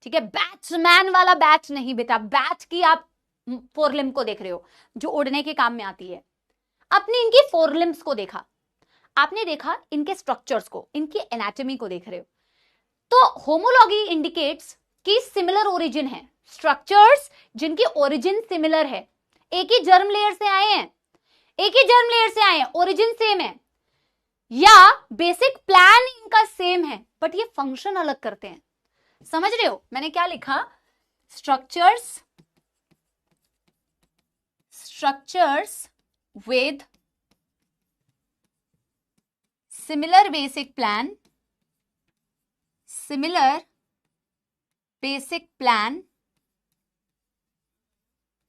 ठीक है, बैट्समैन वाला बैट नहीं बेटा, बैट की आप फोर लिम्ब को देख रहे हो जो उड़ने के काम में आती है। आपने इनकी फोर लिम्ब्स को देखा, आपने देखा इनके स्ट्रक्चर्स को, इनकी एनाटॉमी को देख रहे हो। तो होमोलॉगी इंडिकेट्स कि सिमिलर ओरिजिन है, स्ट्रक्चर्स जिनकी ओरिजिन सिमिलर है, एक ही जर्म लेयर से आए हैं, ओरिजिन सेम है, या बेसिक प्लान इनका सेम है, बट ये फंक्शन अलग करते हैं। समझ रहे हो मैंने क्या लिखा? Structures with similar basic plan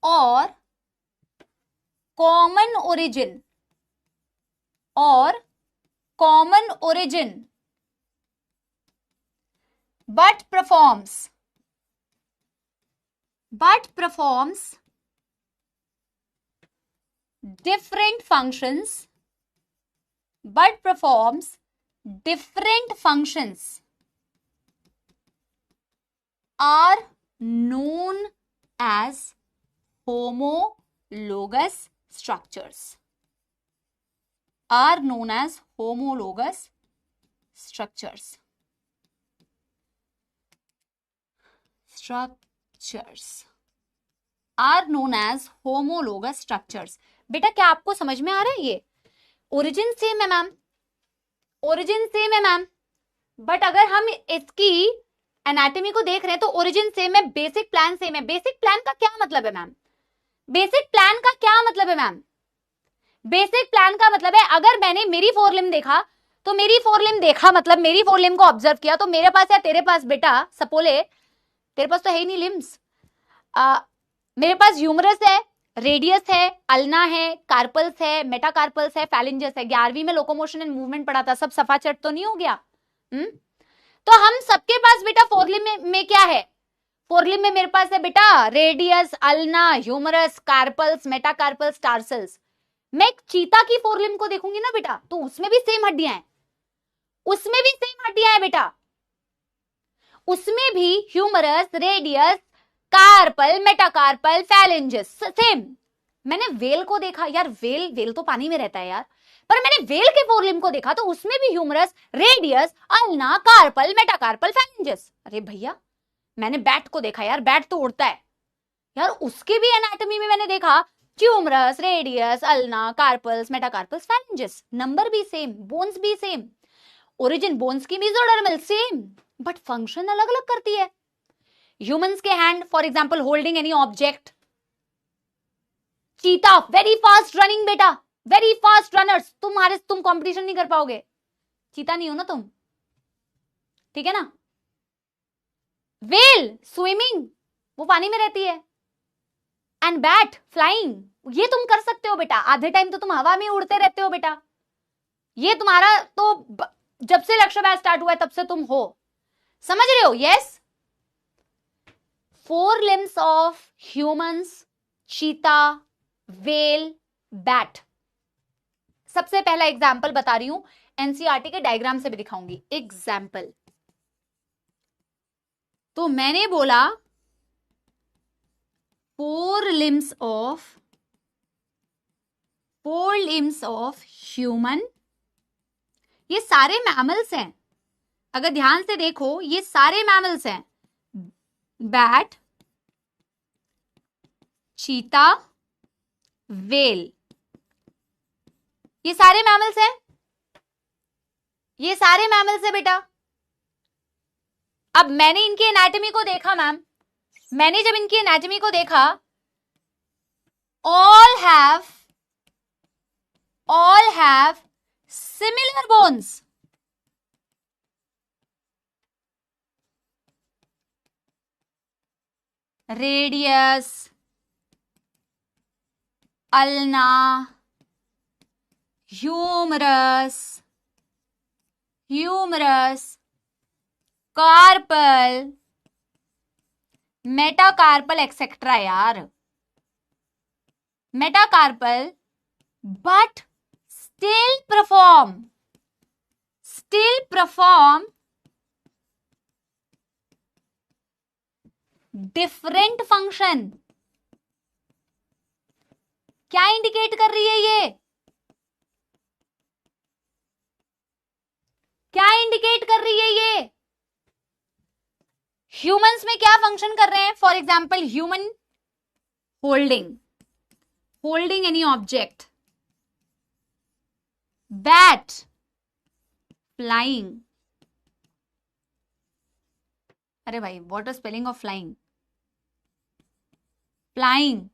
और common origin but performs different functions are known as homologous structures. Are known as homologous structures. Are known as homologous structures. बेटा क्या आपको समझ में आ रहा है? ये ओरिजिन सेम है मैम, ओरिजिन सेम है मैम, बट अगर हम इसकी एनाटॉमी को देख रहे हैं तो ओरिजिन सेम है, बेसिक प्लान सेम है। बेसिक प्लान का क्या मतलब है मैम? बेसिक प्लान का क्या मतलब है मैम? बेसिक प्लान का मतलब है अगर मैंने मेरी फोर लिम्ब देखा तो मेरी फोर लिम्ब देखा मतलब मेरी फोर लिम्ब को ऑब्जर्व किया, तो मेरे पास या तेरे पास बेटा, सपोले तेरे पास तो है ही नहीं लिम्ब्स, मेरे पास ह्यूमरस है, रेडियस है, अल्ना है, कार्पल्स है, मेटाकार्पल्स है, फैलिंजस है। 11वीं में लोकोमोशन एंड मूवमेंट पढ़ा था, सब सफा चट तो नहीं हो गया? तो हम सबके पास बेटा फोर लिम्ब में क्या है? फोर लिम्ब में मेरे पास है बेटा radius, ulna, humerus, carpals, metacarpals, tarsals. मैं एक चीता की फोर लिम्ब को देखूंगी ना बेटा, तो उसमें भी सेम हड्डियां हैं, उसमें भी सेम हड्डियां हैं बेटा, उसमें भी humerus, radius, carpal, metacarpal, phalanges same. मैंने वेल को देखा यार, वेल तो पानी में रहता है यार, पर मैंने वेल के फोर लिम्ब को देखा तो उसमें भी humerus, radius, ulna, carpal, metacarpal, phalanges. अरे भैया मैंने बैट को देखा यार, बैट तो उड़ता है यार, उसके भी एनाटॉमी में मैंने देखा humerus, radius, ulna, carpals, metacarpals, phalanges. Number भी सेम, बोन्स भी सेम, ओरिजिन बोन्स की मेसोडर्मल सेम, बट फंक्शन अलग अलग करती है। ह्यूमंस के hand for example holding any object, चीता वेरी फास्ट रनिंग बेटा, वेरी फास्ट रनर्स, तुम कंपटीशन नहीं कर पाओगे, चीता नहीं हो ना तुम, ठीक है ना। वेल स्विमिंग, वो पानी में रहती है, एंड बैट फ्लाइंग, ये तुम कर सकते हो बेटा, आधे टाइम तो तुम हवा में उड़ते रहते हो बेटा, ये तुम्हारा तो जब से लक्ष्य बैच स्टार्ट हुआ है तब से तुम हो, समझ रहे हो? यस, 4 limbs ऑफ ह्यूमंस, चीता, वेल, बैट। सबसे पहला एग्जाम्पल बता रही हूं, एनसीईआरटी के डायग्राम से भी दिखाऊंगी एग्जाम्पल। तो मैंने बोला 4 limbs ऑफ ह्यूमन, ये सारे मैमल्स हैं, अगर ध्यान से देखो ये सारे मैमल्स हैं, बैट, चीता, वेल, ये सारे मैमल्स हैं, ये सारे मैमल्स हैं बेटा। अब मैंने इनकी एनाटॉमी को देखा मैम, मैंने जब इनकी एनाटॉमी को देखा, all have similar bones, radius, ulna, humerus, carpal, metacarpal etcetera यार, metacarpal, but still perform different function। क्या इंडिकेट कर रही है ये? क्या इंडिकेट कर रही है ये? ह्यूमंस में क्या फंक्शन कर रहे हैं? For example human holding any object, bat flying, अरे भाई what is spelling of flying? Flying,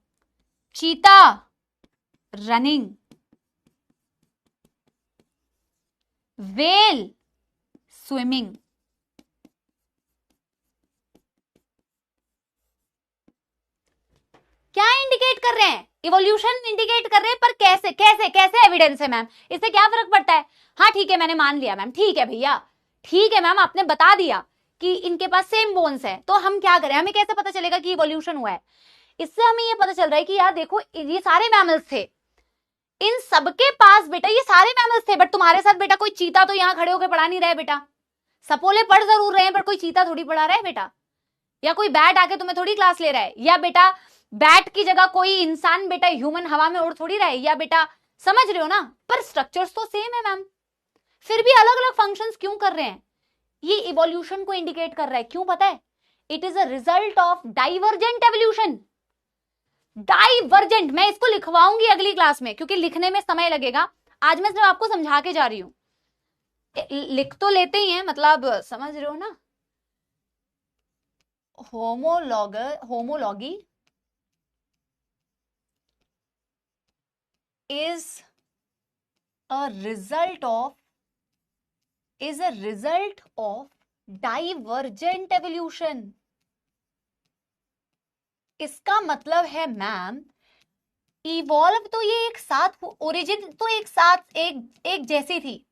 चीता रनिंग, वेल स्विमिंग। क्या इंडिकेट कर रहे हैं? इवोल्यूशन इंडिकेट कर रहे हैं, पर कैसे कैसे कैसे एविडेंस है मैम? इससे क्या फर्क पड़ता है? हाँ ठीक है, मैंने मान लिया मैम, ठीक है भैया, ठीक है मैम, आपने बता दिया कि इनके पास सेम बोन्स है, तो हम क्या करें? हमें कैसे पता चलेगा कि इवोल्यूशन हुआ है? इससे हमें ये पता चल रहा है कि यार देखो ये सारे मैमल्स थे, इन सबके पास बेटा ये सारे मैमल्स थे, बट तुम्हारे साथ बेटा कोई चीता तो यहाँ खड़े होकर पढ़ा नहीं रहे बेटा, सपोले पढ़ जरूर रहे हैं पर कोई चीता थोड़ी पढ़ा रहा है बेटा, या कोई बैट आके तुम्हें थोड़ी क्लास ले रहा है, या बेटा बैट की जगह कोई इंसान बेटा ह्यूमन हवा में उड़ थोड़ी रहा है, या बेटा समझ रहे हो ना? पर स्ट्रक्चर्स तो सेम है मैम, फिर भी अलग अलग फंक्शंस क्यों कर रहे हैं? ये इवोल्यूशन को इंडिकेट कर रहा है, क्यों पता है? It is a result of divergent evolution. Divergent, मैं इसको लिखवाऊंगी अगली क्लास में क्योंकि लिखने में समय लगेगा, आज मैं सिर्फ आपको समझा के जा रही हूं, लिख तो लेते ही हैं, मतलब समझ रहे हो ना? Homology is a result of divergent evolution। इसका मतलब है मैम इवॉल्व तो ये एक साथ, ओरिजिन तो एक साथ एक जैसी थी,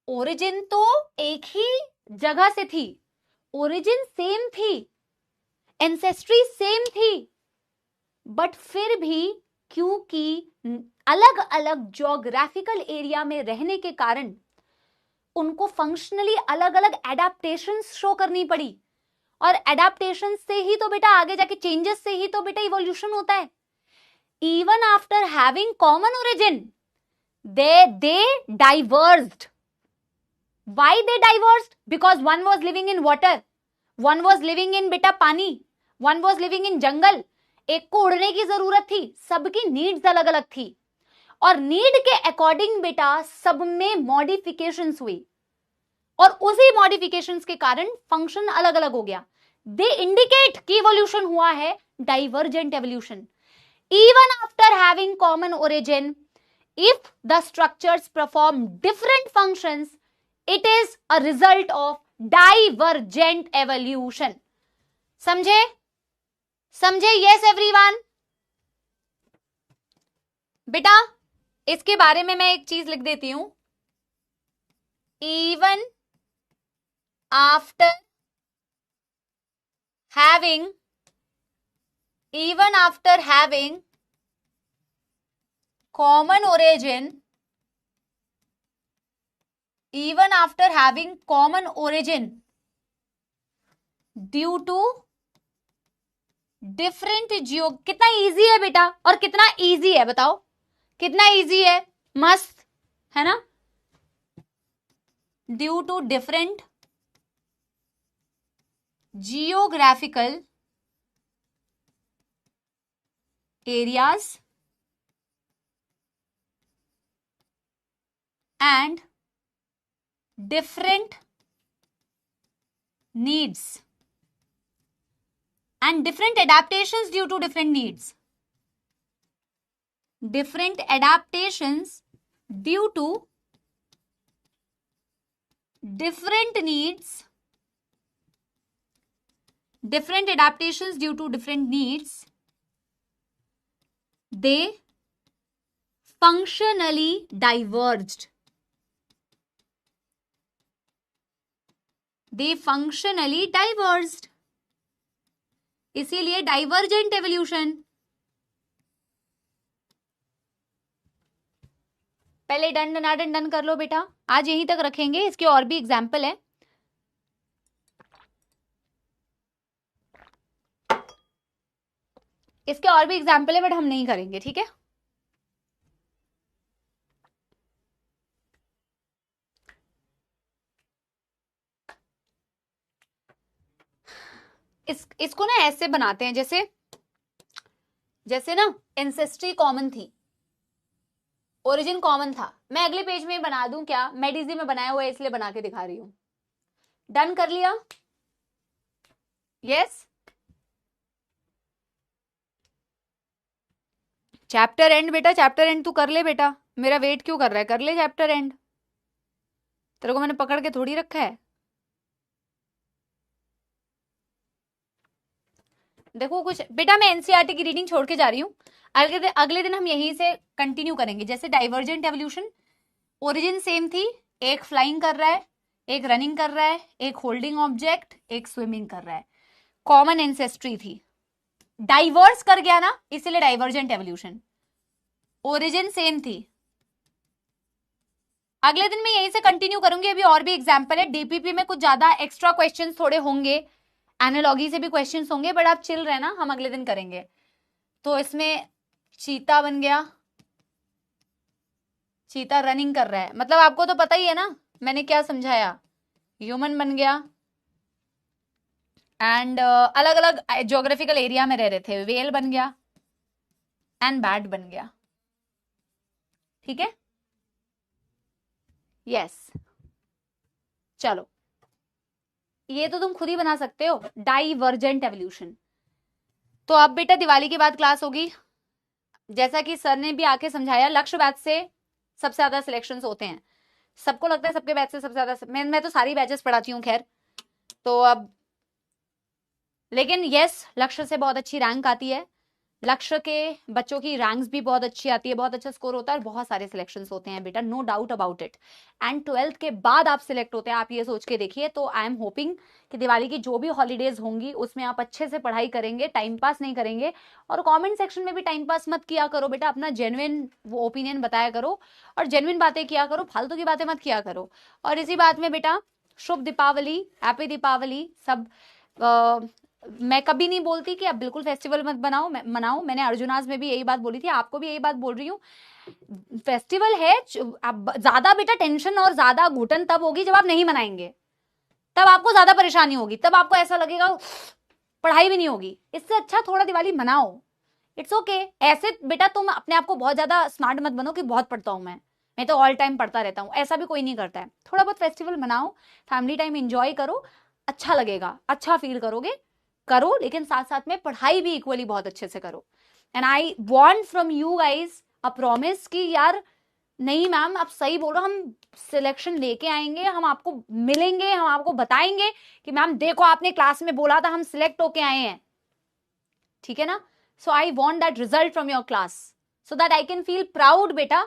ओरिजिन तो एक ही जगह से थी, ओरिजिन सेम थी, एंसेस्ट्री सेम थी, बट फिर भी क्योंकि अलग अलग ज्योग्राफिकल एरिया में रहने के कारण उनको फंक्शनली अलग अलग एडाप्टेशंस शो करनी पड़ी, और एडाप्टेशन से ही तो बेटा आगे जाके चेंजेस से ही तो बेटा इवोल्यूशन होता है। Even after having common origin they divorced. Why they divorced? Because one was living in water, one was living in बेटा पानी, वन वॉज लिविंग इन जंगल, एक को उड़ने की जरूरत थी, सबकी नीड्स अलग अलग थी, और नीड के अकॉर्डिंग बेटा सब में मॉडिफिकेशंस हुई, और उसी मॉडिफिकेशंस के कारण फंक्शन अलग अलग हो गया। दे इंडिकेट कि इवोल्यूशन हुआ है divergent evolution. Even after having common origin, if the structures perform different functions, it is a result of divergent evolution. समझे? समझे? Yes everyone? बेटा इसके बारे में मैं एक चीज लिख देती हूं, even after having common origin, due to different कितना इजी है बेटा, और कितना इजी है बताओ, कितना इजी है, मस्त है ना, due to different geographical areas and different needs and different adaptations due to different needs, different adaptations due to different needs, different adaptations due to different needs, they functionally diverged. They functionally diverged. इसीलिए divergent evolution. पहले done डनाडन done कर लो बेटा, आज यहीं तक रखेंगे, इसके और भी एग्जाम्पल है। इसके और भी एग्जाम्पल है बट हम नहीं करेंगे, ठीक है। इसको ना ऐसे बनाते हैं, जैसे ना एंसेस्ट्री कॉमन थी, ओरिजिन कॉमन था। मैं अगले पेज में बना दूं क्या, मेडिजी में बनाया हुआ है इसलिए बना के दिखा रही हूं। डन कर लिया? यस। चैप्टर एंड बेटा, चैप्टर एंड तू कर ले बेटा, मेरा वेट क्यों कर रहा है, कर ले चैप्टर एंड। तेरे को मैंने पकड़ के थोड़ी रखा है। देखो कुछ बेटा, मैं एनसीईआरटी की रीडिंग छोड़ के जा रही हूँ, अगले दिन हम यहीं से कंटिन्यू करेंगे। जैसे डाइवर्जेंट एवोल्यूशन, ओरिजिन सेम थी, एक फ्लाइंग कर रहा है, एक रनिंग कर रहा है, एक होल्डिंग ऑब्जेक्ट, एक स्विमिंग कर रहा है, कॉमन एंसेस्ट्री थी, डाइवर्स कर गया ना, इसीलिए डाइवर्जेंट एवोल्यूशन। ओरिजिन सेम थी। अगले दिन मैं यहीं से कंटिन्यू करूंगी, अभी और भी एग्जाम्पल है। डीपीपी में कुछ ज्यादा एक्स्ट्रा क्वेश्चंस थोड़े होंगे, एनालॉगी से भी क्वेश्चंस होंगे, बट आप चिल रहना, हम अगले दिन करेंगे। तो इसमें चीता बन गया, चीता रनिंग कर रहा है, मतलब आपको तो पता ही है ना मैंने क्या समझाया। ह्यूमन बन गया, एंड अलग अलग ज्योग्राफिकल एरिया में रह रहे थे, वेल बन गया, एंड बैट बन गया, ठीक है। यस, चलो ये तो तुम खुद ही बना सकते हो, डाइवर्जेंट एवोल्यूशन। तो अब बेटा दिवाली के बाद क्लास होगी, जैसा कि सर ने भी आके समझाया, लक्ष्य बैच से सबसे ज्यादा सिलेक्शंस होते हैं। सबको लगता है सबके बैच से सबसे ज्यादा, मैं तो सारी बैचेस पढ़ाती हूँ खैर। तो अब लेकिन यस, लक्ष्य से बहुत अच्छी रैंक आती है, लक्ष्य के बच्चों की रैंक्स भी बहुत अच्छी आती है, बहुत अच्छा स्कोर होता है, और बहुत सारे सिलेक्शंस होते हैं बेटा, no doubt about it. And 12th के बाद आप सिलेक्ट होते हैं, आप ये सोच के देखिए। तो आई एम होपिंग कि दिवाली की जो भी हॉलीडेज होंगी उसमें आप अच्छे से पढ़ाई करेंगे, टाइम पास नहीं करेंगे, और कमेंट सेक्शन में भी टाइम पास मत किया करो बेटा, अपना जेन्युइन वो ओपिनियन बताया करो और जेन्युइन बातें किया करो, फालतू की बातें मत किया करो। और इसी बात में बेटा, शुभ दीपावली, हैप्पी दीपावली सब। मैं कभी नहीं बोलती कि आप बिल्कुल फेस्टिवल मत मनाओ, मैंने अर्जुनाज में भी यही बात बोली थी, आपको भी यही बात बोल रही हूँ। फेस्टिवल है, आप ज्यादा बेटा टेंशन और ज्यादा घुटन तब होगी जब आप नहीं मनाएंगे, तब आपको ज्यादा परेशानी होगी, तब आपको ऐसा लगेगा पढ़ाई भी नहीं होगी। इससे अच्छा थोड़ा दिवाली मनाओ, इट्स ओके। ऐसे बेटा तुम अपने आप को बहुत ज्यादा स्मार्ट मत बनो कि बहुत पढ़ता हूं मैं तो ऑल टाइम पढ़ता रहता हूँ, ऐसा भी कोई नहीं करता है। थोड़ा बहुत फेस्टिवल मनाओ, फैमिली टाइम एंजॉय करो, अच्छा लगेगा, अच्छा फील करोगे, करो, लेकिन साथ साथ में पढ़ाई भी इक्वली बहुत अच्छे से करो। And I want from you guys a promise कि यार नहीं मैम आप सही बोलो, हम सिलेक्शन लेके आएंगे, हम आपको मिलेंगे, हम आपको बताएंगे कि मैम देखो आपने क्लास में बोला था, हम सिलेक्ट होके आए हैं, ठीक है ना। So I want that result from your class, so that I can feel proud बेटा,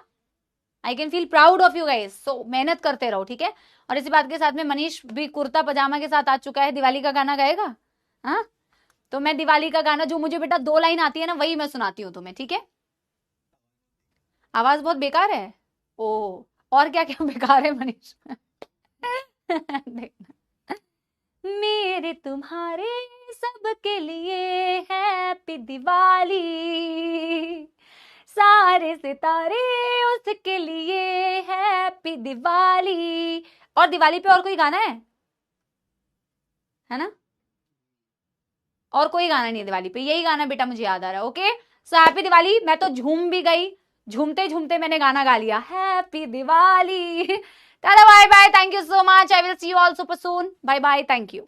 I can feel proud of you guys. So मेहनत करते रहो, ठीक है। और इसी बात के साथ में मनीष भी कुर्ता पजामा के साथ आ चुका है। दिवाली का गाना गाएगा? हाँ, तो मैं दिवाली का गाना जो मुझे बेटा 2 लाइन आती है ना, वही मैं सुनाती हूँ तुम्हें, ठीक है। आवाज बहुत बेकार है। ओ, और क्या क्या बेकार है मनीष? देखना, मेरे तुम्हारे सबके लिए हैप्पी दिवाली, सारे सितारे उसके लिए हैप्पी दिवाली। और दिवाली पे और कोई गाना है ना? और कोई गाना नहीं है दिवाली पे, यही गाना बेटा मुझे याद आ रहा है। Okay, so happy Diwali. मैं तो झूम भी गई, झूमते झूमते मैंने गाना गा लिया, happy Diwali. Tata, bye bye, thank you so much, I will see you all super soon, bye bye, thank you.